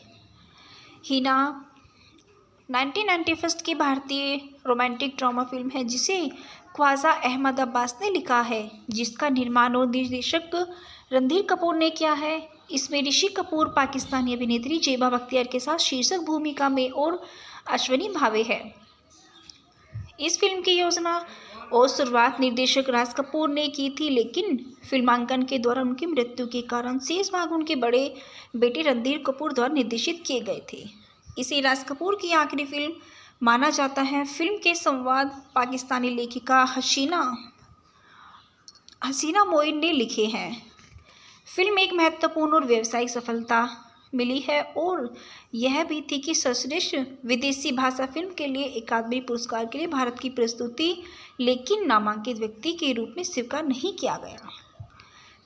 हीना 1991 की भारतीय रोमांटिक ड्रामा फिल्म है जिसे ख्वाजा अहमद अब्बास ने लिखा है, जिसका निर्माण और निर्देशक रणधीर कपूर ने किया है। इसमें ऋषि कपूर पाकिस्तानी अभिनेत्री जेबा बख्तियार के साथ शीर्षक भूमिका में और अश्विनी भावे है। इस फिल्म की योजना और शुरुआत निर्देशक राज कपूर ने की थी, लेकिन फिल्मांकन के दौरान उनकी मृत्यु के कारण शेष भाग उनके बड़े बेटे रणधीर कपूर द्वारा निर्देशित किए गए थे। इसे राज कपूर की आखिरी फिल्म माना जाता है। फिल्म के संवाद पाकिस्तानी लेखिका हसीना मोइन ने लिखे हैं। फिल्म एक महत्वपूर्ण और व्यावसायिक सफलता मिली है और यह भी थी कि सर्वश्रेष्ठ विदेशी भाषा फिल्म के लिए अकादमी पुरस्कार के लिए भारत की प्रस्तुति, लेकिन नामांकित व्यक्ति के रूप में स्वीकार नहीं किया गया।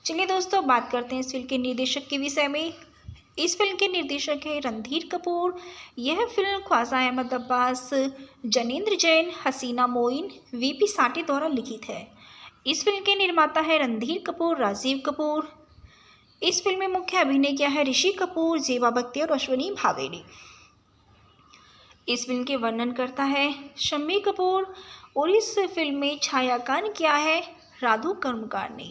चलिए दोस्तों, बात करते हैं इस फिल्म के निर्देशक के विषय में। इस फिल्म के निर्देशक है रणधीर कपूर। यह फिल्म ख्वाजा अहमद अब्बास, जनेंद्र जैन, हसीना मोइन, वीपी साठी द्वारा लिखित है। इस फिल्म के निर्माता है रणधीर कपूर, राजीव कपूर। इस फिल्म में मुख्य अभिनय किया है ऋषि कपूर, जेबा बख्तियार और अश्विनी भावे ने। इस फिल्म के वर्णन करता है शम्मी कपूर और इस फिल्म में छायांकन किया है राधु कर्मकार ने।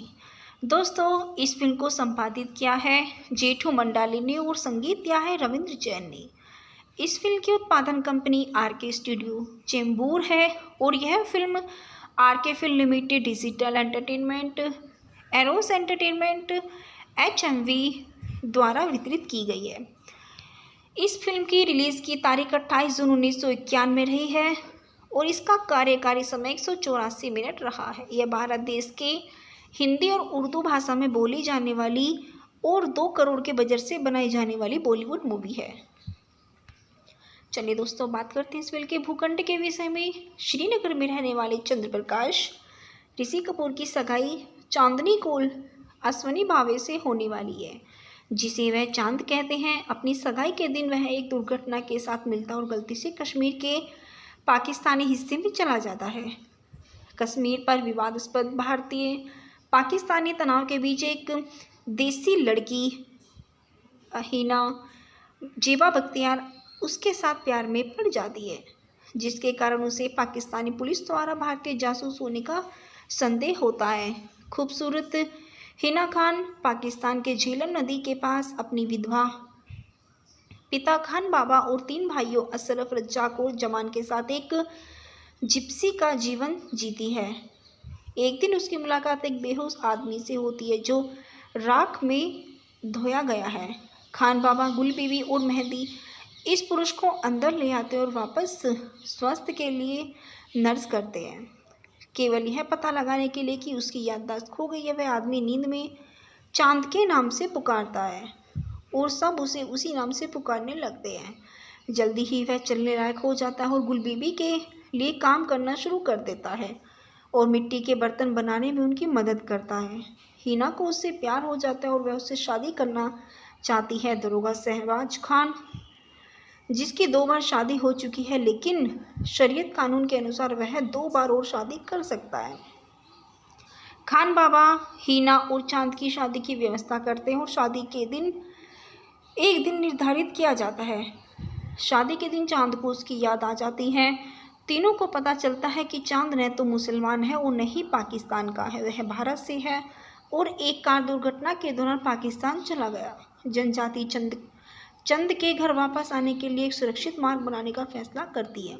दोस्तों, इस फिल्म को संपादित किया है जेठू मंडाली ने और संगीत दिया है रविंद्र जैन ने। इस फिल्म की उत्पादन कंपनी आरके स्टूडियो चेंबूर है और यह film RK film limited, digital entertainment, Eros entertainment, HMV द्वारा वितरित की गई है। इस फिल्म की रिलीज़ की तारीख 28 जून 1991 में रही है और इसका कार्यकारी समय 184 मिनट रहा है। यह भारत देश के हिंदी और उर्दू भाषा में बोली जाने वाली और 2 करोड़ के बजट से बनाई जाने वाली बॉलीवुड मूवी है। चलिए दोस्तों, बात करते हैं इस फिल्म के भूखंड के विषय में। श्रीनगर में रहने वाले चंद्र प्रकाश ऋषि कपूर की सगाई चांदनी कोल अश्विनी भावे से होने वाली है, जिसे वह चांद कहते हैं। अपनी सगाई के दिन वह एक दुर्घटना के साथ मिलता और गलती से कश्मीर के पाकिस्तानी हिस्से में चला जाता है। कश्मीर पर विवादास्पद भारतीय पाकिस्तानी तनाव के बीच एक देसी लड़की हिना जेबा बख्तियार उसके साथ प्यार में पड़ जाती है, जिसके कारण उसे पाकिस्तानी पुलिस द्वारा भारतीय जासूस होने का संदेह होता है। खूबसूरत हिना खान पाकिस्तान के झेलम नदी के पास अपनी विधवा पिता खान बाबा और 3 भाइयों अशरफ, रज्जाक और जमान के साथ एक जिप्सी का जीवन जीती है। एक दिन उसकी मुलाकात एक बेहोश आदमी से होती है जो राख में धोया गया है। खान बाबा, गुल बीबी और मेहंदी इस पुरुष को अंदर ले आते और वापस स्वास्थ्य के लिए नर्स करते हैं, केवल यह पता लगाने के लिए कि उसकी याददाश्त खो गई है। वह आदमी नींद में चांद के नाम से पुकारता है और सब उसे उसी नाम से पुकारने लगते हैं। जल्दी ही वह चलने लायक हो जाता है और गुल बीबी के लिए काम करना शुरू कर देता है और मिट्टी के बर्तन बनाने में उनकी मदद करता है। हिना को उससे प्यार हो जाता है और वह उससे शादी करना चाहती है। दरोगा शहबाज खान, जिसकी 2 बार शादी हो चुकी है, लेकिन शरीयत कानून के अनुसार वह 2 बार और शादी कर सकता है। खान बाबा हिना और चांद की शादी की व्यवस्था करते हैं और शादी के दिन एक दिन निर्धारित किया जाता है। शादी के दिन चांद को उसकी याद आ जाती है। तीनों को पता चलता है कि चांद न तो मुसलमान है और न ही पाकिस्तान का है, वह भारत से है और एक कार दुर्घटना के दौरान पाकिस्तान चला गया। जनजाति चंद के घर वापस आने के लिए एक सुरक्षित मार्ग बनाने का फैसला करती है।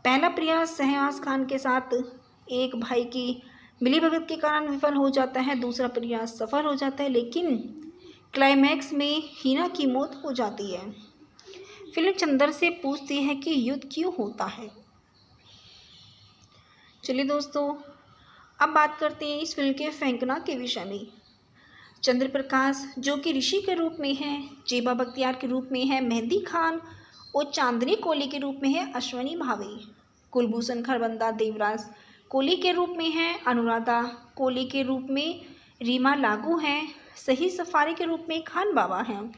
पहला प्रयास शहबाज खान के साथ एक भाई की मिलीभगत के कारण विफल हो जाता है। दूसरा प्रयास सफल हो जाता है, लेकिन क्लाइमैक्स में हिना की मौत हो जाती है। फिल्म चंदर से पूछती है कि युद्ध क्यों होता है। चलिए दोस्तों, अब बात करते हैं इस फिल्म के फेंकना के विषय में। चंद्र प्रकाश, जो कि ऋषि के रूप में है, जेबा बख्तियार के रूप में है मेहंदी खान और चांदनी कोली के रूप में है अश्विनी भावे। कुलभूषण खरबंदा देवराज कोली के रूप में है, अनुराधा कोली के रूप में रीमा लागू हैं, सही सफारी के रूप में खान बाबा हैं,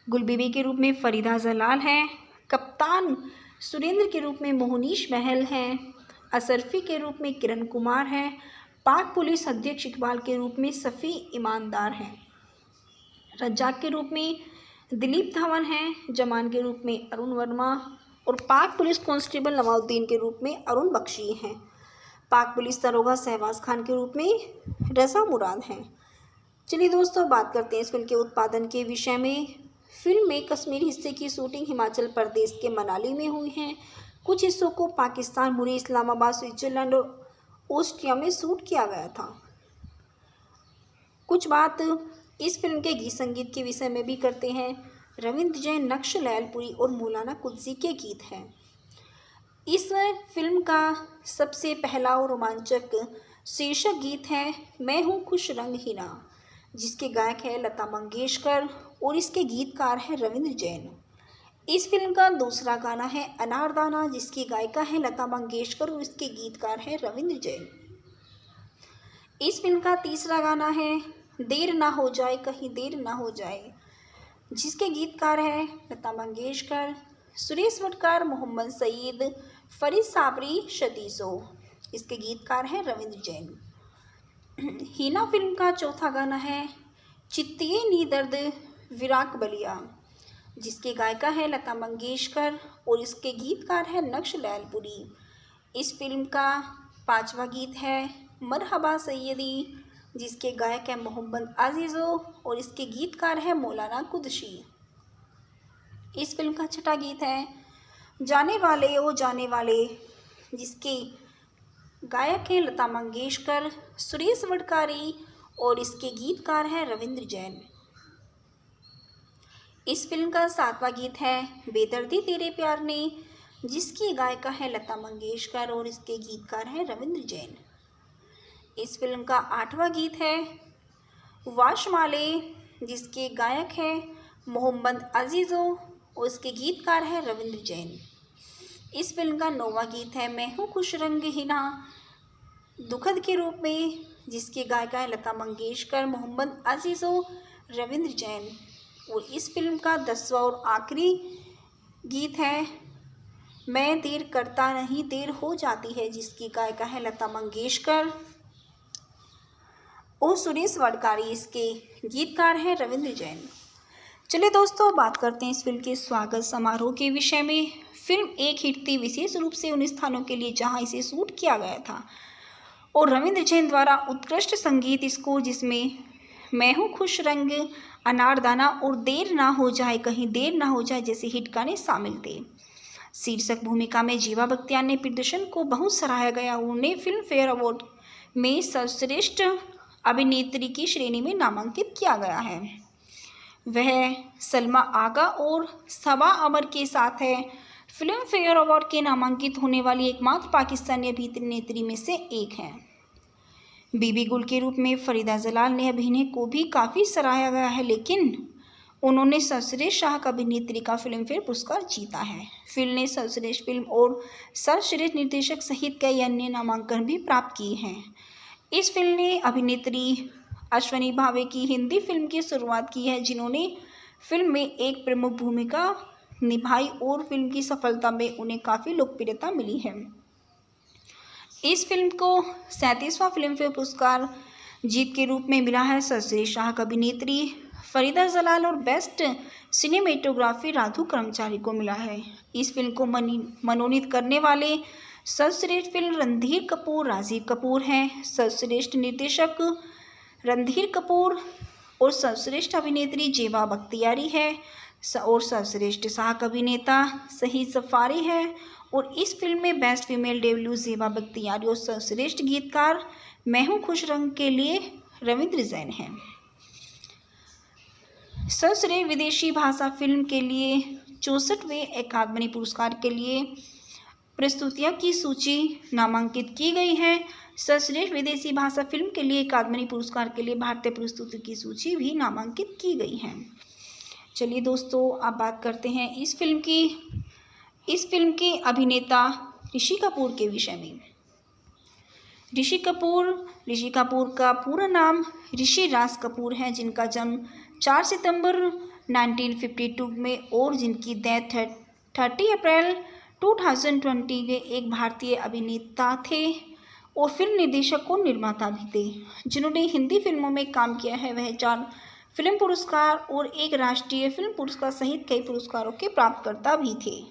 गुलबीबी के रूप में फरीदा जलाल हैं, कप्तान सुरेंद्र के रूप में मोहनीश महल हैं, असरफी के रूप में किरण कुमार हैं, पाक पुलिस अध्यक्ष इकबाल के रूप में सफ़ी ईमानदार हैं, रज्जाक के रूप में दिलीप धवन हैं, जमान के रूप में अरुण वर्मा और पाक पुलिस कांस्टेबल नवाजुद्दीन के रूप में अरुण बख्शी हैं। पाक पुलिस दरोगा शहबाज खान के रूप में रज़ा मुराद हैं। चलिए दोस्तों, बात करते हैं इस फिल्म के उत्पादन के विषय में। फिल्म में कश्मीरी हिस्से की शूटिंग हिमाचल प्रदेश के मनाली में हुई है। कुछ हिस्सों को पाकिस्तान, मुरी, इस्लामाबाद, स्विट्जरलैंड और ऑस्ट्रिया में शूट किया गया था। कुछ बात इस फिल्म के गीत संगीत के विषय में भी करते हैं। रविंद्र जैन, नक्श लैलपुरी और मौलाना कुद्सी के गीत हैं। इस फिल्म का सबसे पहला और रोमांचक शीर्षक गीत है मैं हूँ खुश रंग हीना, जिसके गायक है लता मंगेशकर और इसके गीतकार है रविंद्र जैन। इस फिल्म का दूसरा गाना है अनारदाना, जिसकी गायिका है लता मंगेशकर और इसके गीतकार है रविंद्र जैन। इस फिल्म का तीसरा गाना है देर ना हो जाए कहीं देर ना हो जाए, जिसके गीतकार है लता मंगेशकर, सुरेश वडकर, मोहम्मद सईद, फरीद साबरी, शतीसो। इसके गीतकार हैं रविंद्र जैन। हीना फिल्म का चौथा गाना है चित्तिए नी दर्द विराक बलिया, जिसके गायिका है लता मंगेशकर और इसके गीतकार है नक्श लैलपुरी। इस फिल्म का पांचवा गीत है मरहबा सैयदी, जिसके गायक है मोहम्मद अजीज़ो और इसके गीतकार है मौलाना कुद्सी। इस फिल्म का छठा गीत है जाने वाले ओ जाने वाले, जिसके गायक है लता मंगेशकर, सुरेश वडकारी और इसके गीतकार हैं रविंद्र जैन। इस फिल्म का सातवां गीत है बेदर्दी तेरे प्यार ने, जिसकी गायिका है लता मंगेशकर और इसके गीतकार हैं रविंद्र जैन। इस फिल्म का आठवां गीत है वाशमाले, जिसके गायक हैं मोहम्मद अजीज़ो और इसके गीतकार हैं रविंद्र जैन। इस फिल्म का नौवां गीत है मैं हूँ खुश रंग हीना दुखद के रूप में, जिसके गायिका है लता मंगेशकर, मोहम्मद अजीज़ो, रविंद्र जैन। और इस फिल्म का 10वां और आखिरी गीत है मैं देर करता नहीं देर हो जाती है, जिसकी गायिका है लता मंगेशकर और सुरेश वडकारी, इसके गीतकार हैं रविंद्र जैन। चलिए दोस्तों, बात करते हैं इस फिल्म के स्वागत समारोह के विषय में। फिल्म एक हिट थी विशेष रूप से उन स्थानों के लिए जहां इसे शूट किया गया था, और रविंद्र जैन द्वारा उत्कृष्ट संगीत स्कोर जिसमें मैं हूँ खुश रंग, अनारदाना और देर ना हो जाए कहीं देर ना हो जाए जैसे हिट गाने शामिल थे। शीर्षक भूमिका में जीवा बख्तियार ने प्रदर्शन को बहुत सराहा गया। उन्हें फिल्म फेयर अवार्ड में सर्वश्रेष्ठ अभिनेत्री की श्रेणी में नामांकित किया गया है। वह सलमा आगा और सबा अमर के साथ है फिल्म फेयर अवार्ड के नामांकित होने वाली एकमात्र पाकिस्तानी अभिनेत्री में से एक हैं। बीबी गुल के रूप में फरीदा जलाल ने अभिनय को भी काफ़ी सराहा गया है, लेकिन उन्होंने सर्वश्रेष्ठ सहायक अभिनेत्री का फिल्म फेयर पुरस्कार जीता है। फिल्म ने सर्वश्रेष्ठ फिल्म और सर्वश्रेष्ठ निर्देशक सहित कई अन्य नामांकन भी प्राप्त किए हैं। इस फिल्म ने अभिनेत्री अश्विनी भावे की हिंदी फिल्म की शुरुआत की है, जिन्होंने फिल्म में एक प्रमुख भूमिका निभाई और फिल्म की सफलता में उन्हें काफ़ी लोकप्रियता मिली है। इस फिल्म को 37वां फिल्म फेयर पुरस्कार जीत के रूप में मिला है। सर्वश्रेष्ठ सहायक अभिनेत्री फरीदा जलाल और बेस्ट सिनेमेटोग्राफी राधु कर्मचारी को मिला है। इस फिल्म को मनोनीत करने वाले सर्वश्रेष्ठ फिल्म रणधीर कपूर, राजीव कपूर हैं। सर्वश्रेष्ठ निर्देशक रणधीर कपूर और सर्वश्रेष्ठ अभिनेत्री जेबा बख्तियारी है और सर्वश्रेष्ठ सहायक अभिनेता शहीद जफारी है। और इस फिल्म में बेस्ट फीमेल डेब्यू जेबा बख्तियारी और सर्वश्रेष्ठ गीतकार मैं हूँ खुश रंग के लिए रविंद्र जैन हैं। सर्वश्रेष्ठ विदेशी भाषा फिल्म के लिए 64वें अकादमी पुरस्कार के लिए प्रस्तुतियों की सूची नामांकित की गई है। सर्वश्रेष्ठ विदेशी भाषा फिल्म के लिए अकादमी पुरस्कार के लिए भारतीय प्रस्तुति की सूची भी नामांकित की गई है। चलिए दोस्तों, अब बात करते हैं इस फिल्म के अभिनेता ऋषि कपूर के विषय में। ऋषि कपूर का पूरा नाम ऋषि राज कपूर है, जिनका जन्म 4 सितंबर 1952 में और जिनकी डेथ 30 अप्रैल 2020 के एक भारतीय अभिनेता थे और फिल्म निर्देशक और निर्माता भी थे। जिन्होंने हिंदी फिल्मों में काम किया है, वह 4 फिल्म पुरस्कार और 1 राष्ट्रीय फिल्म पुरस्कार सहित कई पुरस्कारों के प्राप्तकर्ता भी थे।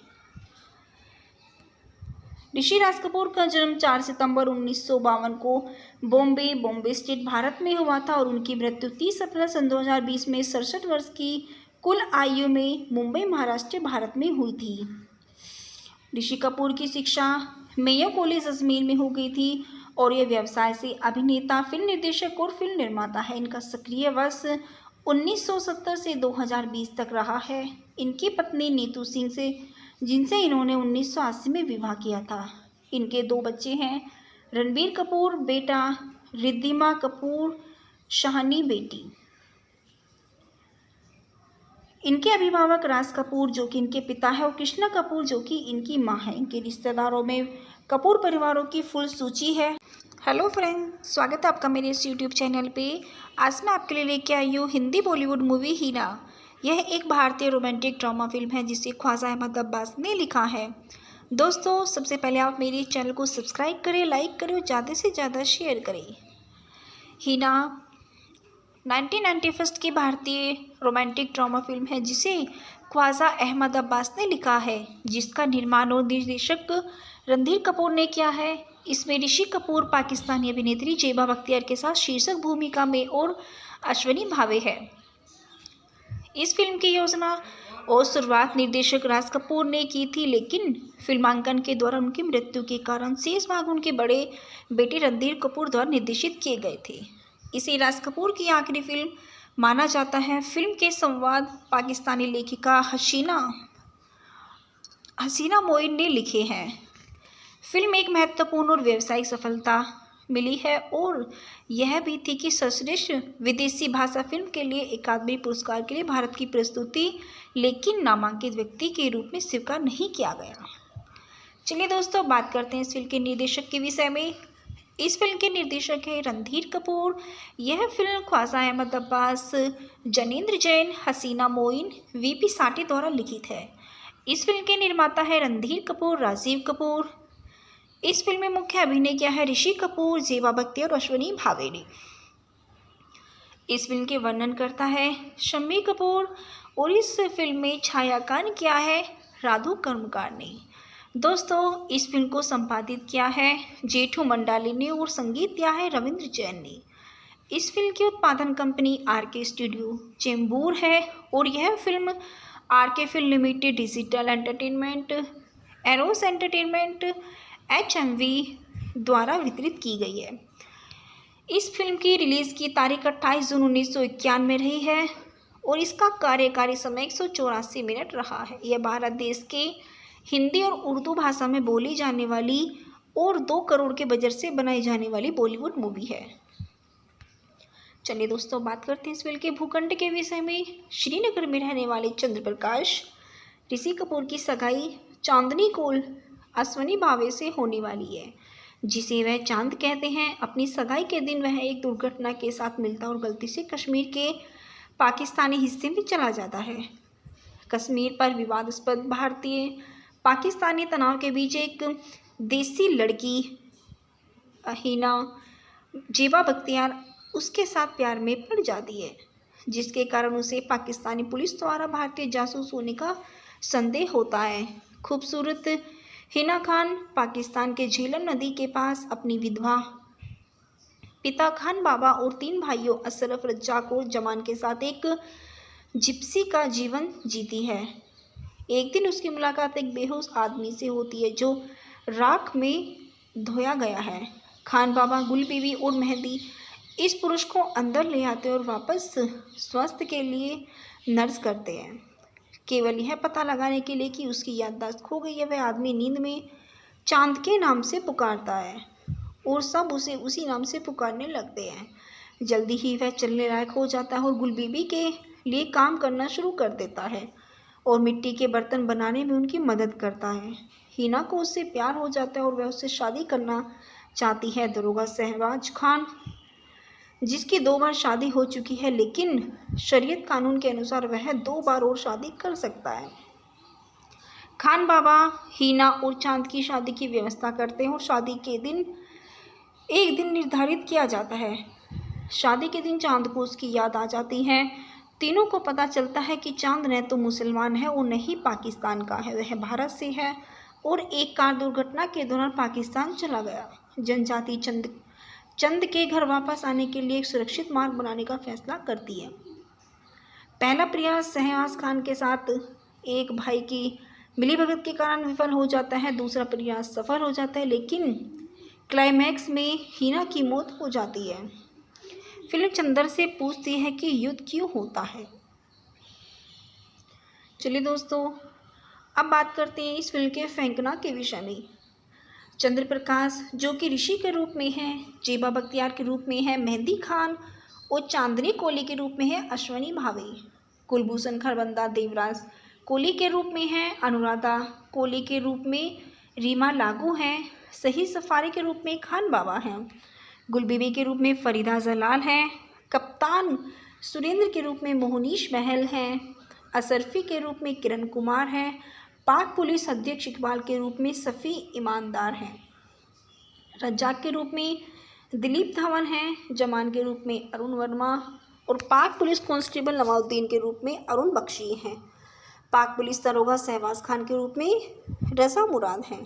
ऋषि राज कपूर का जन्म 4 सितंबर 1952 को बॉम्बे स्टेट, भारत में हुआ था और उनकी मृत्यु 30 अप्रैल सन 2020 में 67 वर्ष की कुल आयु में मुंबई, महाराष्ट्र, भारत में हुई थी। ऋषि कपूर की शिक्षा मेयो कॉलेज अजमेर में हो गई थी और ये व्यवसाय से अभिनेता, फिल्म निर्देशक और फिल्म निर्माता है। इनका सक्रिय वर्ष 1970 से 2020 तक रहा है। इनकी पत्नी नीतू सिंह से, जिनसे इन्होंने 1980 में विवाह किया था। इनके 2 बच्चे हैं, रणबीर कपूर बेटा, रिद्धिमा कपूर शाहनी बेटी। इनके अभिभावक राज कपूर जो कि इनके पिता है और कृष्णा कपूर जो कि इनकी मां है। इनके रिश्तेदारों में कपूर परिवारों की फुल सूची है। हेलो फ्रेंड, स्वागत है आपका मेरे इस यूट्यूब चैनल पे। आज मैं आपके लिए लेके आई हूँ हिंदी बॉलीवुड मूवी हीना। यह एक भारतीय रोमांटिक ड्रामा फिल्म है जिसे ख्वाजा अहमद अब्बास ने लिखा है। दोस्तों, सबसे पहले आप मेरे चैनल को सब्सक्राइब करें, लाइक करें और ज़्यादा से ज़्यादा शेयर करें। हीना 1991 की भारतीय रोमांटिक ड्रामा फिल्म है जिसे ख्वाजा अहमद अब्बास ने लिखा है, जिसका निर्माण और निर्देशक रणधीर कपूर ने किया है। इसमें ऋषि कपूर पाकिस्तानी अभिनेत्री जेबा बख्तियार के साथ शीर्षक भूमिका में और अश्विनी भावे है। इस फिल्म की योजना और शुरुआत निर्देशक राज कपूर ने की थी, लेकिन फिल्मांकन के दौरान उनकी मृत्यु के कारण शेष भाग उनके बड़े बेटे रणधीर कपूर द्वारा निर्देशित किए गए थे। इसे राज कपूर की आखिरी फिल्म माना जाता है। फिल्म के संवाद पाकिस्तानी लेखिका हसीना मोइन ने लिखे हैं। फिल्म एक महत्वपूर्ण और व्यावसायिक सफलता मिली है और यह भी थी कि सर्वश्रेष्ठ विदेशी भाषा फिल्म के लिए अकादमी पुरस्कार के लिए भारत की प्रस्तुति, लेकिन नामांकित व्यक्ति के रूप में स्वीकार नहीं किया गया। चलिए दोस्तों, बात करते हैं इस फिल्म के निर्देशक के विषय में। इस फिल्म के निर्देशक है रणधीर कपूर। यह फिल्म ख्वाजा अहमद अब्बास, जनेंद्र जैन, हसीना मोइन, वीपी साठे द्वारा लिखित है। इस फिल्म के निर्माता है रणधीर कपूर, राजीव कपूर। इस फिल्म में मुख्य अभिनय किया है ऋषि कपूर, जेबा बख्तियार और अश्विनी भावे ने। इस फिल्म के वर्णन करता है शम्मी कपूर और इस फिल्म में छायांकन किया है राधु कर्मकार ने। दोस्तों, इस फिल्म को संपादित किया है जेठू मंडाली ने और संगीत दिया है रविंद्र जैन ने। इस फिल्म की उत्पादन कंपनी आरके स्टूडियो चेंबूर है और यह film RK film limited, digital entertainment, Eros entertainment, HMV द्वारा वितरित की गई है। इस फिल्म की रिलीज़ की तारीख 28 जून 1991 में रही है और इसका कार्यकारी समय 184 मिनट रहा है। यह भारत देश के हिंदी और उर्दू भाषा में बोली जाने वाली और 2 करोड़ के बजट से बनाई जाने वाली बॉलीवुड मूवी है। चलिए दोस्तों, बात करते हैं इस फिल्म के भूखंड के विषय में। श्रीनगर में रहने वाले चंद्र प्रकाश ऋषि कपूर की सगाई चांदनी कोल अश्विनी भावे से होने वाली है, जिसे वह चांद कहते हैं। अपनी सगाई के दिन वह एक दुर्घटना के साथ मिलता और गलती से कश्मीर के पाकिस्तानी हिस्से में चला जाता है। कश्मीर पर विवादास्पद भारतीय पाकिस्तानी तनाव के बीच एक देसी लड़की हीना जेबा बख्तियार उसके साथ प्यार में पड़ जाती है, जिसके कारण उसे पाकिस्तानी पुलिस द्वारा भारतीय जासूस होने का संदेह होता है। खूबसूरत हिना खान पाकिस्तान के झेलम नदी के पास अपनी विधवा पिता खान बाबा और 3 भाइयों अशरफ, रज्जाक और जमान के साथ एक जिप्सी का जीवन जीती है। एक दिन उसकी मुलाकात एक बेहोश आदमी से होती है जो राख में धोया गया है। खान बाबा, गुल बीवी और मेहंदी इस पुरुष को अंदर ले आते और वापस स्वास्थ्य के लिए नर्स करते हैं, केवल यह पता लगाने के लिए कि उसकी याददाश्त खो गई है। वह आदमी नींद में चांद के नाम से पुकारता है और सब उसे उसी नाम से पुकारने लगते हैं। जल्दी ही वह चलने लायक हो जाता है और गुल बीबी के लिए काम करना शुरू कर देता है और मिट्टी के बर्तन बनाने में उनकी मदद करता है। हिना को उससे प्यार हो जाता है और वह उससे शादी करना चाहती है। दरोगा शहबाज खान, जिसकी 2 बार शादी हो चुकी है, लेकिन शरीयत कानून के अनुसार वह 2 बार और शादी कर सकता है। खान बाबा हीना और चांद की शादी की व्यवस्था करते हैं और शादी के दिन एक दिन निर्धारित किया जाता है। शादी के दिन चांद को उसकी याद आ जाती है। तीनों को पता चलता है कि चांद न तो मुसलमान है और न ही पाकिस्तान का है, वह भारत से है और एक कार दुर्घटना के दौरान पाकिस्तान चला गया। जनजाति चंद के घर वापस आने के लिए एक सुरक्षित मार्ग बनाने का फैसला करती है। पहला प्रयास शहनाज खान के साथ एक भाई की मिलीभगत के कारण विफल हो जाता है। दूसरा प्रयास सफल हो जाता है, लेकिन क्लाइमैक्स में हिना की मौत हो जाती है। फिल्म चंदर से पूछती है कि युद्ध क्यों होता है। चलिए दोस्तों, अब बात करते हैं इस फिल्म के फेंकना के विषय में। चंद्र प्रकाश जो कि ऋषि के रूप में है, जेबा बख्तियार के रूप में है मेहंदी खान, और चांदनी कोली के रूप में है अश्वनी भावे। कुलभूषण खरबंदा देवराज कोली के रूप में है, अनुराधा कोली के रूप में रीमा लागू हैं, सही सफारी के रूप में खान बाबा हैं, गुलबीबी के रूप में फरीदा जलाल हैं, कप्तान सुरेंद्र के रूप में मोहनीश महल हैं, असरफी के रूप में किरण कुमार हैं, पाक पुलिस अध्यक्ष इकबाल के रूप में सफ़ी ईमानदार हैं, रज्जाक के रूप में दिलीप धवन हैं, जमान के रूप में अरुण वर्मा, और पाक पुलिस कांस्टेबल नवाजुद्दीन के रूप में अरुण बख्शी हैं। पाक पुलिस दरोगा शहबाज खान के रूप में रज़ा मुराद हैं।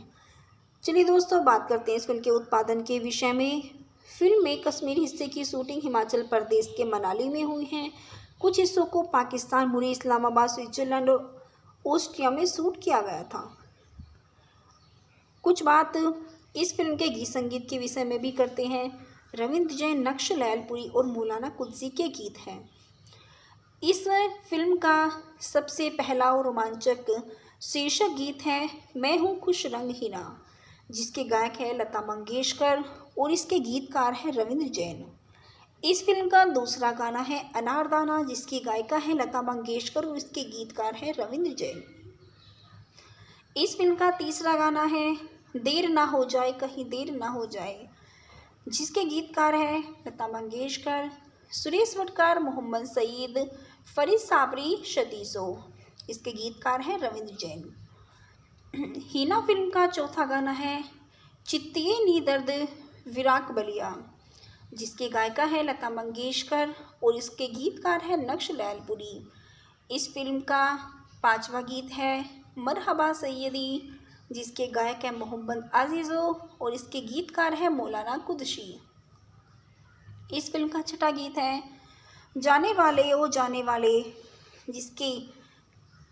चलिए दोस्तों, बात करते हैं इस फिल्म के उत्पादन के विषय में। फिल्म में कश्मीर हिस्से की शूटिंग हिमाचल प्रदेश के मनाली में हुई है। कुछ हिस्सों को पाकिस्तान, मुरी, इस्लामाबाद, स्विट्जरलैंड और ऑस्ट्रिया में शूट किया गया था। कुछ बात इस फिल्म के गीत संगीत के विषय में भी करते हैं। रविंद्र जैन, नक्श लैलपुरी और मौलाना कुद्सी के गीत हैं। इस फिल्म का सबसे पहला और रोमांचक शीर्षक गीत है मैं हूँ खुश रंग हीना, जिसके गायक है लता मंगेशकर और इसके गीतकार है रविंद्र जैन। इस फिल्म का दूसरा गाना है अनारदाना, जिसकी गायिका है लता मंगेशकर और इसके गीतकार है रविंद्र जैन। इस फिल्म का तीसरा गाना है देर ना हो जाए कहीं देर ना हो जाए, जिसके गीतकार है लता मंगेशकर, सुरेश वडकर, मोहम्मद सईद, फरीद साबरी, शतीसो। इसके गीतकार हैं रविंद्र जैन। हीना फिल्म का चौथा गाना है चित्तिए नी दर्द विराक बलिया, जिसके गायिका है लता मंगेशकर और इसके गीतकार है नक्श लैलपुरी। इस फिल्म का पांचवा गीत है मरहबा सैयदी, जिसके गायक है मोहम्मद अजीज़ो और इसके गीतकार है मौलाना कुद्सी। इस फिल्म का छठा गीत है जाने वाले ओ जाने वाले, जिसके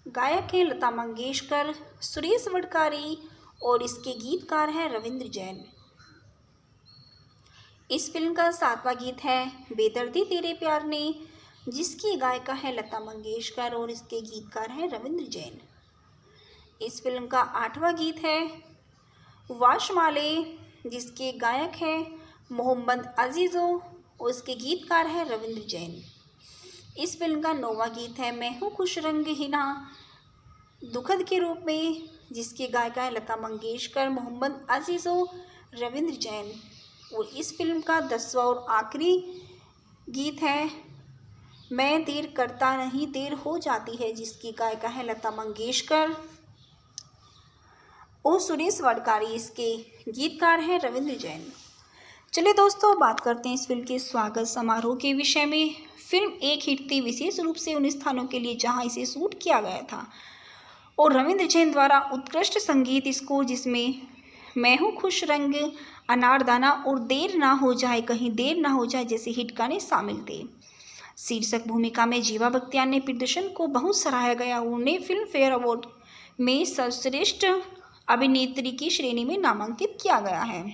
गायक हैं लता मंगेशकर, सुरेश वडकारी और इसके गीतकार हैं रविंद्र जैन। इस फिल्म का सातवां गीत है बेदर्दी तेरे प्यार ने, जिसकी गायिका है लता मंगेशकर और इसके गीतकार हैं रविंद्र जैन। इस फिल्म का आठवां गीत है वाशमाले, जिसके गायक हैं मोहम्मद अजीज़ो और इसके गीतकार हैं रविंद्र जैन। इस फिल्म का नौवां गीत है मैं हूँ खुश रंग हीना दुखद के रूप में, जिसकी गायिका है लता मंगेशकर, मोहम्मद अजीज़ो, रविंद्र जैन। और इस फिल्म का 10वां और आखिरी गीत है मैं देर करता नहीं देर हो जाती है, जिसकी गायिका है लता मंगेशकर और सुरेश वडकारी, इसके गीतकार हैं रविंद्र जैन। चलिए दोस्तों, बात करते हैं इस फिल्म के स्वागत समारोह के विषय में। फिल्म एक हिट थी, विशेष रूप से उन स्थानों के लिए जहां इसे शूट किया गया था, और रविंद्र जैन द्वारा उत्कृष्ट संगीत स्कोर जिसमें मैं हूँ खुश रंग, अनारदाना और देर ना हो जाए कहीं देर ना हो जाए जैसे हिट गाने शामिल थे। शीर्षक भूमिका में जेबा बख्तियार ने प्रदर्शन को बहुत सराहा गया। उन्हें फिल्म फेयर अवार्ड में सर्वश्रेष्ठ अभिनेत्री की श्रेणी में नामांकित किया गया है।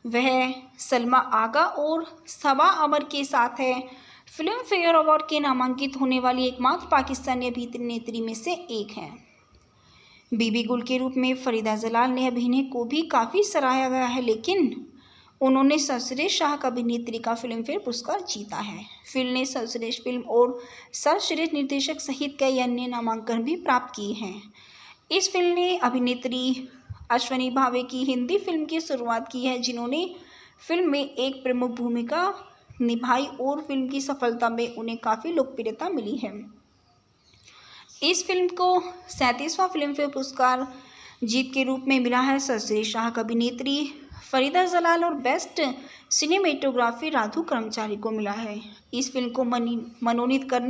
वह सलमा आगा और सबा अमर के साथ है फिल्म फेयर अवार्ड के नामांकित होने वाली एकमात्र पाकिस्तानी अभिनेत्री में से एक हैं। बीबी गुल के रूप में फरीदा जलाल ने अभिनय को भी काफ़ी सराहा गया है, लेकिन उन्होंने सर्वश्रेष्ठ सहायक अभिनेत्री का फिल्म फेयर पुरस्कार जीता है। फिल्म ने सर्वश्रेष्ठ फिल्म और सर्वश्रेष्ठ निर्देशक सहित कई अन्य नामांकन भी प्राप्त किए हैं। इस फिल्म ने अभिनेत्री अश्वनी भावे की हिंदी फिल्म की शुरुआत की है, जिन्होंने फिल्म में एक प्रमुख भूमिका निभाई और फिल्म की सफलता में उन्हें काफ़ी लोकप्रियता मिली है। इस फिल्म को 37वां फिल्म फेयर पुरस्कार जीत के रूप में मिला है। सर्वश्रेष्ठ सहायक अभिनेत्री फरीदा जलाल और बेस्ट सिनेमेटोग्राफी राधु कर्मचारी को मिला है। इस फिल्म को मनोनीत करने